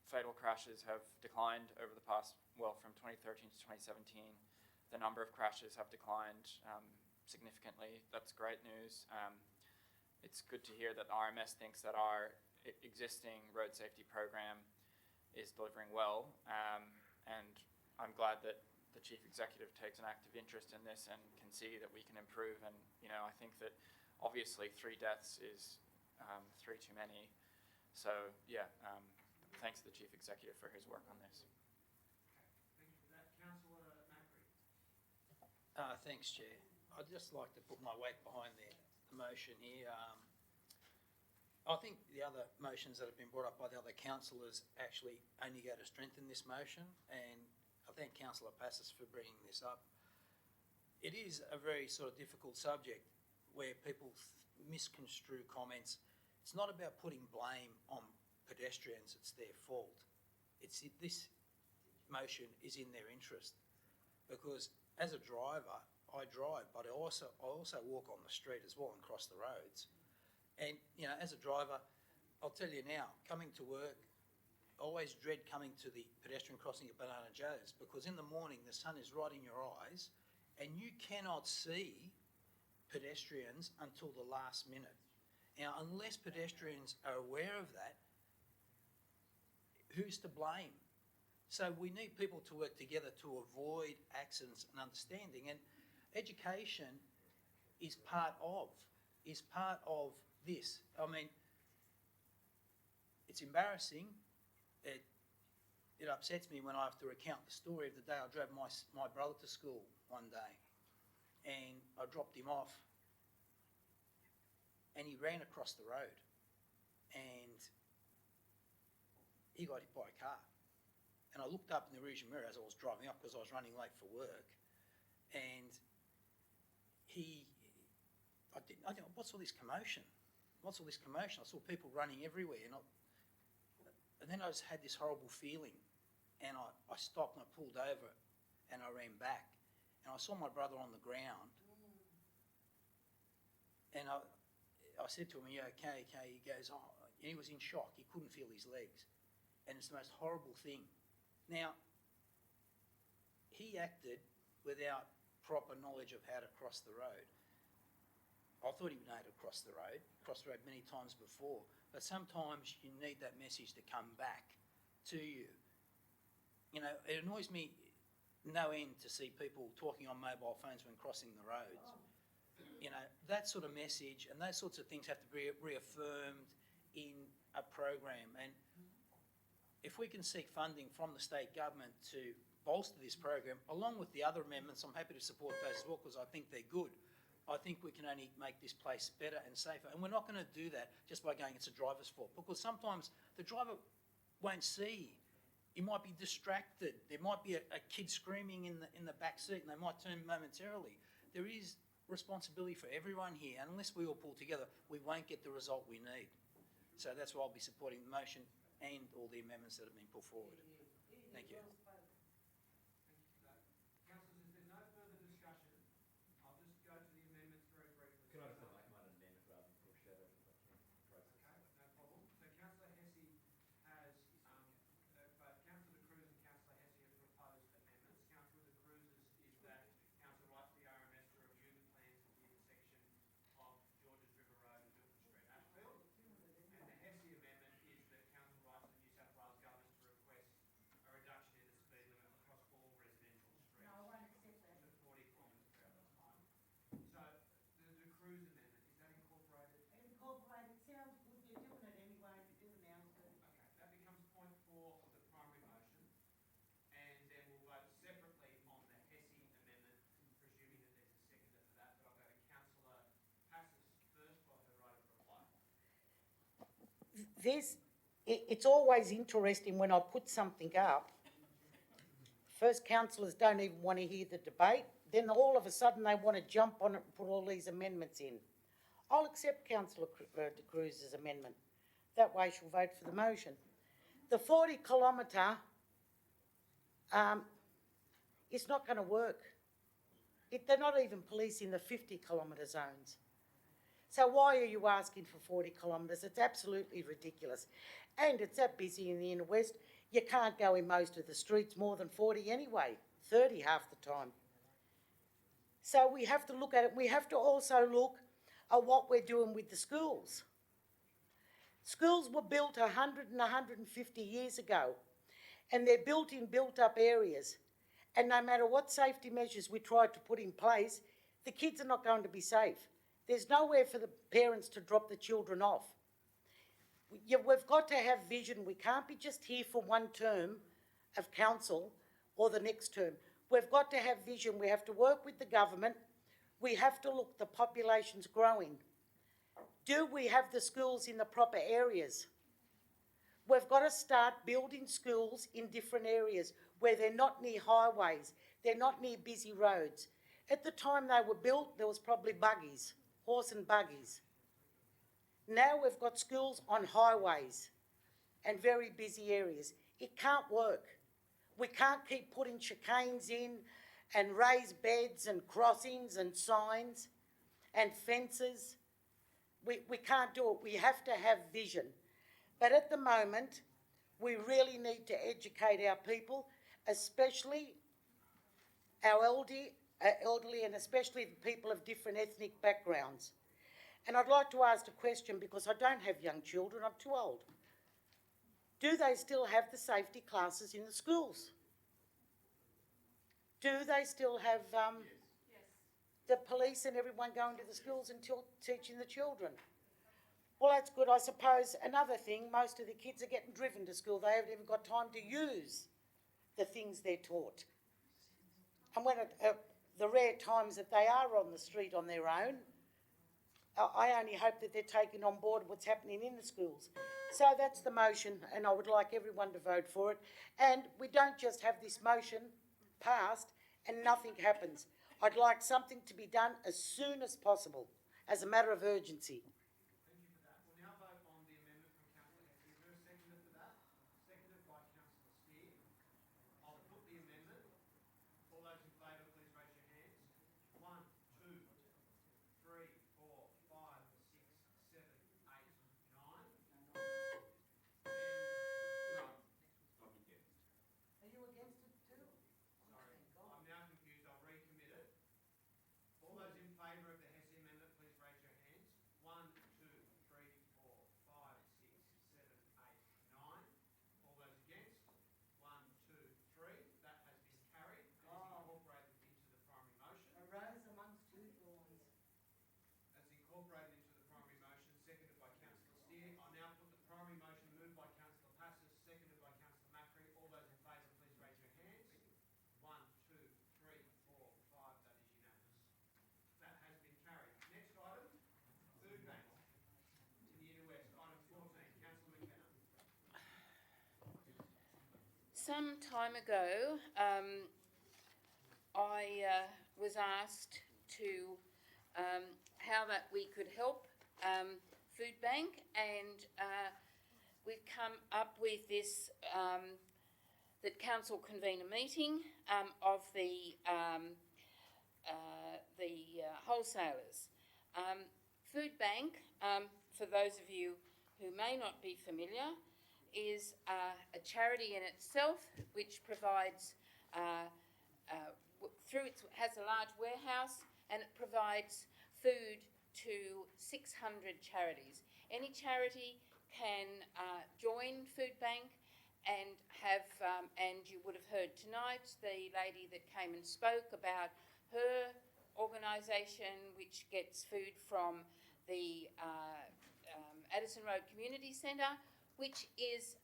fatal crashes have declined over the past, well, from 2013 to 2017. The number of crashes have declined significantly. That's great news. It's good to hear that RMS thinks that our existing road safety program is delivering well, and I'm glad that the Chief Executive takes an active interest in this and can see that we can improve. And I think that obviously 3 deaths is 3 too many. So yeah, thanks to the Chief Executive for his work on this. Thank you for that. Councillor Macri. Thanks, Chair. I'd just like to put my weight behind the motion here. I think the other motions that have been brought up by the other councillors actually only go to strengthen this motion, and I thank Councillor Passis for bringing this up. It is a very sort of difficult subject where people misconstrue comments. It's not about putting blame on pedestrians, it's their fault. This motion is in their interest because as a driver, I drive, but I also walk on the street as well and cross the roads. And, as a driver, I'll tell you now, coming to work, I always dread coming to the pedestrian crossing at Banana Joe's because in the morning the sun is right in your eyes and you cannot see pedestrians until the last minute. Now, unless pedestrians are aware of that, who's to blame? So we need people to work together to avoid accidents and understanding. And education is part of this. I mean, it's embarrassing. It upsets me when I have to recount the story of the day I drove my brother to school one day, and I dropped him off, and he ran across the road, and he got hit by a car. And I looked up in the rearview mirror as I was driving up because I was running late for work, and I didn't, what's all this commotion? What's all this commotion? I saw people running everywhere, and then I just had this horrible feeling, and I stopped and I pulled over, and I ran back, and I saw my brother on the ground, and I said to him, "Are you okay?" He goes, "Oh," and he was in shock. He couldn't feel his legs, and it's the most horrible thing. Now, he acted without proper knowledge of how to cross the road. I thought he would know how to cross the road many times before, but sometimes you need that message to come back to you. It annoys me no end to see people talking on mobile phones when crossing the roads. That sort of message and those sorts of things have to be reaffirmed in a program. And if we can seek funding from the state government to bolster this program, along with the other amendments, I'm happy to support those as well because I think they're good. I think we can only make this place better and safer. And we're not going to do that just by going, it's a driver's fault, because sometimes the driver won't see. He might be distracted. There might be a kid screaming in the back seat and they might turn momentarily. There is responsibility for everyone here, and unless we all pull together, we won't get the result we need. So that's why I'll be supporting the motion and all the amendments that have been put forward. Thank you. Councillors, if there's no further discussion, I'll just go to the amendments very briefly. Could I just make an amendment rather than foreshadow the process? Okay, no problem. So Councillor Hesse has, both Councillor Cruz and Councillor Hesse have proposed amendments. Councillor Cruz is that Council writes the RMS to review the plans for the intersection of Georges River Road and Milton Street, Ashfield. And the Hesse amendment is that Council writes the New South Wales Government to request a reduction in the it's always interesting when I put something up. First, councillors don't even want to hear the debate. Then all of a sudden they want to jump on it and put all these amendments in. I'll accept Councillor De Cruz's amendment. That way she'll vote for the motion. The 40 kilometre, it's not going to work. They're not even policing the 50 kilometre zones. So why are you asking for 40 kilometres? It's absolutely ridiculous. And it's that busy in the inner west, you can't go in most of the streets more than 40 anyway, 30 half the time. So we have to look at it. We have to also look at what we're doing with the schools. Schools were built 100 and 150 years ago, and they're built in built-up areas. And no matter what safety measures we try to put in place, the kids are not going to be safe. There's nowhere for the parents to drop the children off. We've got to have vision. We can't be just here for one term of council or the next term. We've got to have vision. We have to work with the government. We have to look, the population's growing. Do we have the schools in the proper areas? We've got to start building schools in different areas where they're not near highways, they're not near busy roads. At the time they were built, there was probably buggies, horse and buggies. Now we've got schools on highways and very busy areas. It can't work. We can't keep putting chicanes in and raised beds and crossings and signs and fences. We can't do it. We have to have vision. But at the moment, we really need to educate our people, especially our elderly and especially the people of different ethnic backgrounds. And I'd like to ask a question because I don't have young children, I'm too old. Do they still have the safety classes in the schools? Do they still have the police and everyone going to the schools and teaching the children? Well, that's good. I suppose another thing, most of the kids are getting driven to school. They haven't even got time to use the things they're taught. And when the rare times that they are on the street on their own, I only hope that they're taking on board what's happening in the schools. So that's the motion, and I would like everyone to vote for it. And we don't just have this motion passed and nothing happens. I'd like something to be done as soon as possible, as a matter of urgency. Thank you for that. We'll now vote on the amendment from Councillor Hesse. Is there a seconder for that? Seconded by Councillor Steer. I'll put the amendment. All those in favour, please raise your hands. 1, 2, 3, 4, 5, 6, 7, 8, 9. No. Not against. Are you against it too? Sorry, I'm now confused. I'll recommit it. All those in favour of the Hesse amendment, please raise your hands. 1, 2, 3, 4, 5, 6, 7, 8, 9. All those against? 1, 2, 3. That has been carried and is incorporated into the primary motion. A rose amongst two thorns. That's incorporated into the primary motion, seconded by Councillor Steer. I'll now put the primary motion moved by Councillor Passos, seconded by Councillor Macri. All those in favour, please raise your hands. 1, 2, 3, 4, 5. That is unanimous. That has been carried. Next item, Foodbank in the inner west. Item 14, Councillor McKenna. Some time ago, I was asked to how that we could help Foodbank, and we've come up with this that council convene a meeting of the wholesalers. Foodbank, for those of you who may not be familiar, is a charity in itself which provides has a large warehouse, and it provides food to 600 charities. Any charity can join Foodbank and have, and you would have heard tonight the lady that came and spoke about her organisation, which gets food from the Addison Road Community Centre, which is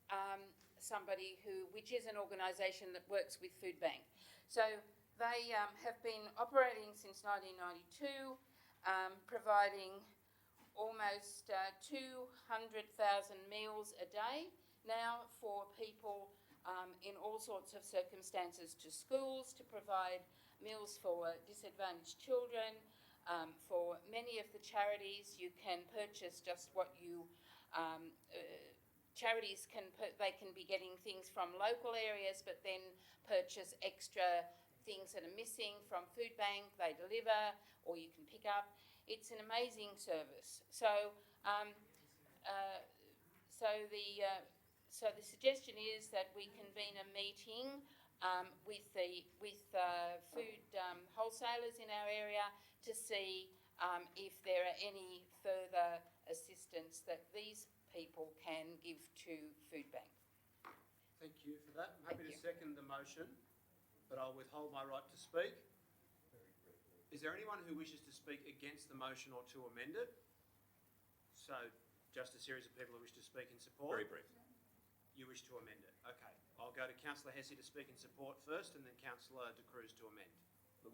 which is an organisation that works with Foodbank. So they have been operating since 1992, providing almost 200,000 meals a day now for people in all sorts of circumstances, to schools to provide meals for disadvantaged children. For many of the charities, you can purchase just what you charities can be getting things from local areas, but then purchase extra things that are missing from Foodbank. They deliver, or you can pick up. It's an amazing service. So the suggestion is that we convene a meeting with food wholesalers in our area to see if there are any further assistance that these people can give to Foodbank. Thank you for that. I'm happy to second the motion, but I'll withhold my right to speak. Is there anyone who wishes to speak against the motion or to amend it? So, just a series of people who wish to speak in support? Very briefly. You wish to amend it? Okay. I'll go to Councillor Hesse to speak in support first, and then Councillor De Cruz to amend.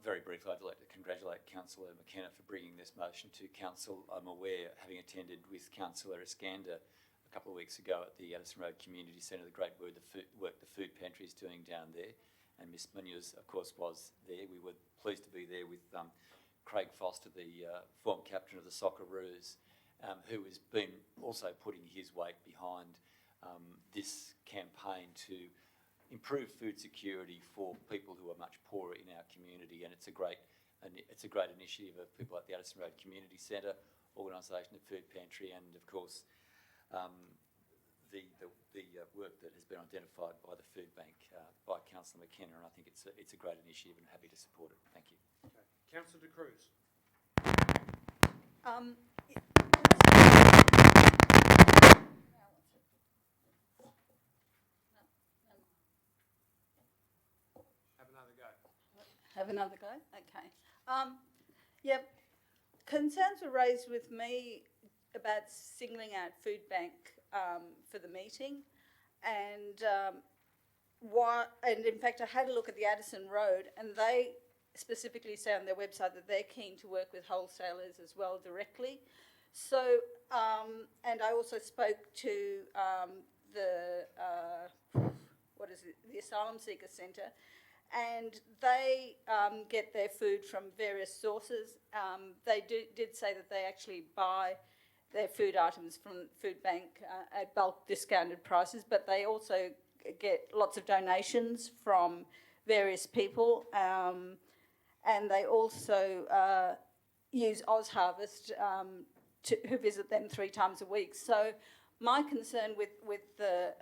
Very briefly, I'd like to congratulate Councillor McKenna for bringing this motion to Council. I'm aware, having attended with Councillor Iskander a couple of weeks ago at the Addison Road Community Centre, the great work the food pantry is doing down there. And Miss Munoz, of course, was there. We were pleased to be there with Craig Foster, the former captain of the Socceroos, who has been also putting his weight behind this campaign to improve food security for people who are much poorer in our community. And it's a great initiative of people like the Addison Road Community Centre, organisation of Food Pantry, and of course the work that has been identified by the Foodbank by Councillor McKenna, and I think it's a great initiative and happy to support it. Thank you. Okay. Councillor De Cruz. Have another go? Okay. Yep. Concerns were raised with me about singling out Foodbank for the meeting, and in fact I had a look at the Addison Road, and they specifically say on their website that they're keen to work with wholesalers as well directly. So, and I also spoke to the Asylum Seeker Centre, and they get their food from various sources. They did say that they actually buy their food items from Foodbank at bulk discounted prices, but they also get lots of donations from various people, and they also use OzHarvest who visit them 3 times a week. So my concern with the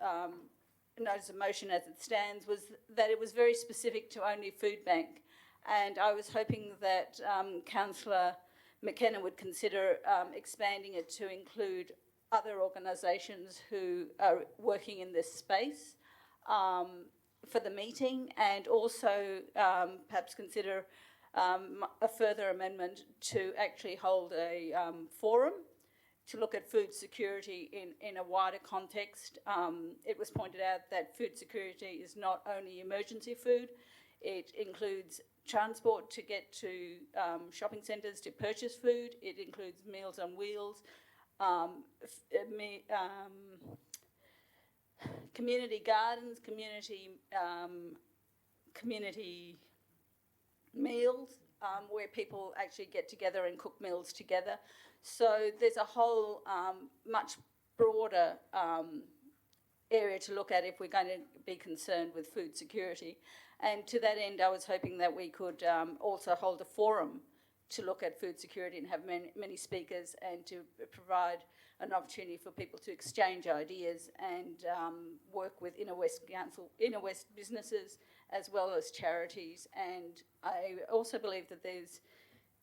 notice of motion as it stands was that it was very specific to only Foodbank, and I was hoping that Councillor McKenna would consider expanding it to include other organisations who are working in this space for the meeting, and also perhaps consider a further amendment to actually hold a forum to look at food security in a wider context. It was pointed out that food security is not only emergency food, it includes transport to get to shopping centres to purchase food, it includes Meals on Wheels, community gardens, community meals, where people actually get together and cook meals together. So there's a whole much broader area to look at if we're going to be concerned with food security. And to that end, I was hoping that we could also hold a forum to look at food security and have many speakers, and to provide an opportunity for people to exchange ideas and work with Inner West businesses as well as charities. And I also believe that there's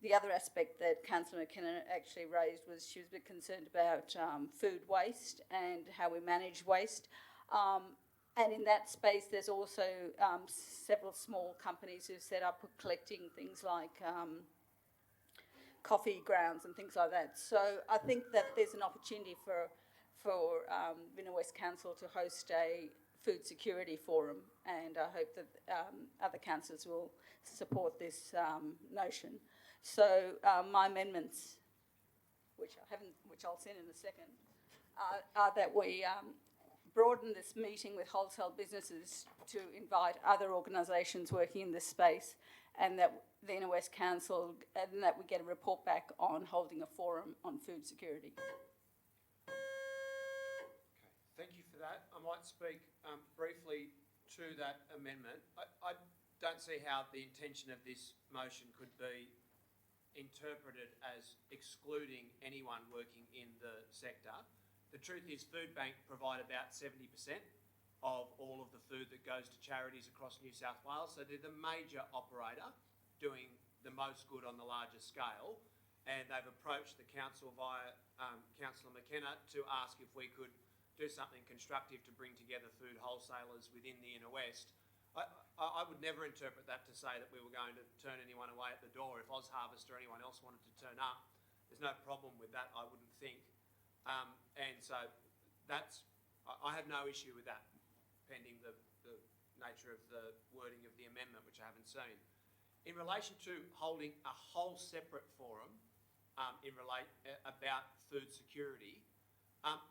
the other aspect that Councillor McKenna actually raised was she was a bit concerned about food waste and how we manage waste. And in that space, there's also several small companies who've set up collecting things like coffee grounds and things like that. So I think that there's an opportunity for Inner West Council to host a food security forum, and I hope that other councillors will support this notion. So my amendments which I'll send in a second, are that we broaden this meeting with wholesale businesses to invite other organisations working in this space, and that the Inner West Council, and that we get a report back on holding a forum on food security. Thank you for that. I might speak briefly to that amendment. I don't see how the intention of this motion could be interpreted as excluding anyone working in the sector. The truth is Foodbank provide about 70% of all of the food that goes to charities across New South Wales, so they're the major operator doing the most good on the largest scale, and they've approached the council via Councillor McKenna to ask if we could do something constructive to bring together food wholesalers within the Inner West. I would never interpret that to say that we were going to turn anyone away at the door. If Oz Harvest or anyone else wanted to turn up, there's no problem with that, I wouldn't think. And so I have no issue with that, pending the nature of the wording of the amendment, which I haven't seen. In relation to holding a whole separate forum about food security,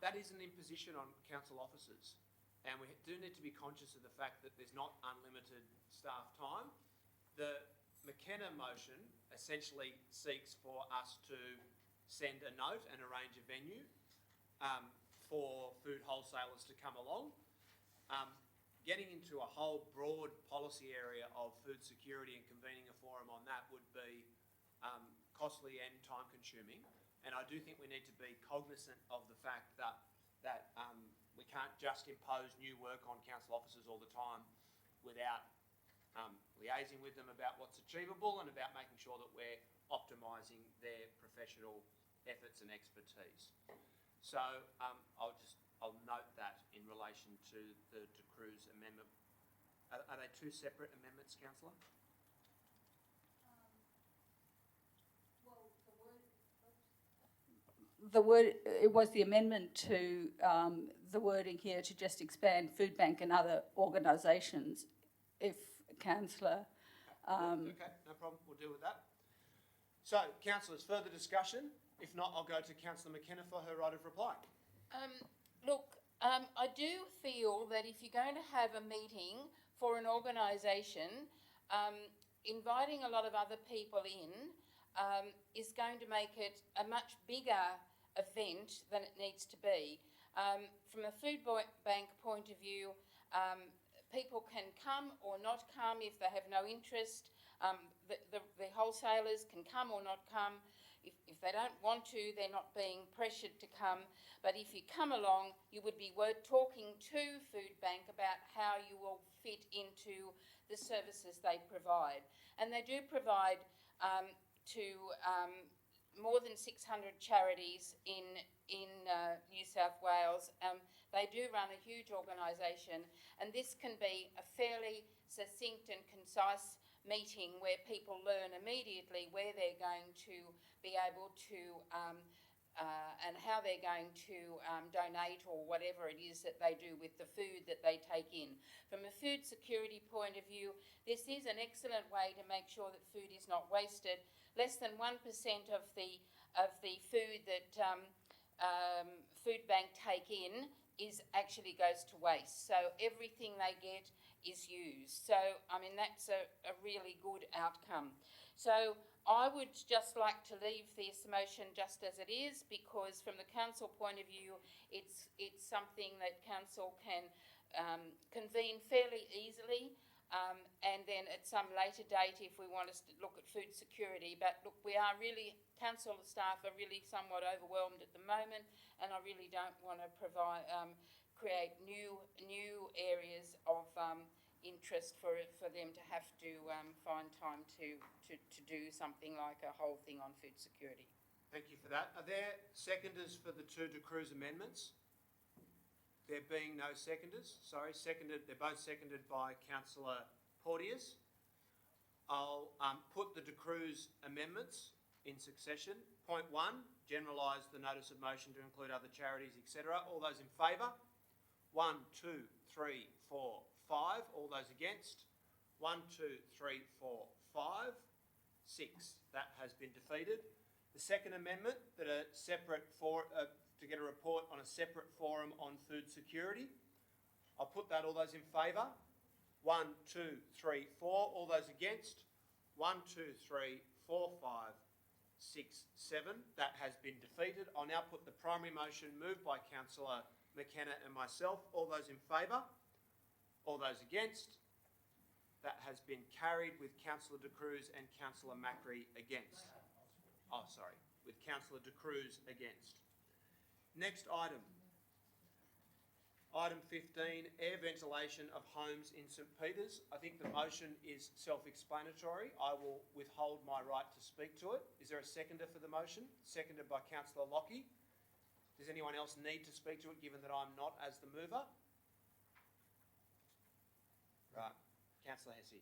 that is an imposition on council officers, and we do need to be conscious of the fact that there's not unlimited staff time. The McKenna motion essentially seeks for us to send a note and arrange a venue for food wholesalers to come along. Getting into a whole broad policy area of food security and convening a forum on that would be costly and time consuming. And I do think we need to be cognisant of the fact that we can't just impose new work on council officers all the time without liaising with them about what's achievable and about making sure that we're optimising their professional efforts and expertise. So I'll note that in relation to the De Cruz amendment. Are they two separate amendments, Councillor? It was the amendment to the wording here to just expand Foodbank and other organisations. If Councillor... Okay, no problem, we'll deal with that. So, councillors, further discussion? If not, I'll go to Councillor McKenna for her right of reply. I do feel that if you're going to have a meeting for an organisation, inviting a lot of other people in is going to make it a much bigger event than it needs to be. From a Foodbank point of view, people can come or not come if they have no interest. The wholesalers can come or not come. If they don't want to, they're not being pressured to come. But if you come along, you would be talking to Foodbank about how you will fit into the services they provide. And they do provide to more than 600 charities in New South Wales. They do run a huge organisation, and this can be a fairly succinct and concise meeting where people learn immediately where they're going to be able to and how they're going to donate or whatever it is that they do with the food that they take in. From a food security point of view, this is an excellent way to make sure that food is not wasted. Less than 1% of the food that Foodbank take in actually goes to waste. So everything they get is used. So, I mean, that's a really good outcome. So I would just like to leave this motion just as it is, because from the council point of view, it's something that council can convene fairly easily, and then at some later date if we want to look at food security. But look, council staff are really somewhat overwhelmed at the moment, and I really don't want to create new areas of interest for them to have to find time to do something like a whole thing on food security. Thank you for that. Are there seconders for the two De Cruz amendments? There being no seconders, they're both seconded by Councillor Porteous. I'll put the De Cruz amendments in succession. Point 1, generalise the notice of motion to include other charities, etc. All those in favour? 1, 2, 3, 4, 5. All those against? 1, 2, 3, 4, 5, 6. That has been defeated. The second amendment, that a separate to get a report on a separate forum on food security. I'll put that. All those in favour? 1, 2, 3, 4. All those against? 1, 2, 3, 4, 5, 6, 7. That has been defeated. I'll now put the primary motion moved by Councillor McKenna and myself. All those in favour? All those against? That has been carried with Councillor De Cruz and Councillor Macri against. Oh, sorry, with Councillor De Cruz against. Next item. Item 15, air ventilation of homes in St Peters. I think the motion is self-explanatory. I will withhold my right to speak to it. Is there a seconder for the motion? Seconded by Councillor Lockie. Does anyone else need to speak to it, given that I'm not as the mover? Right. Councillor Hesse.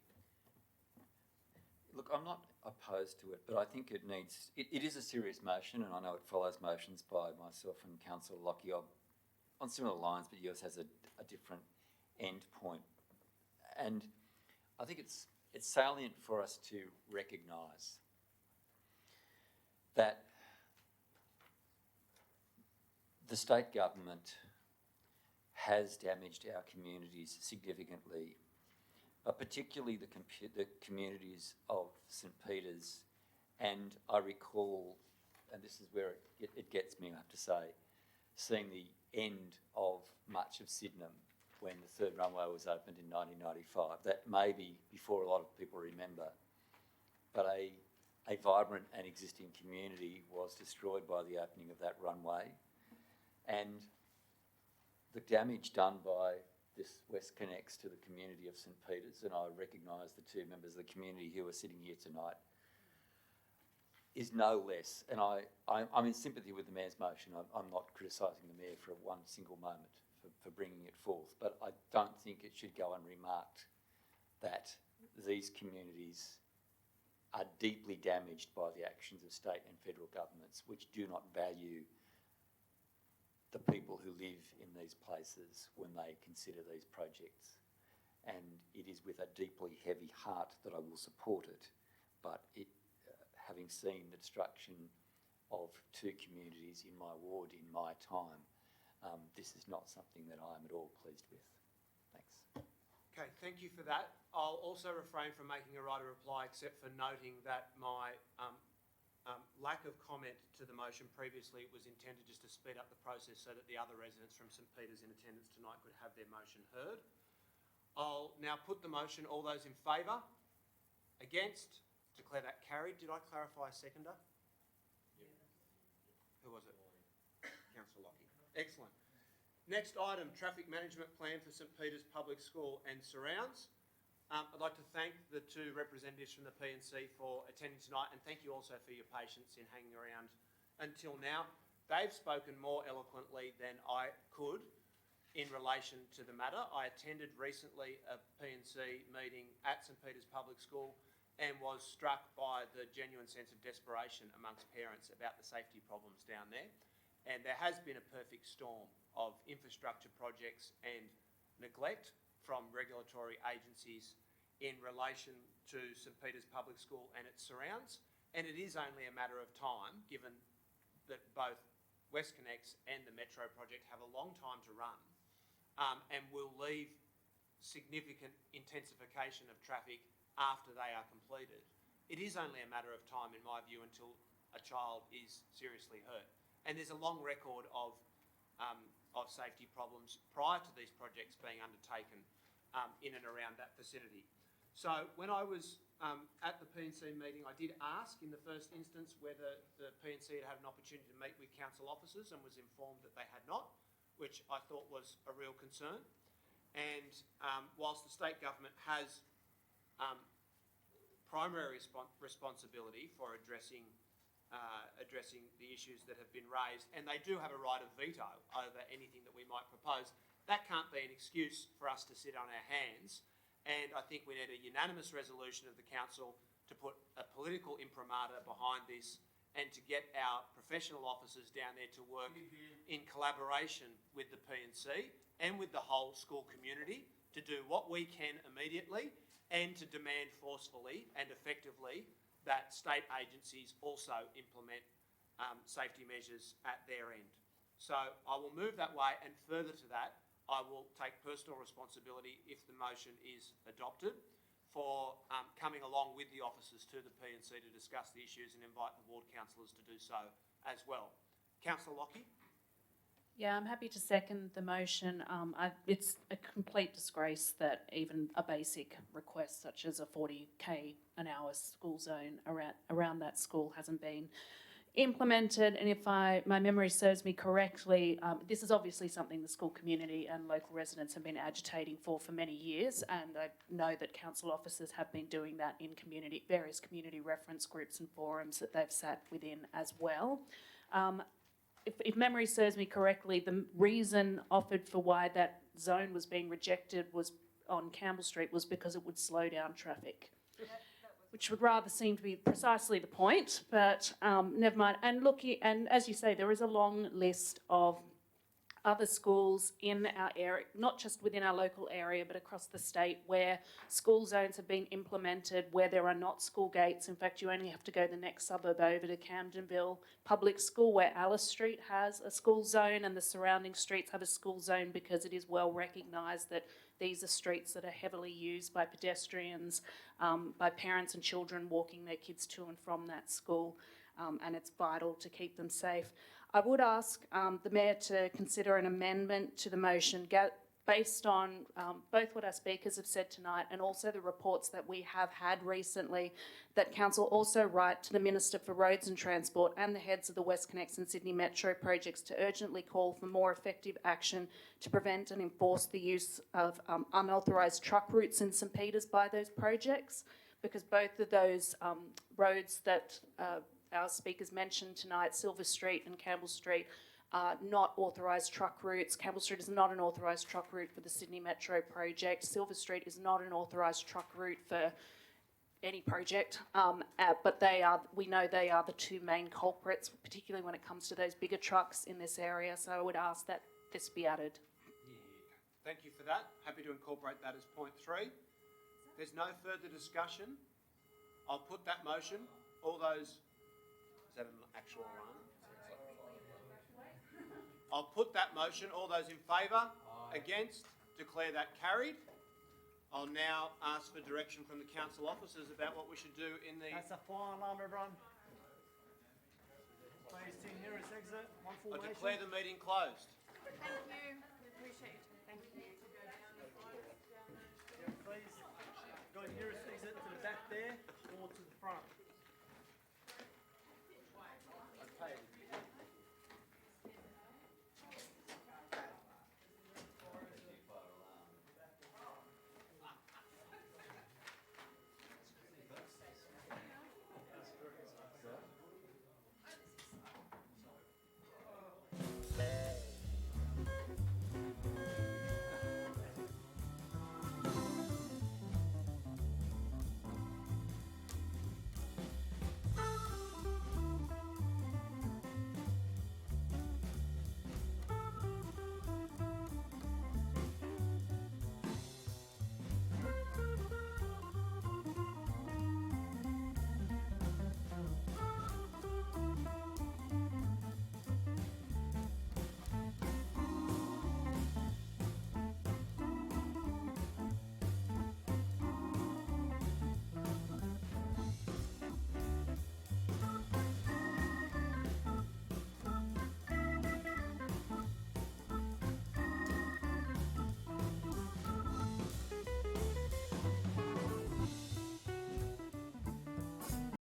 Look, I'm not opposed to it, but I think it needs... It is a serious motion, and I know it follows motions by myself and Councillor Lockie on similar lines, but yours has a different end point. And I think it's salient for us to recognise that the state government has damaged our communities significantly, particularly the communities of St Peters. And I recall, and this is where it gets me, I have to say, seeing the end of much of Sydenham when the third runway was opened in 1995. That may be before a lot of people remember, but a vibrant and existing community was destroyed by the opening of that runway. And the damage done by this WestConnex to the community of St Peters, and I recognise the two members of the community who are sitting here tonight, is no less. And I'm in sympathy with the Mayor's motion. I'm not criticising the Mayor for one single moment for bringing it forth, but I don't think it should go unremarked that these communities are deeply damaged by the actions of state and federal governments, which do not value the people who live in these places when they consider these projects. And it is with a deeply heavy heart that I will support it, but having seen the destruction of two communities in my ward in my time, this is not something that I am at all pleased with. Thanks. Okay, thank you for that. I'll also refrain from making a right of reply, except for noting that my lack of comment to the motion previously was intended just to speed up the process so that the other residents from St Peters in attendance tonight could have their motion heard. I'll now put the motion. All those in favour? Against? Declare that carried. Did I clarify a seconder? Yeah. Who was it? Councillor Lockie. Excellent. Next item, traffic management plan for St Peters Public School and surrounds. I'd like to thank the two representatives from the P&C for attending tonight, and thank you also for your patience in hanging around until now. They've spoken more eloquently than I could in relation to the matter. I attended recently a P&C meeting at St Peters Public School and was struck by the genuine sense of desperation amongst parents about the safety problems down there. And there has been a perfect storm of infrastructure projects and neglect from regulatory agencies in relation to St Peters Public School and its surrounds. And it is only a matter of time, given that both WestConnex and the Metro project have a long time to run, and will leave significant intensification of traffic after they are completed. It is only a matter of time, in my view, until a child is seriously hurt. And there's a long record of safety problems prior to these projects being undertaken in and around that vicinity. So when I was at the P&C meeting, I did ask in the first instance whether the P&C had had an opportunity to meet with council officers, and was informed that they had not, which I thought was a real concern. And whilst the state government has primary responsibility for addressing the issues that have been raised, and they do have a right of veto over anything that we might propose, that can't be an excuse for us to sit on our hands. And I think we need a unanimous resolution of the council to put a political imprimatur behind this, and to get our professional officers down there to work in collaboration with the P&C and with the whole school community to do what we can immediately, and to demand forcefully and effectively that state agencies also implement safety measures at their end. So I will move that way, and further to that, I will take personal responsibility if the motion is adopted for coming along with the officers to the P&C to discuss the issues and invite the ward councillors to do so as well. Councillor Lockie? Yeah, I'm happy to second the motion. It's a complete disgrace that even a basic request such as a 40k an hour school zone around that school hasn't been implemented. And if my memory serves me correctly, this is obviously something the school community and local residents have been agitating for many years, and I know that council officers have been doing that in various community reference groups and forums that they've sat within as well. If memory serves me correctly, the reason offered for why that zone was being rejected was on Campbell Street was because it would slow down traffic, which would rather seem to be precisely the point, but never mind. And look, and as you say, there is a long list of other schools in our area, not just within our local area, but across the state, where school zones have been implemented, where there are not school gates. In fact, you only have to go the next suburb over to Camdenville Public School, where Alice Street has a school zone and the surrounding streets have a school zone, because it is well recognised that these are streets that are heavily used by pedestrians, by parents and children walking their kids to and from that school, and it's vital to keep them safe. I would ask the Mayor to consider an amendment to the motion based on both what our speakers have said tonight and also the reports that we have had recently, that Council also write to the Minister for Roads and Transport and the heads of the WestConnex and Sydney Metro projects to urgently call for more effective action to prevent and enforce the use of unauthorised truck routes in St Peters by those projects, because both of those roads that our speakers mentioned tonight, Silver Street and Campbell Street, are not authorised truck routes. Campbell Street is not an authorised truck route for the Sydney Metro project. Silver Street is not an authorised truck route for any project, but we know they are the two main culprits, particularly when it comes to those bigger trucks in this area. So I would ask that this be added. Yeah. Thank you for that. Happy to incorporate that as point 3. There's no further discussion. I'll put that motion. All those... Is that an actual one? I'll put that motion. All those in favour? Against? Declare that carried. I'll now ask for direction from the council officers about what we should do in the... That's a fire alarm, everyone. Please to nearest exit, one I formation. declare the meeting closed. Thank you.